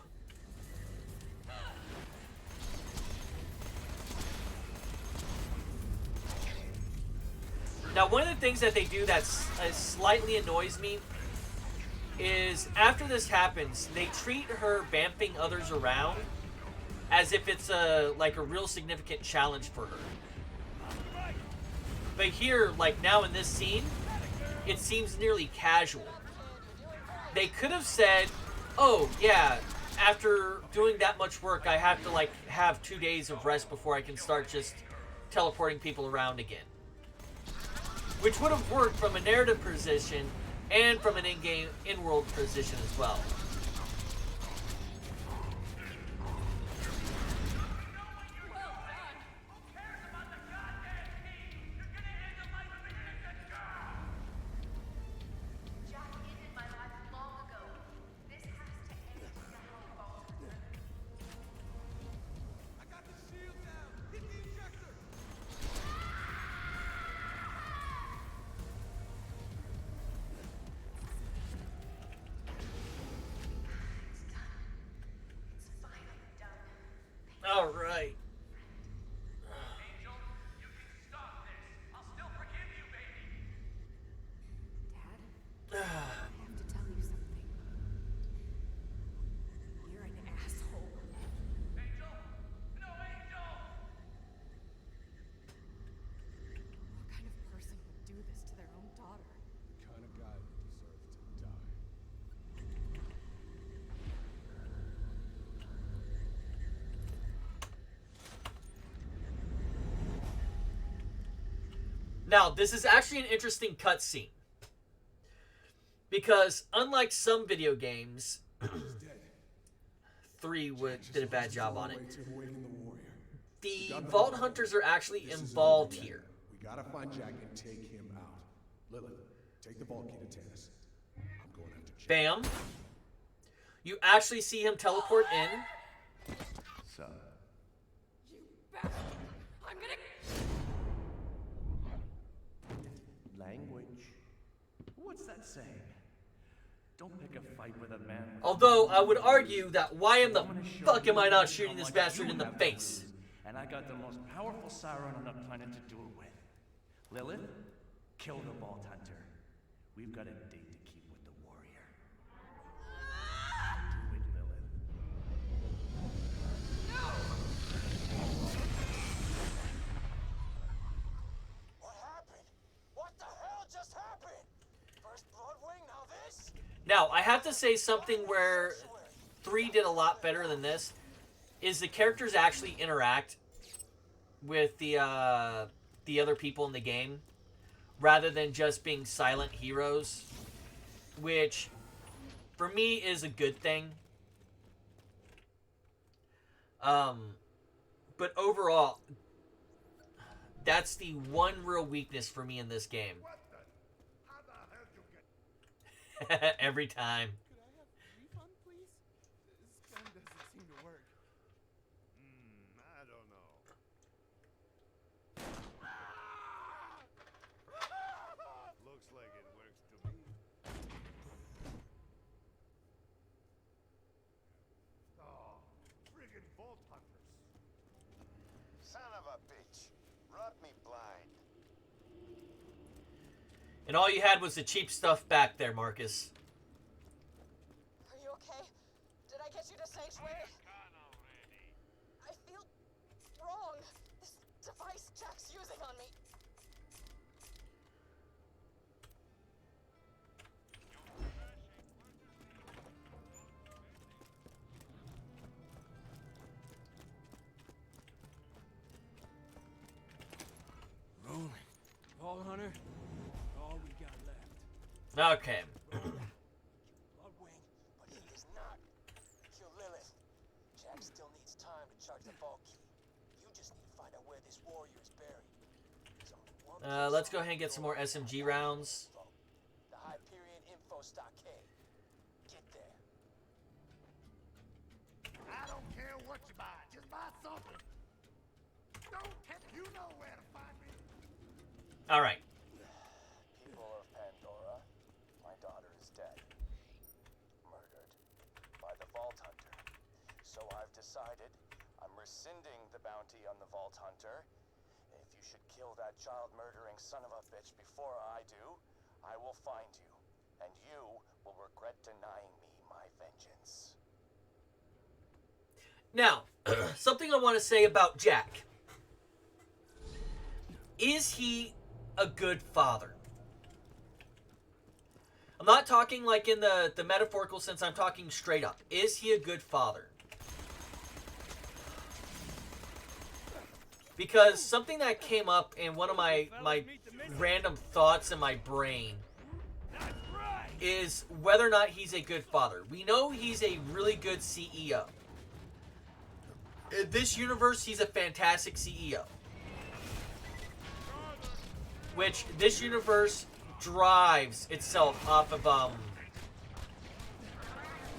A: Now, one of the things that they do that slightly annoys me is after this happens, they treat her bamping others around as if it's a real significant challenge for her. But here, like now in this scene, it seems nearly casual. They could have said, oh yeah, after doing that much work, I have to have 2 days of rest before I can start just teleporting people around again. Which would have worked from a narrative position and from an in-game, in-world position as well.
M: Jack ended my life long ago. This has to end now, Walter.
B: I got the shield down. Hit the injector.
M: It's done. It's finally done.
A: All right.
F: Angel, you can stop this. I'll still forgive you, baby.
K: Dad, I have to tell you something. You're an asshole.
F: Angel? No, Angel!
K: What kind of person would do this to their own daughter?
I: The kind of guy that deserves to die.
A: Now, this is actually an interesting cutscene. Because unlike some video games, 3 did a bad job on it.
I: To awaken the warrior.
A: The Vault Hunters are actually
I: This isn't
A: involved
I: over yet.
A: here.
I: We gotta find Jack and take him out. Lilith, take the vault key to Tannis. I'm going after Jack.
A: Bam. You actually see him teleport in.
J: Son.
K: You bastard! I'm gonna...
J: Language. What's that saying? Don't pick a fight with a man.
A: Although, I would argue that why in the fuck am I not shooting this bastard in the face?
J: And I got the most powerful siren on the planet to do it with. Lilith, kill the Vault Hunter. We've got a date to keep with the warrior. Do it, Lilith.
C: What happened? What the hell just happened? First Bloodwing, now this?
A: Now, I have to say something where 3 did a lot better than this, is the characters actually interact with the other people in the game, rather than just being silent heroes, which, for me, is a good thing. But overall, that's the one real weakness for me in this game.
G: How the hell did you get...
A: Every time.
B: Could I have a refund, please? This gun doesn't seem to work.
G: I don't know. Looks like it works to me. Oh, friggin' Vault Hunters.
C: Son of a bitch. Rubbed me blind.
A: And all you had was the cheap stuff back there, Marcus.
E: Are you okay? Did I get you to Sanctuary? I feel wrong. This device Jack's using on me.
B: Rolling. Vault Hunter, all we got left.
A: Okay.
C: Bloodwing, the vault key. You just need to find out where this warrior is buried. There's only one place
A: Let's go
C: on
A: ahead and get some more
C: Pandora
A: SMG
C: that
A: rounds.
C: info. The Hyperion Info Stockade. Get there.
G: I don't care what you buy, just buy something. Don't tell you know where to find me.
A: All right.
C: People of Pandora, my daughter is dead. Murdered by the Vault Hunter. So I've decided I'm rescinding the bounty on the Vault Hunter. If you should kill that child-murdering son of a bitch before I do, I will find you, and you will regret denying me my vengeance.
A: Now, something I want to say about Jack. Is he a good father? I'm not talking like in the metaphorical sense, I'm talking straight up. Is he a good father? Because something that came up in one of my random thoughts in my brain is whether or not he's a good father. We know he's a really good CEO. In this universe, he's a fantastic CEO. Which, this universe drives itself off of,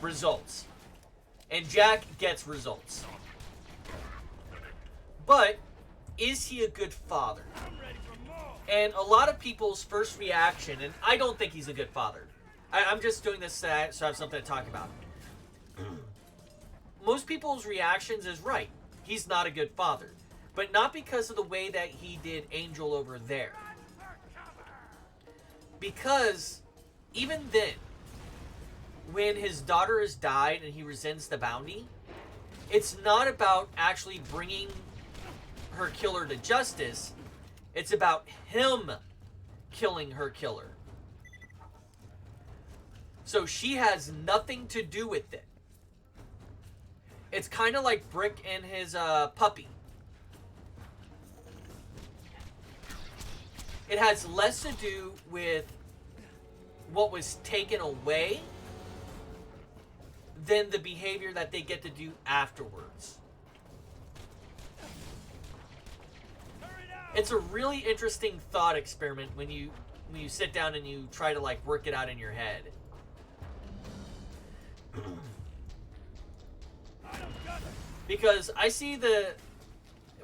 A: results. And Jack gets results. But, is he a good father? And a lot of people's first reaction, and I don't think he's a good father. I'm just doing this so I have something to talk about. Most people's reactions is right. He's not a good father. But not because of the way that he did Angel over there. Because even then, when his daughter has died and he rescinds the bounty, it's not about actually bringing her killer to justice. It's about him killing her killer. So she has nothing to do with it. It's kind of like Brick and his puppy. It has less to do with what was taken away than the behavior that they get to do afterwards. It's a really interesting thought experiment when you sit down and you try to like work it out in your head. Because I see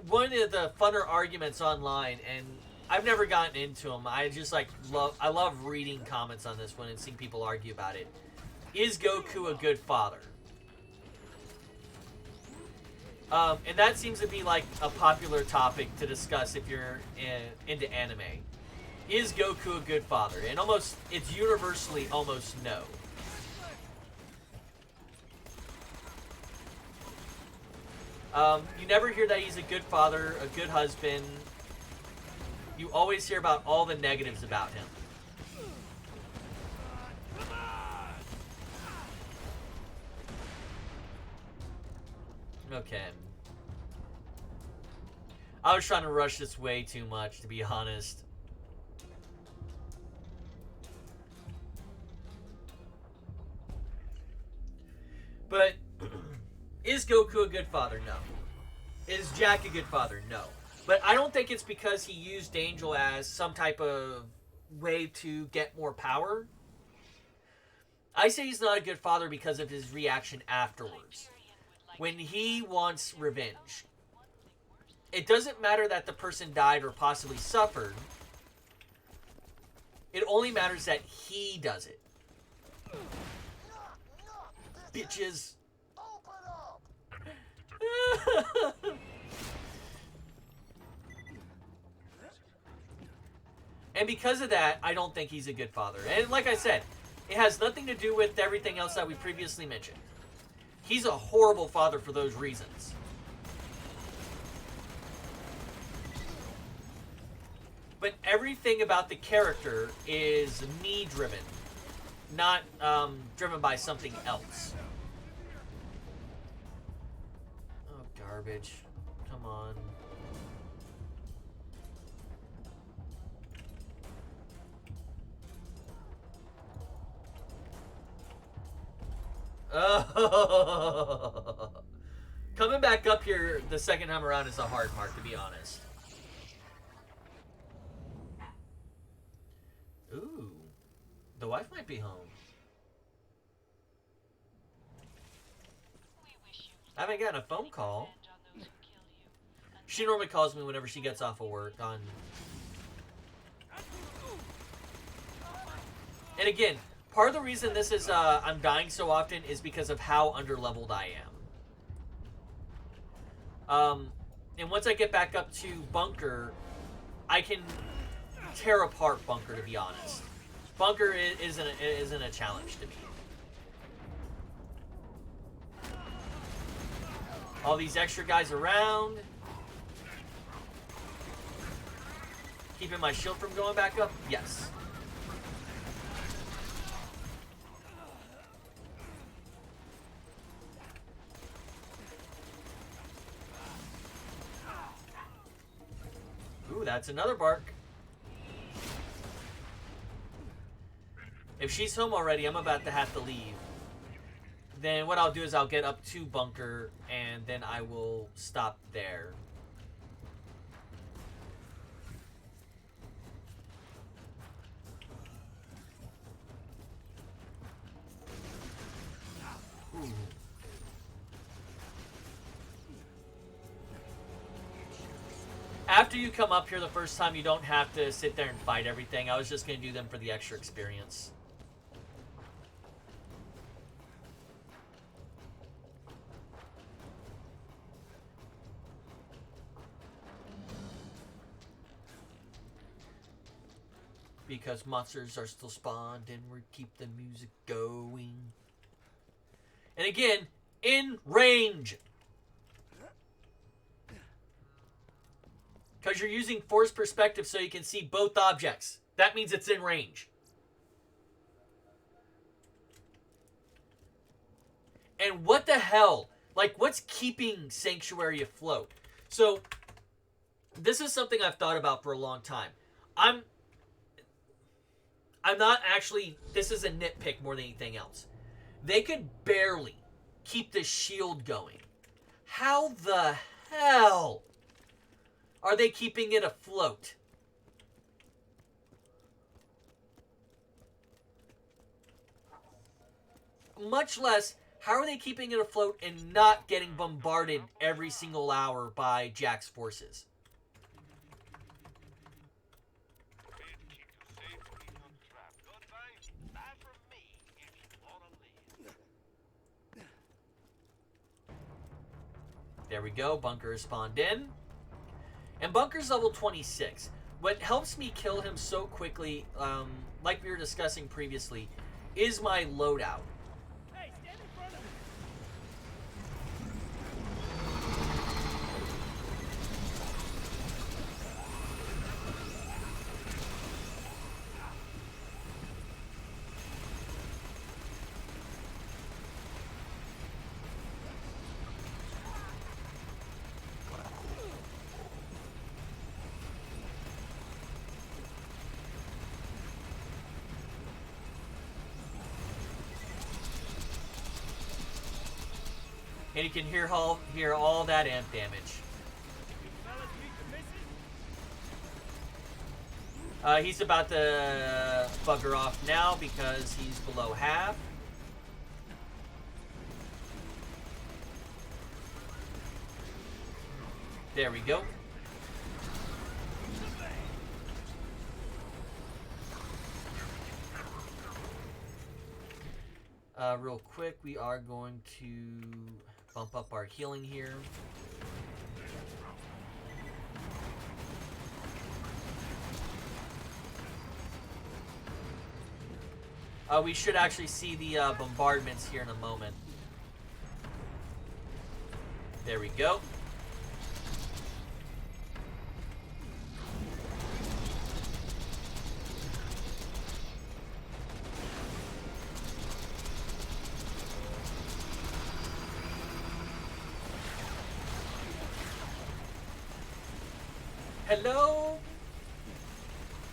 A: one of the funner arguments online, and I've never gotten into them. I just I love reading comments on this one and seeing people argue about it. Is Goku a good father? And that seems to be like a popular topic to discuss if you're into anime. Is Goku a good father? And it's universally almost no. You never hear that he's a good father, a good husband. You always hear about all the negatives about him. Okay. I was trying to rush this way too much, to be honest. But, is Goku a good father? No. Is Jack a good father? No. But I don't think it's because he used Angel as some type of way to get more power. I say he's not a good father because of his reaction afterwards. When he wants revenge. It doesn't matter that the person died or possibly suffered. It only matters that he does it. Bitches. And because of that, I don't think he's a good father. And like I said, it has nothing to do with everything else that we previously mentioned. He's a horrible father for those reasons. But everything about the character is me-driven, not driven by something else. Oh, garbage. Come on. Coming back up here the second time around is a hard mark, to be honest. Ooh. The wife might be home. I haven't gotten a phone call. She normally calls me whenever she gets off of work on... And again, part of the reason this is I'm dying so often is because of how underleveled I am. And once I get back up to Bunker, I can tear apart Bunker, to be honest. Bunker isn't a challenge to me. All these extra guys around. Keeping my shield from going back up? Yes. Ooh, that's another bark. If she's home already, I'm about to have to leave. Then what I'll do is I'll get up to Bunker, and then I will stop there. Ooh. After you come up here the first time, you don't have to sit there and fight everything. I was just going to do them for the extra experience. Because monsters are still spawned and we keep the music going. And again, in range. Because you're using force perspective so you can see both objects. That means it's in range. And what the hell? Like, what's keeping Sanctuary afloat? So, this is something I've thought about for a long time. I'm not actually... This is a nitpick more than anything else. They could barely keep the shield going. How the hell are they keeping it afloat? Much less, how are they keeping it afloat and not getting bombarded every single hour by Jack's forces? There we go. Bunker is spawned in. And Bunker's level 26. What helps me kill him so quickly, like we were discussing previously, is my loadout.
B: Hey, stand in front of me.
A: And you can hear all that amp damage. He's about to bugger off now because he's below half. There we go. Real quick, we are going to bump up our healing here. We should actually see the bombardments here in a moment. There we go. Hello?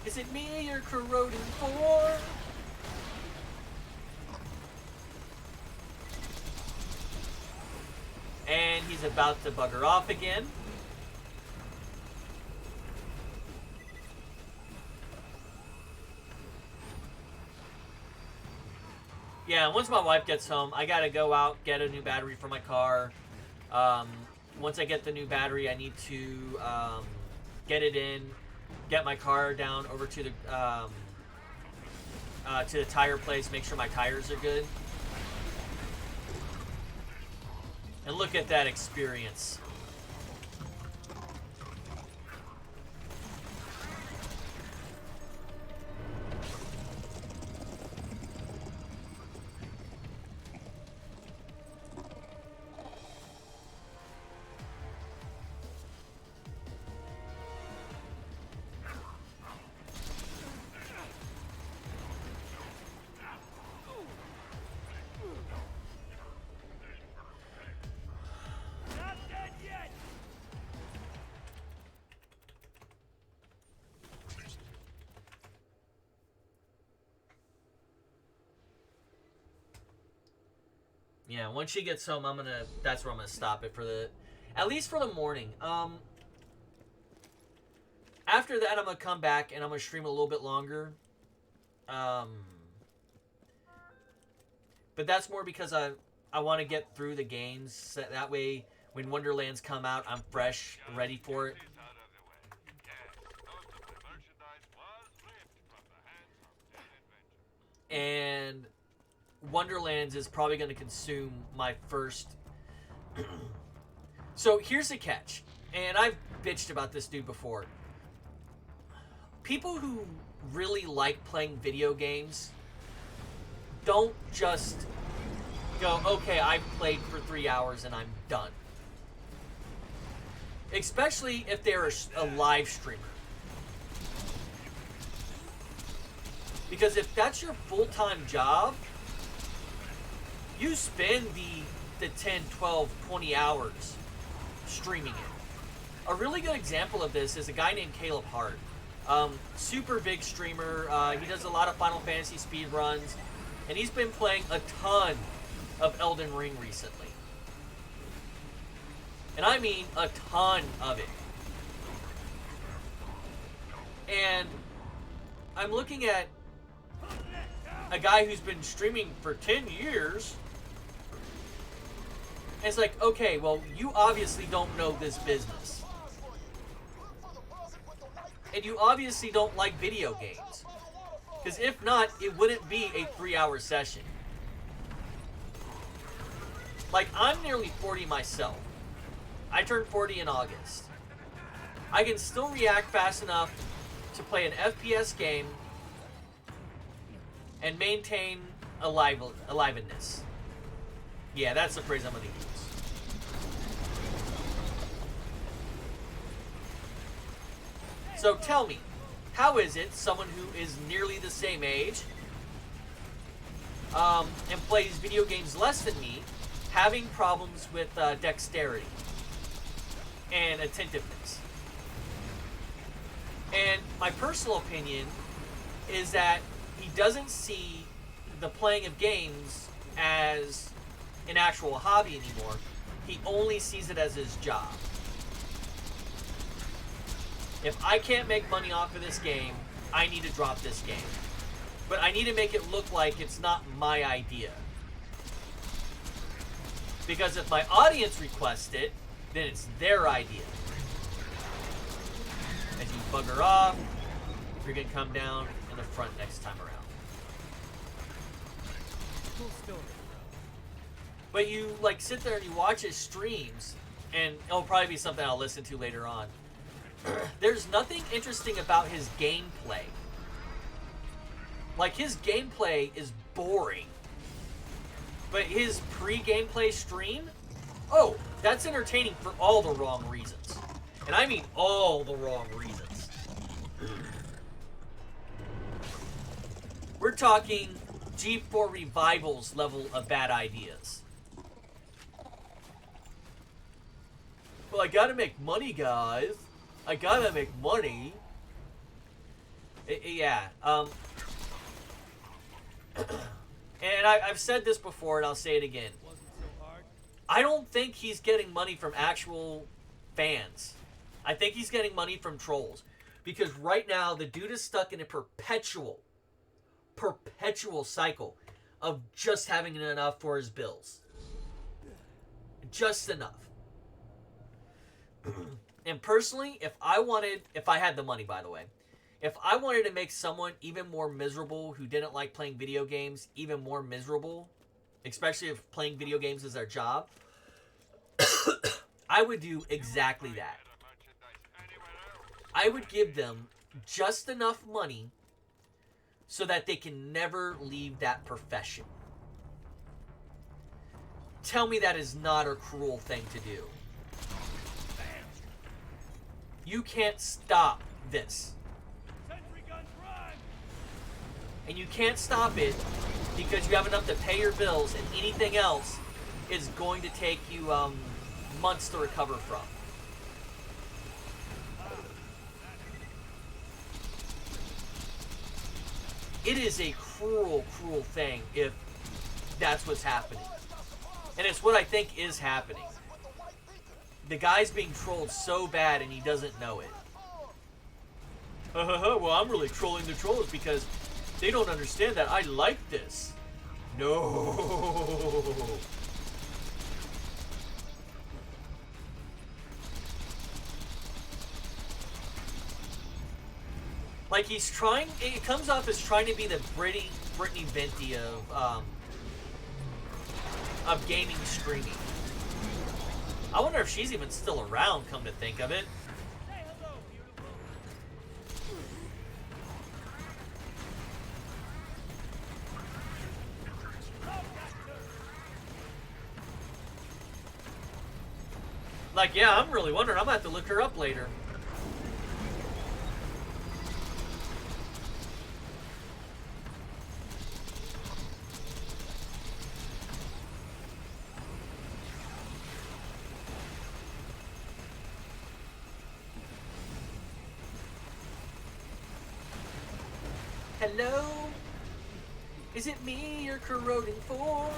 A: Is it me you're corroding for? And he's about to bugger off again. Yeah, once my wife gets home, I gotta go out, get a new battery for my car. Once I get the new battery, I need to get it in, get my car down over to the tire place, make sure my tires are good. And look at that experience. Yeah, once she gets home, that's where I'm gonna stop it at least for the morning. After that, I'm gonna come back and I'm gonna stream a little bit longer. But that's more because I want to get through the games. So that way, when Wonderlands come out, I'm fresh, ready for it. And Wonderlands is probably going to consume my first. So here's the catch, and I've bitched about this dude before. People who really like playing video games don't just go, okay, I've played for 3 hours and I'm done. Especially if they're a live streamer. Because if that's your full-time job, you spend the 10, 12, 20 hours streaming it. A really good example of this is a guy named Caleb Hart. Super big streamer. He does a lot of Final Fantasy speed runs. And he's been playing a ton of Elden Ring recently. And I mean a ton of it. And I'm looking at a guy who's been streaming for 10 years. And it's like, okay, well, you obviously don't know this business. And you obviously don't like video games. Because if not, it wouldn't be a 3-hour session. Like, I'm nearly 40 myself. I turned 40 in August. I can still react fast enough to play an FPS game and maintain aliveness. Yeah, that's the phrase I'm going to use. So tell me, how is it someone who is nearly the same age and plays video games less than me having problems with dexterity and attentiveness? And my personal opinion is that he doesn't see the playing of games as an actual hobby anymore. He only sees it as his job. If I can't make money off of this game, I need to drop this game. But I need to make it look like it's not my idea. Because if my audience requests it, then it's their idea. As you bugger off, you're going to come down in the front next time around.
B: Cool story.
A: But you like sit there and you watch his streams, and it'll probably be something I'll listen to later on. There's nothing interesting about his gameplay. Like, his gameplay is boring. But his pre-gameplay stream, oh, that's entertaining for all the wrong reasons. And I mean all the wrong reasons. We're talking G4 Revivals level of bad ideas. Well, I gotta make money, guys. I gotta make money. Yeah. And I've said this before, and I'll say it again.
B: Wasn't so hard.
A: I don't think he's getting money from actual fans. I think he's getting money from trolls. Because right now, the dude is stuck in a perpetual cycle of just having enough for his bills. Just enough. And personally, if I had the money, by the way, if I wanted to make someone even more miserable who didn't like playing video games even more miserable, especially if playing video games is their job, I would do exactly that. I would give them just enough money so that they can never leave that profession. Tell me that is not a cruel thing to do. You can't stop this. And you can't stop it because you have enough to pay your bills, and anything else is going to take you months to recover from. It is a cruel, cruel thing if that's what's happening. And it's what I think is happening. The guy's being trolled so bad and he doesn't know it. Well, I'm really trolling the trolls because they don't understand that I like this. No. Like he's trying, it comes off as trying to be the Brittany Venti of gaming streaming. I wonder if she's even still around, come to think of it. Like, yeah, I'm really wondering. I'm gonna have to look her up later. Hello? Is it me you're corroding for?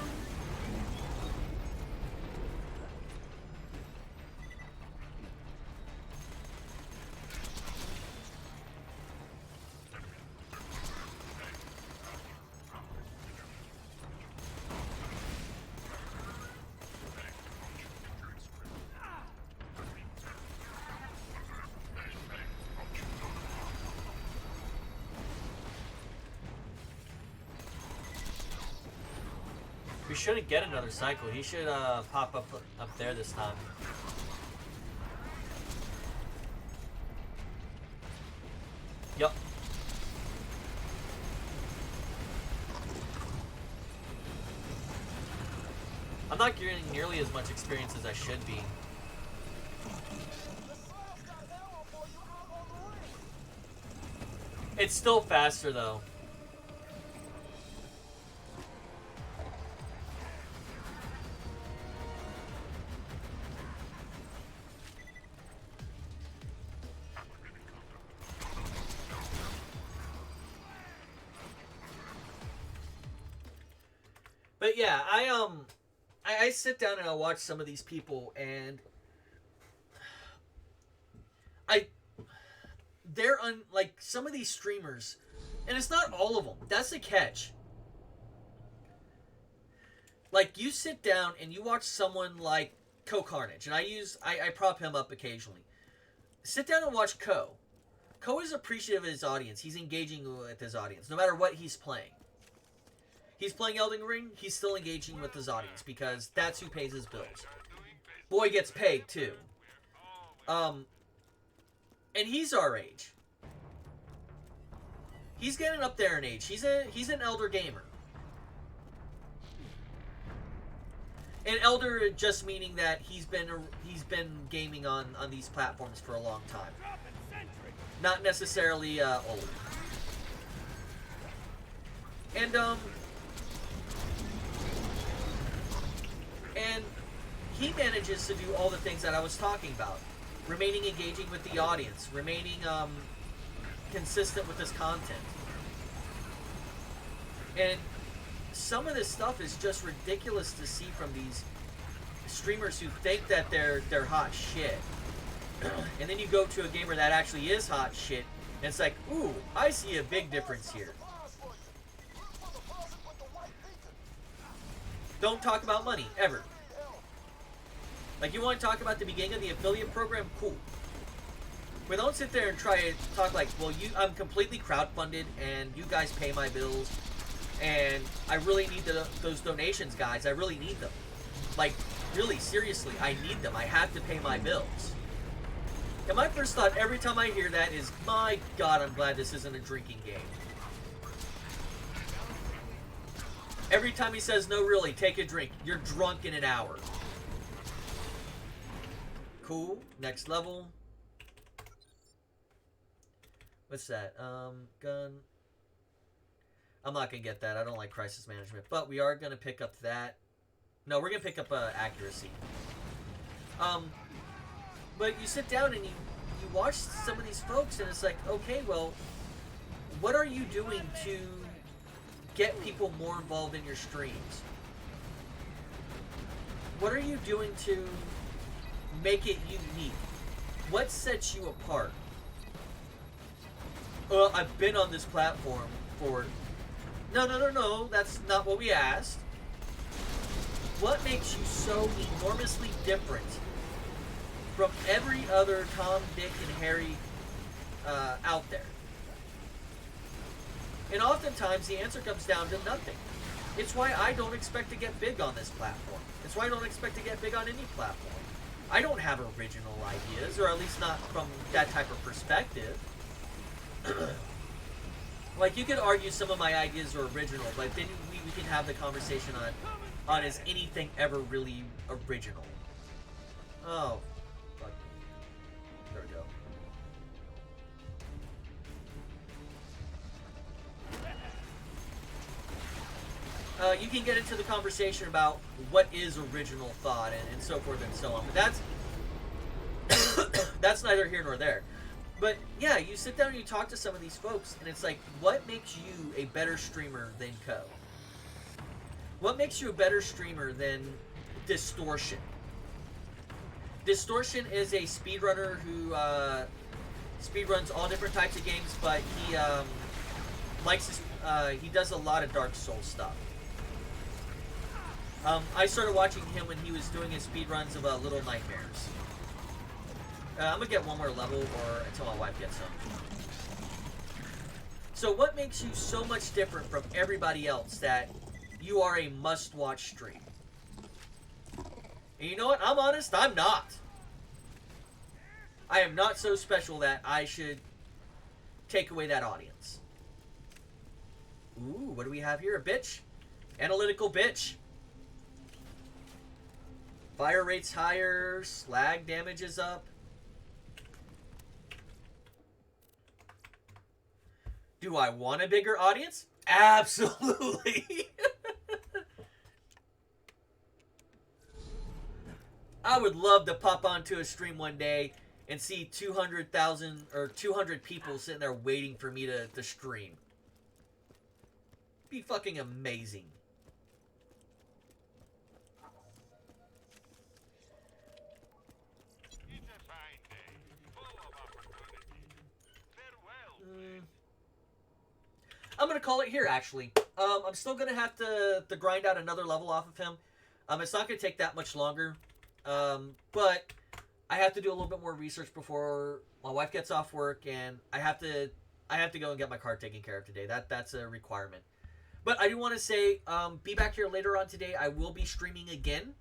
A: We shouldn't get another cycle. He should pop up there this time. Yup. I'm not getting nearly as much experience as I should be. It's still faster though. But yeah, I sit down and I watch some of these people, and they're like some of these streamers, and it's not all of them. That's the catch. Like you sit down and you watch someone like Co Carnage, and I prop him up occasionally. Sit down and watch Co. Co is appreciative of his audience. He's engaging with his audience, no matter what he's playing. He's playing Elden Ring, he's still engaging with his audience because that's who pays his bills. Boy gets paid too. And he's our age. He's getting up there in age. He's an elder gamer. And elder just meaning that he's been gaming on these platforms for a long time. Not necessarily old. And he manages to do all the things that I was talking about. Remaining engaging with the audience. Remaining consistent with his content. And some of this stuff is just ridiculous to see from these streamers who think that they're hot shit, and then you go to a gamer that actually is hot shit, and it's like, ooh, I see a big difference here. Don't talk about money ever. Like, you want to talk about the beginning of the affiliate program? Cool. But don't sit there and try to talk like, well, I'm completely crowdfunded, and you guys pay my bills, and I really need those donations, guys. I really need them. Like, really, seriously, I need them. I have to pay my bills. And my first thought every time I hear that is, my God, I'm glad this isn't a drinking game. Every time he says, no, really, take a drink, you're drunk in an hour. Cool. Next level. What's that? Gun. I'm not going to get that. I don't like crisis management. But we are going to pick up that. No, we're going to pick up accuracy. But you sit down and you watch some of these folks, and it's like, okay, well, what are you doing to get people more involved in your streams? What are you doing to make it unique? What sets you apart? Well, I've been on this platform for... No, that's not what we asked. What makes you so enormously different from every other Tom, Dick, and Harry out there? And oftentimes the answer comes down to nothing. It's why I don't expect to get big on this platform. It's why I don't expect to get big on any platform. I don't have original ideas, or at least not from that type of perspective. Like, you could argue some of my ideas are original, but then we can have the conversation on is anything ever really original? Oh, fuck. There we go. You can get into the conversation about what is original thought and so forth and so on, but that's neither here nor there. But yeah, you sit down and you talk to some of these folks, and it's like, what makes you a better streamer than Co? What makes you a better streamer than Distortion? Distortion is a speedrunner who speedruns all different types of games, but he he does a lot of Dark Souls stuff. I started watching him when he was doing his speedruns of Little Nightmares. I'm going to get one more level or until my wife gets him. So what makes you so much different from everybody else that you are a must-watch stream? And you know what? I'm honest, I'm not. I am not so special that I should take away that audience. Ooh, what do we have here? A bitch? Analytical bitch. Fire rate's higher. Slag damage is up. Do I want a bigger audience? Absolutely. I would love to pop onto a stream one day and see 200,000 or 200 people sitting there waiting for me to stream. Be fucking amazing.
F: It's a fine day, full of opportunity. Farewell.
A: I'm going to call it here, actually. I'm still going to have to grind out another level off of him. It's not going to take that much longer. But I have to do a little bit more research before my wife gets off work, and I have to go and get my car taken care of today. That's a requirement. But I do want to say, be back here later on today. I will be streaming again.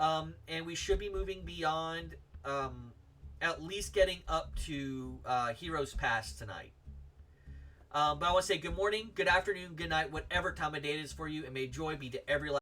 A: And we should be moving beyond at least getting up to Heroes Pass tonight. But I want to say good morning, good afternoon, good night, whatever time of day it is for you, and may joy be to every life.